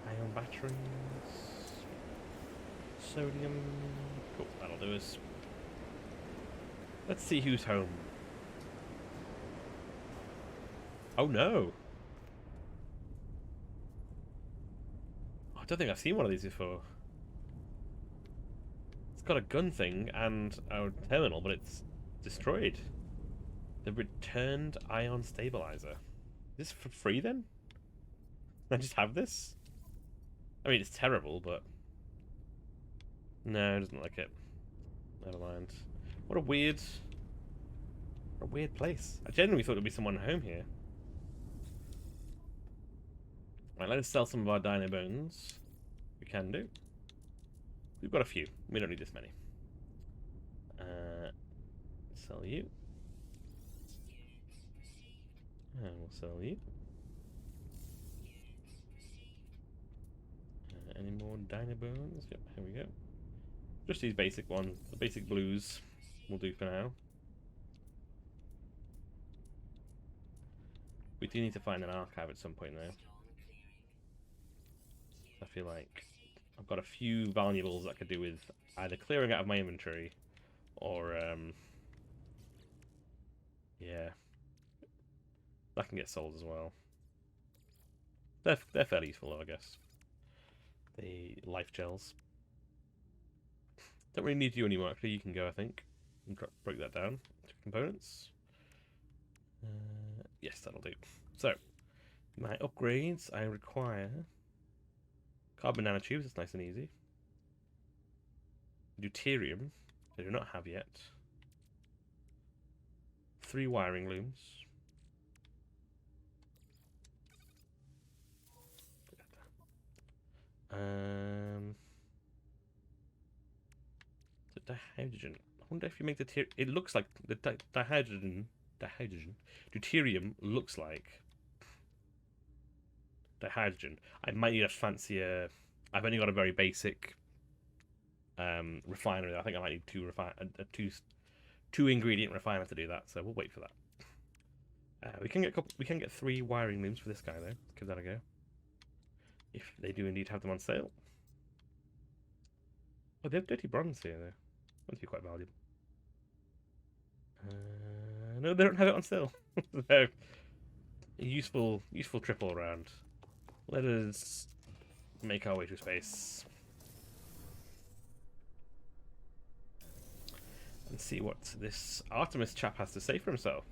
Ion batteries. Sodium. Cool, that'll do us. Let's see who's home. Oh no! I don't think I've seen one of these before. It's got a gun thing and a terminal, but it's destroyed. The returned ion stabilizer. Is this for free then? Can I just have this? I mean, it's terrible, but... No, it doesn't like it. Never mind. What a weird place. I genuinely thought there'd be someone home here. Right, let us sell some of our dino bones. We can do. We've got a few. We don't need this many. Sell you. And we'll sell you. Any more dino bones? Yep, here we go. Just these basic ones. The basic blues will do for now. We do need to find an archive at some point though. I feel like I've got a few valuables that I could do with either clearing out of my inventory or yeah, that can get sold as well. They're fairly useful though, I guess. The life gels. Don't really need you anymore actually, you can go I think. And break that down to components. Yes, that'll do. So, my upgrades, I require carbon nanotubes, it's nice and easy. Deuterium, I do not have yet. 3 wiring looms. The dihydrogen. I wonder if you make the it looks like the dihydrogen. Deuterium looks like dihydrogen. I might need a fancier. I've only got a very basic refinery. I think I might need two ingredient refiner to do that. So we'll wait for that. We can get 3 wiring looms for this guy though. Give that a go. If they do indeed have them on sale. Oh, they have dirty bronze here though. Must be quite valuable. No, they don't have it on sale. So, useful trip all around. Let us make our way to space and see what this Artemis chap has to say for himself.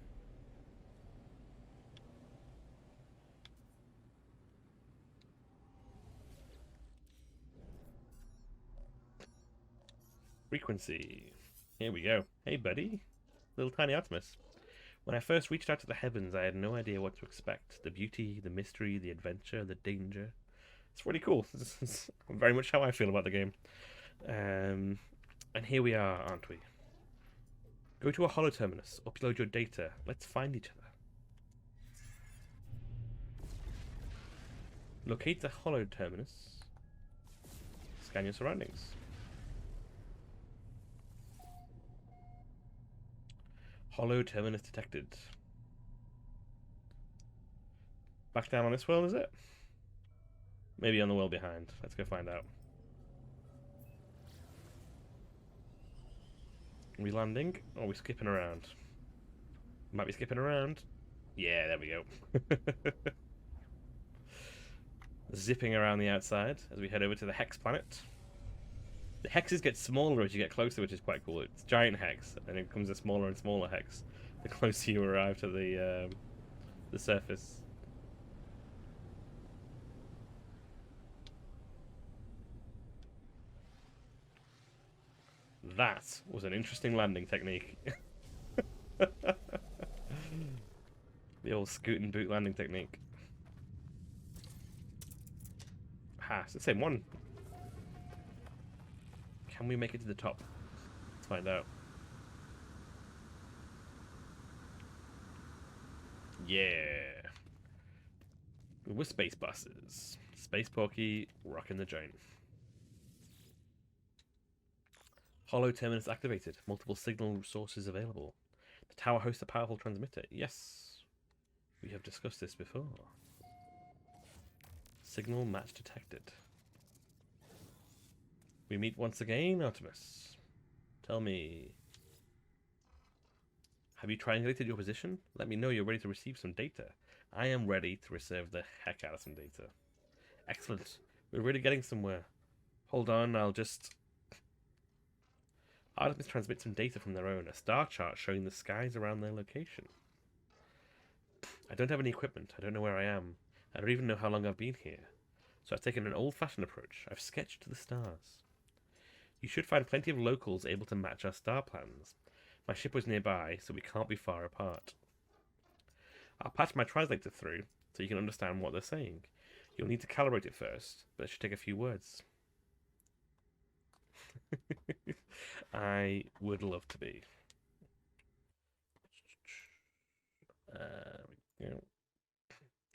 Frequency. Here we go. Hey, buddy. Little tiny Artemis. When I first reached out to the heavens, I had no idea what to expect. The beauty, the mystery, the adventure, the danger. It's really cool. It's very much how I feel about the game. And here we are, aren't we? Go to a holo terminus. Upload your data. Let's find each other. Locate the holo terminus. Scan your surroundings. Holo terminus detected. Back down on this world, is it? Maybe on the world behind. Let's go find out. Are we landing? Or are we skipping around? Might be skipping around. Yeah, there we go. Zipping around the outside as we head over to the Hex planet. The hexes get smaller as you get closer, which is quite cool. It's giant hex, and it becomes a smaller and smaller hex the closer you arrive to the surface. That was an interesting landing technique. The old scoot and boot landing technique. Ha, it's the same one. Can we make it to the top? Let's find out. Yeah. We're space buses. Space Porky rocking the joint. Holo terminus activated. Multiple signal sources available. The tower hosts a powerful transmitter. Yes. We have discussed this before. Signal match detected. We meet once again, Artemis. Tell me. Have you triangulated your position? Let me know you're ready to receive some data. I am ready to receive the heck out of some data. Excellent. We're really getting somewhere. Hold on, I'll just... Artemis transmits some data from their own. A star chart showing the skies around their location. I don't have any equipment. I don't know where I am. I don't even know how long I've been here. So I've taken an old-fashioned approach. I've sketched the stars. You should find plenty of locals able to match our star plans. My ship was nearby, so we can't be far apart. I'll patch my translator through so you can understand what they're saying. You'll need to calibrate it first, but it should take a few words. I would love to be. You know.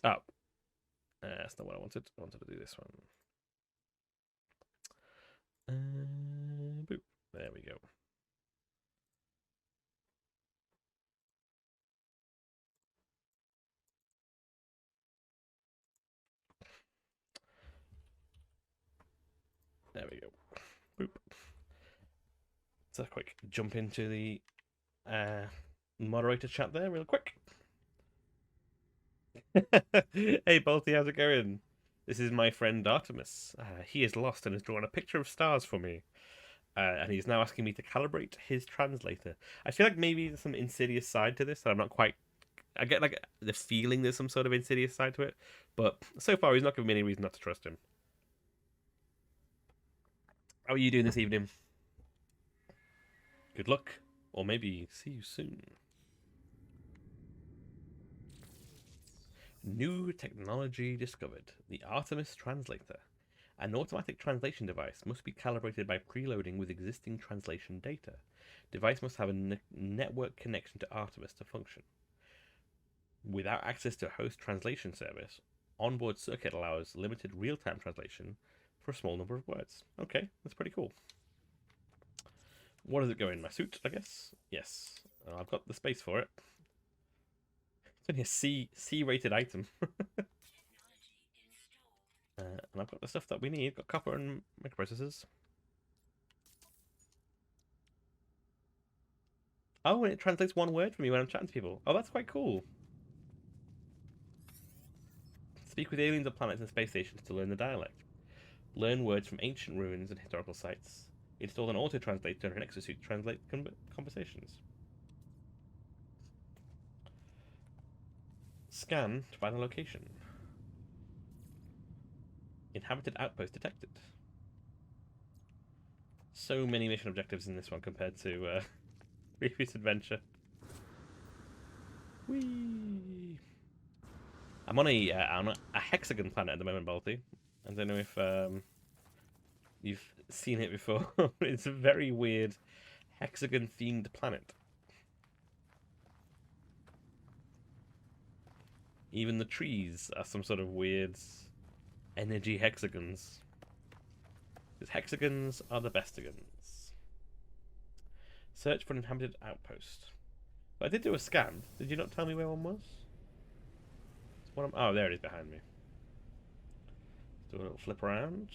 Oh, that's not what I wanted. I wanted to do this one. Boop. There we go. There we go. Boop. So a quick jump into the moderator chat there real quick. Hey, Bolty, how's it going? This is my friend Artemis. He is lost and has drawn a picture of stars for me. And he's now asking me to calibrate his translator. I feel like maybe there's some insidious side to this that I'm not quite... I get like the feeling there's some sort of insidious side to it. But so far, he's not giving me any reason not to trust him. How are you doing this evening? Good luck. Or maybe see you soon. New technology discovered. The Artemis translator. An automatic translation device must be calibrated by preloading with existing translation data. Device must have a network connection to Artemis to function. Without access to a host translation service, onboard circuit allows limited real-time translation for a small number of words. Okay, that's pretty cool. What does it go in? My suit, I guess? Yes. I've got the space for it. It's only a C-rated item. And I've got the stuff that we need. Got copper and microprocessors. Oh, and it translates one word for me when I'm chatting to people. Oh, that's quite cool. Speak with aliens of planets and space stations to learn the dialect. Learn words from ancient ruins and historical sites. Install an auto-translator and an exosuit to translate conversations. Scan to find a location. Inhabited outpost detected. So many mission objectives in this one compared to previous adventure. Whee! I'm on a hexagon planet at the moment, Balti. I don't know if you've seen it before. It's a very weird hexagon-themed planet. Even the trees are some sort of weird energy hexagons. Because hexagons are the bestigons. Search for an inhabited outpost. But I did do a scan. Did you not tell me where one was? Oh, there it is behind me. Let's do a little flip around.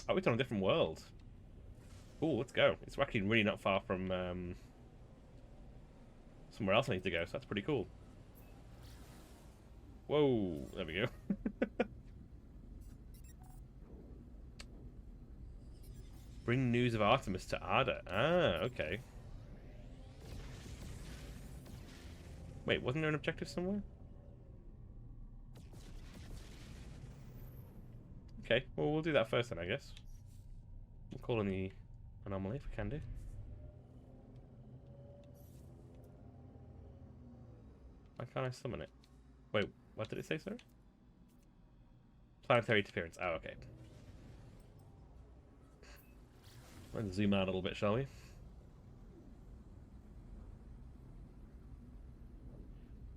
Oh, it's on a different world. Cool, let's go. It's actually really not far from somewhere else I need to go, so that's pretty cool. Whoa, there we go. Bring news of Artemis to Ada. Ah, okay. Wait, wasn't there an objective somewhere? Okay, well, we'll do that first then, I guess. We'll call in the anomaly if we can do. Why can't I summon it? Wait, what did it say, sir? Planetary interference. Oh, okay. Let's zoom out a little bit, shall we?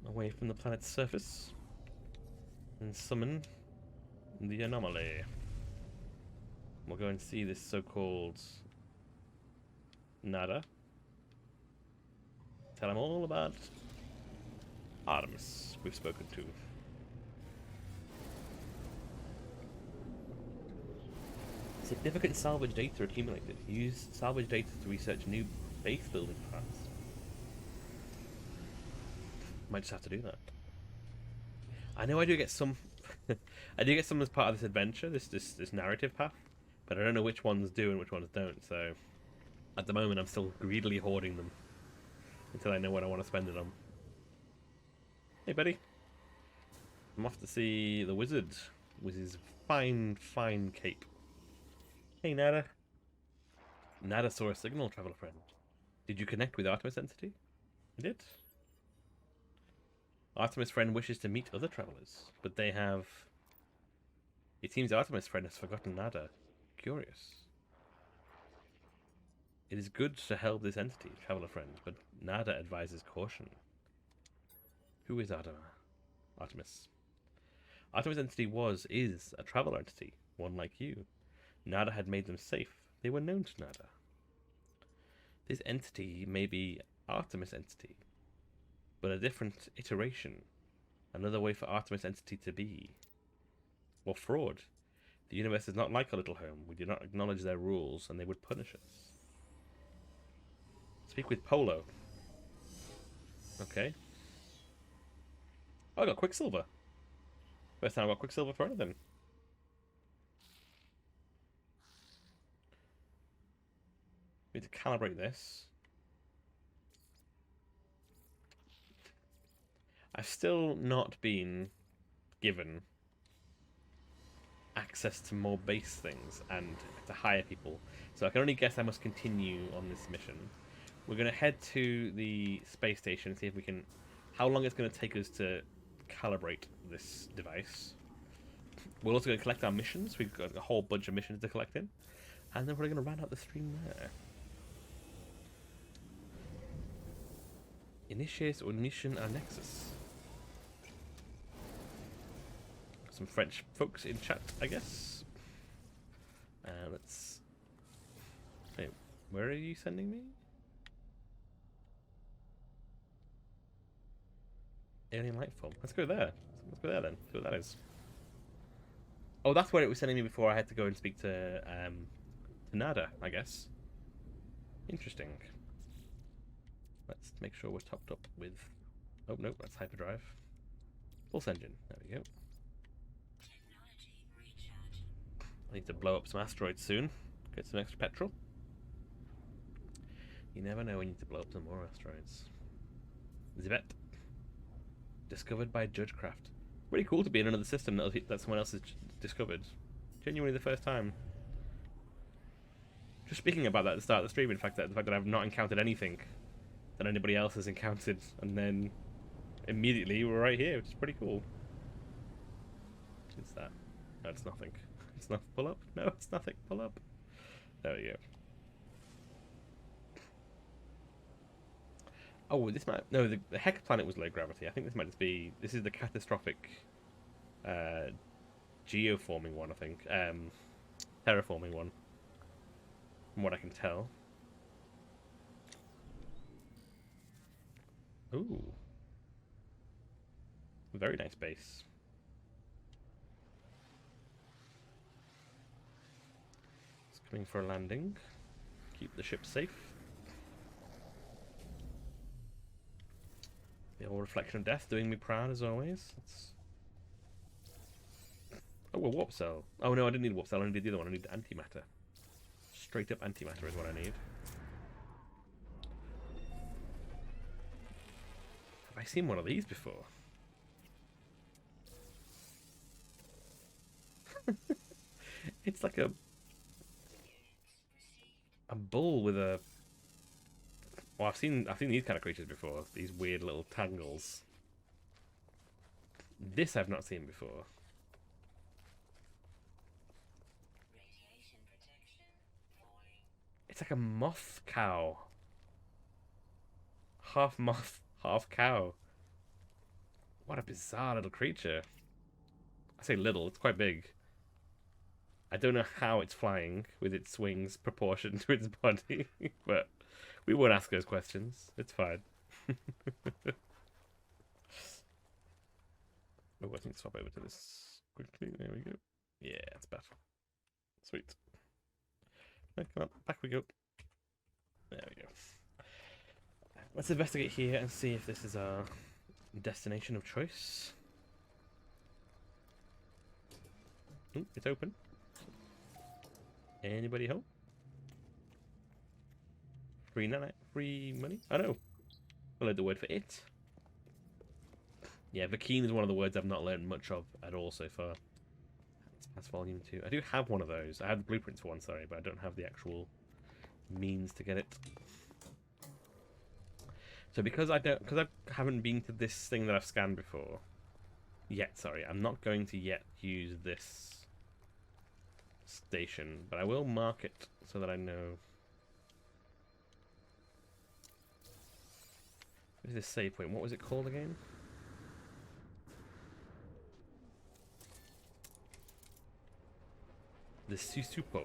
Away from the planet's surface. And summon the anomaly. We'll go and see this so-called Nada. Tell him all about Artemis we've spoken to. Significant salvage data accumulated. Use salvage data to research new base building paths. Might just have to do that. I know I do get some I do get some as part of this adventure, this narrative path, but I don't know which ones do and which ones don't, so at the moment I'm still greedily hoarding them until I know what I want to spend it on. Hey, buddy. I'm off to see the wizard with his fine, fine cape. Hey, Nada. Nada saw a signal, traveler friend. Did you connect with Artemis entity? I did. Artemis friend wishes to meet other travelers, but they have... It seems Artemis friend has forgotten Nada. Curious. It is good to help this entity, traveler friend, but Nada advises caution. Who is Artemis? Artemis entity is a traveler entity, one like you. Nada had made them safe. They were known to Nada. This entity may be Artemis entity, but a different iteration. Another way for Artemis entity to be. Or fraud. The universe is not like our little home. We do not acknowledge their rules, and they would punish us. Speak with Polo. Okay. Oh, I got Quicksilver. First time I got Quicksilver for anything. We need to calibrate this. I've still not been given access to more base things and to hire people. So I can only guess I must continue on this mission. We're going to head to the space station and see if we can... How long it's going to take us to calibrate this device. We're also going to collect our missions. We've got a whole bunch of missions to collect in. And then we're going to round out the stream there. Initiate or mission our nexus. Some French folks in chat, I guess. Let's... Wait, where are you sending me? Alien life form. Let's go there. Let's go there then. See what that is. Oh, that's where it was sending me before I had to go and speak to Nada, I guess. Interesting. Let's make sure we're topped up with... Oh, no, that's hyperdrive. Pulse engine. There we go. I need to blow up some asteroids soon. Get some extra petrol. You never know when you need to blow up some more asteroids. Zibet. Discovered by Judgecraft. Really cool to be in another system that someone else has discovered. Genuinely the first time. Just speaking about that at the start of the stream, in fact, the fact that I've not encountered anything that anybody else has encountered, and then immediately we're right here, which is pretty cool. What's that? No, it's nothing. It's not pull up? No, it's nothing. Pull up. There we go. Oh, this might... No, the Hex planet was low gravity. I think this might just be... This is the catastrophic geoforming one, I think. Terraforming one. From what I can tell. Ooh. Very nice base. It's coming for a landing. Keep the ship safe. The old reflection of death doing me proud as always. Oh, a warp cell. Oh no, I didn't need a warp cell. I needed the other one. I need antimatter. Straight up antimatter is what I need. Have I seen one of these before? It's like a bull with a... Well, I've seen these kind of creatures before. These weird little tangles. This I've not seen before. It's like a moth cow. Half moth, half cow. What a bizarre little creature. I say little, it's quite big. I don't know how it's flying with its wings proportioned to its body, but we won't ask those questions. It's fine. Oh, I think swap over to this quickly. There we go. Yeah, it's better. Sweet. Oh, come on, back we go. There we go. Let's investigate here and see if this is our destination of choice. Ooh, it's open. Anybody home? Free money? I know. I'll add the word for it. Yeah, Vakeen is one of the words I've not learned much of at all so far. That's volume 2. I do have one of those. I have the blueprints for one, sorry, but I don't have the actual means to get it. So because I haven't been to this thing that I've scanned before yet, sorry, I'm not going to yet use this station, but I will mark it so that I know. What is this save point? What was it called again? The Susupo.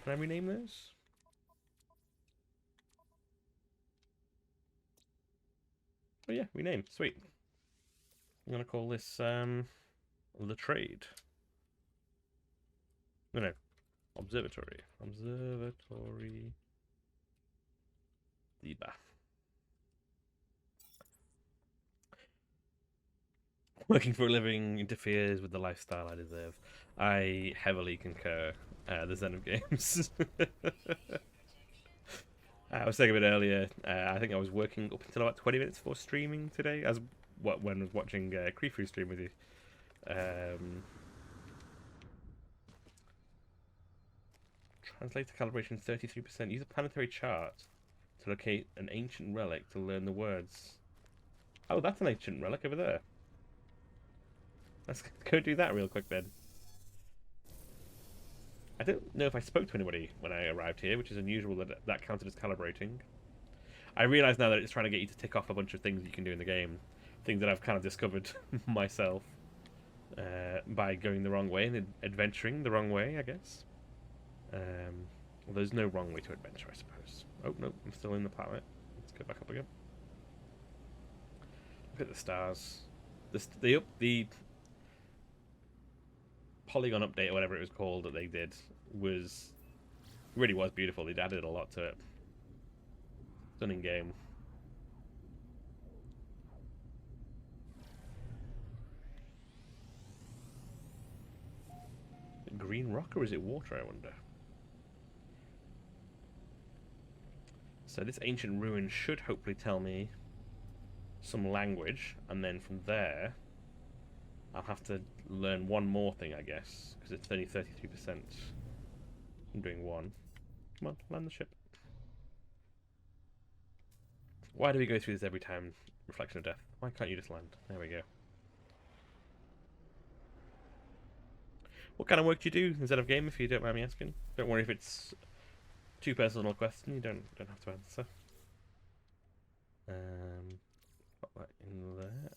Can I rename those? Oh yeah, rename. Sweet. I'm gonna call this the trade. No, observatory. Observatory. The bath. Working for a living interferes with the lifestyle I deserve. I heavily concur. The Zen of games. I was saying a bit earlier. I think I was working up until about 20 minutes before streaming today, as when I was watching Krifu stream with you. Translator calibration 33%. Use a planetary chart to locate an ancient relic to learn the words. Oh, that's an ancient relic over there. Let's go do that real quick then. I don't know if I spoke to anybody when I arrived here, which is unusual that counted as calibrating. I realise now that it's trying to get you to tick off a bunch of things you can do in the game. Things that I've kind of discovered myself by going the wrong way and adventuring the wrong way, I guess. Well, there's no wrong way to adventure, I suppose. Oh, no, I'm still in the planet. Let's go back up again. Look at the stars. The polygon update or whatever it was called that they did really was beautiful. They'd added a lot to it. Stunning game. Green rock, or is it water, I wonder? So this ancient ruin should hopefully tell me some language, and then from there I'll have to learn one more thing, I guess, because it's only 33%. I'm doing one. Come on, land the ship. Why do we go through this every time? Reflection of Death. Why can't you just land? There we go. What kind of work do you do instead of game, if you don't mind me asking? Don't worry if it's too personal a question, you don't have to answer. Put that in there.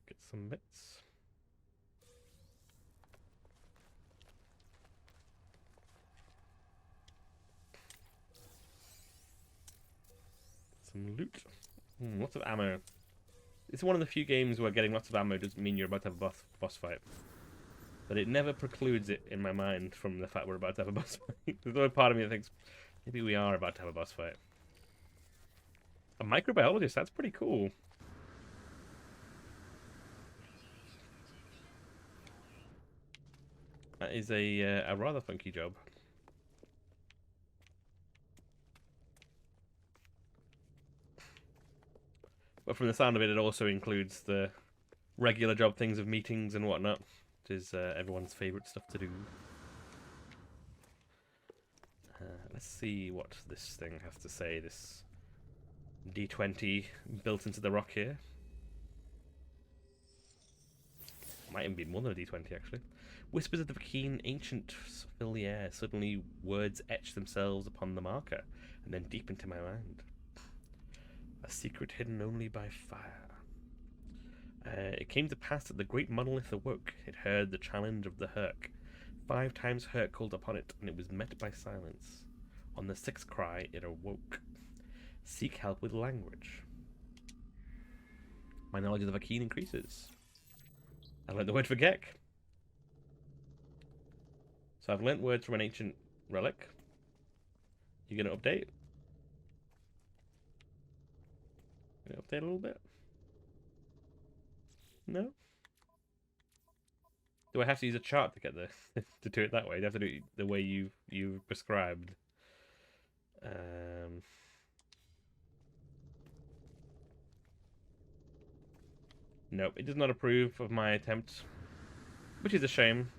Get some bits. Some loot. Lots of ammo. It's one of the few games where getting lots of ammo doesn't mean you're about to have a boss fight. But it never precludes it in my mind from the fact we're about to have a boss fight. There's no part of me that thinks, maybe we are about to have a boss fight. A microbiologist, that's pretty cool. That is a rather funky job. But from the sound of it, it also includes the regular job things of meetings and whatnot, which is everyone's favourite stuff to do. Let's see what this thing has to say, this D20 built into the rock here. Might even be more than a D20, actually. Whispers of the keen ancient fill the air. Suddenly words etch themselves upon the marker, and then deep into my mind. A secret hidden only by fire. It came to pass that the great monolith awoke. It heard the challenge of the Herc. 5 times Herc called upon it, and it was met by silence. On the 6th cry, it awoke. Seek help with language. My knowledge of the Vakeen increases. I learned the word for Gek. So I've learnt words from an ancient relic. You gonna update? Gonna update a little bit? No? Do I have to use a chart to get this to do it that way? Do I have to do it the way you've prescribed? Nope, it does not approve of my attempt, which is a shame.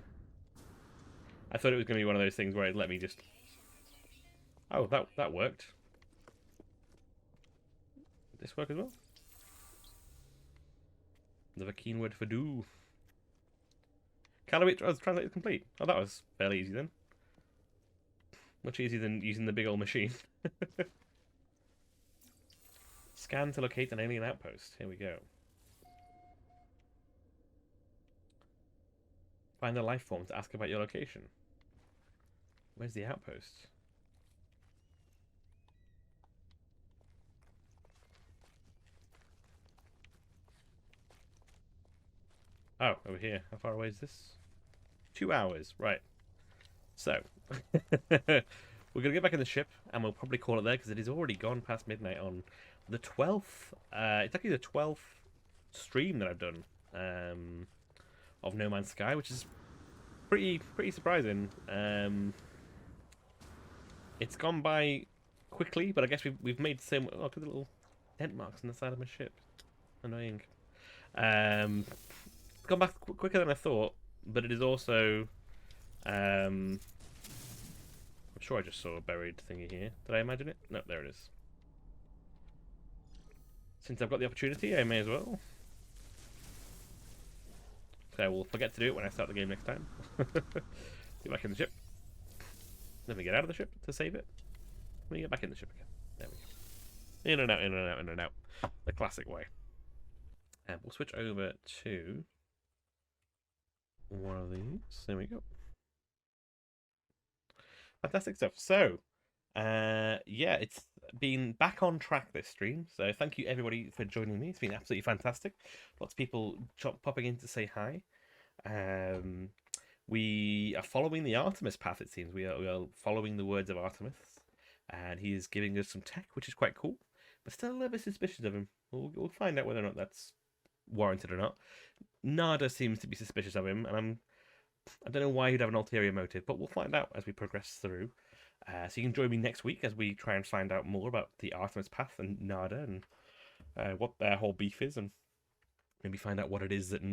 I thought it was going to be one of those things where it let me just... Oh, that worked. Did this work as well? Another keen word for do. Calibrate translate is complete. Oh, that was fairly easy then. Much easier than using the big old machine. Scan to locate an alien outpost. Here we go. Find a life form to ask about your location. Where's the outpost? Oh, over here. How far away is this? 2 hours. Right. So, we're going to get back in the ship, and we'll probably call it there, because it is already gone past midnight on the 12th. It's actually the 12th stream that I've done of No Man's Sky, which is pretty surprising. It's gone by quickly, but I guess we've made the same... Oh, look at the little dent marks on the side of my ship. Annoying. It's gone back quicker than I thought, but it is also... I'm sure I just saw a buried thingy here. Did I imagine it? No, there it is. Since I've got the opportunity, I may as well. So I will forget to do it when I start the game next time. Get back in the ship. Then we get out of the ship to save it. Then we get back in the ship again. There we go. In and out, in and out, in and out. The classic way. And we'll switch over to one of these. There we go. Fantastic stuff. So, yeah, it's been back on track this stream. So thank you everybody for joining me. It's been absolutely fantastic. Lots of people popping in to say hi. We are following the Artemis path, it seems. We are following the words of Artemis. And he is giving us some tech, which is quite cool. But still a little bit suspicious of him. We'll find out whether or not that's warranted or not. Nada seems to be suspicious of him, and I don't know why he'd have an ulterior motive, but we'll find out as we progress through. So you can join me next week as we try and find out more about the Artemis path and Nada and what their whole beef is, and maybe find out what it is that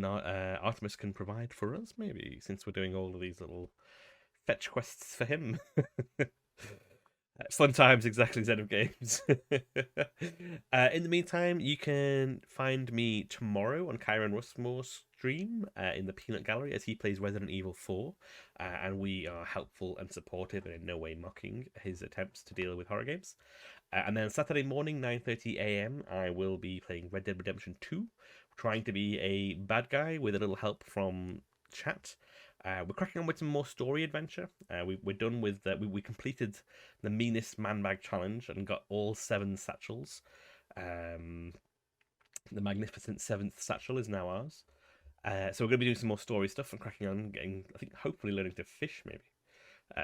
Artemis can provide for us, maybe, since we're doing all of these little fetch quests for him. Fun times, exactly, Zen of Games. In the meantime, you can find me tomorrow on Kyron Russmore's stream in the Peanut Gallery as he plays Resident Evil 4. And we are helpful and supportive and in no way mocking his attempts to deal with horror games. And then Saturday morning, 9:30 AM, I will be playing Red Dead Redemption 2, trying to be a bad guy with a little help from chat. We're cracking on with some more story adventure. We're done with we completed the meanest man bag challenge and got all 7 satchels. The magnificent 7th satchel is now ours. So we're going to be doing some more story stuff and cracking on, getting, I think, hopefully learning to fish, maybe.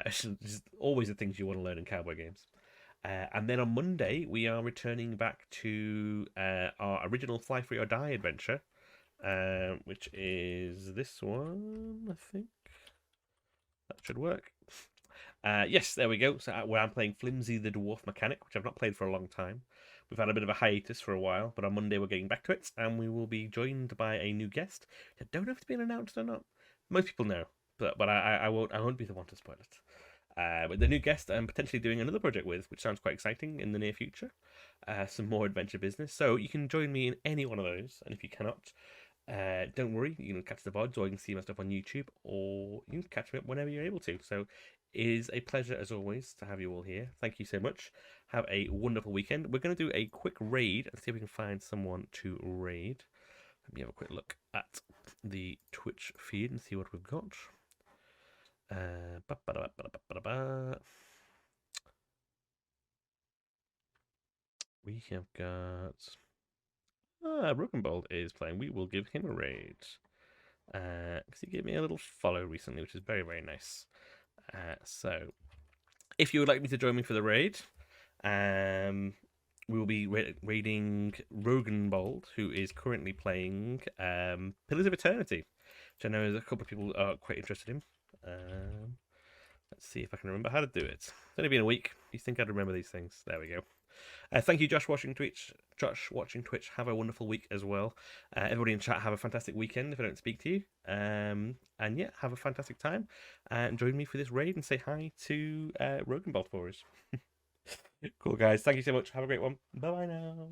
Just always the things you want to learn in cowboy games. And then on Monday, we are returning back to our original Fly Free or Die adventure. Which is this one, I think. That should work. Yes, there we go. So where I'm playing Flimsy the Dwarf Mechanic, which I've not played for a long time. We've had a bit of a hiatus for a while, but on Monday we're getting back to it, and we will be joined by a new guest. I don't know if it's been announced or not. Most people know, but I won't be the one to spoil it. But the new guest I'm potentially doing another project with, which sounds quite exciting in the near future. Some more adventure business. So you can join me in any one of those, and if you cannot, don't worry, you can catch the VODs, or you can see my stuff on YouTube, or you can catch me up whenever you're able to. So it is a pleasure, as always, to have you all here. Thank you so much. Have a wonderful weekend. We're going to do a quick raid and see if we can find someone to raid. Let me have a quick look at the Twitch feed and see what we've got. We have got... Broken Bolt is playing. We will give him a raid. Because he gave me a little follow recently, which is very, very nice. So, if you would like me to join me for the raid, we will be raiding Rogenbold, who is currently playing Pillars of Eternity, which I know a couple of people are quite interested in. Let's see if I can remember how to do it. It's only been a week. You think I'd remember these things? There we go. Thank you, Josh watching Twitch. Josh watching Twitch. Have a wonderful week as well. Everybody in chat, have a fantastic weekend if I don't speak to you. And yeah, have a fantastic time. And join me for this raid and say hi to Rogan Ball for us. Cool, guys. Thank you so much. Have a great one. Bye bye now.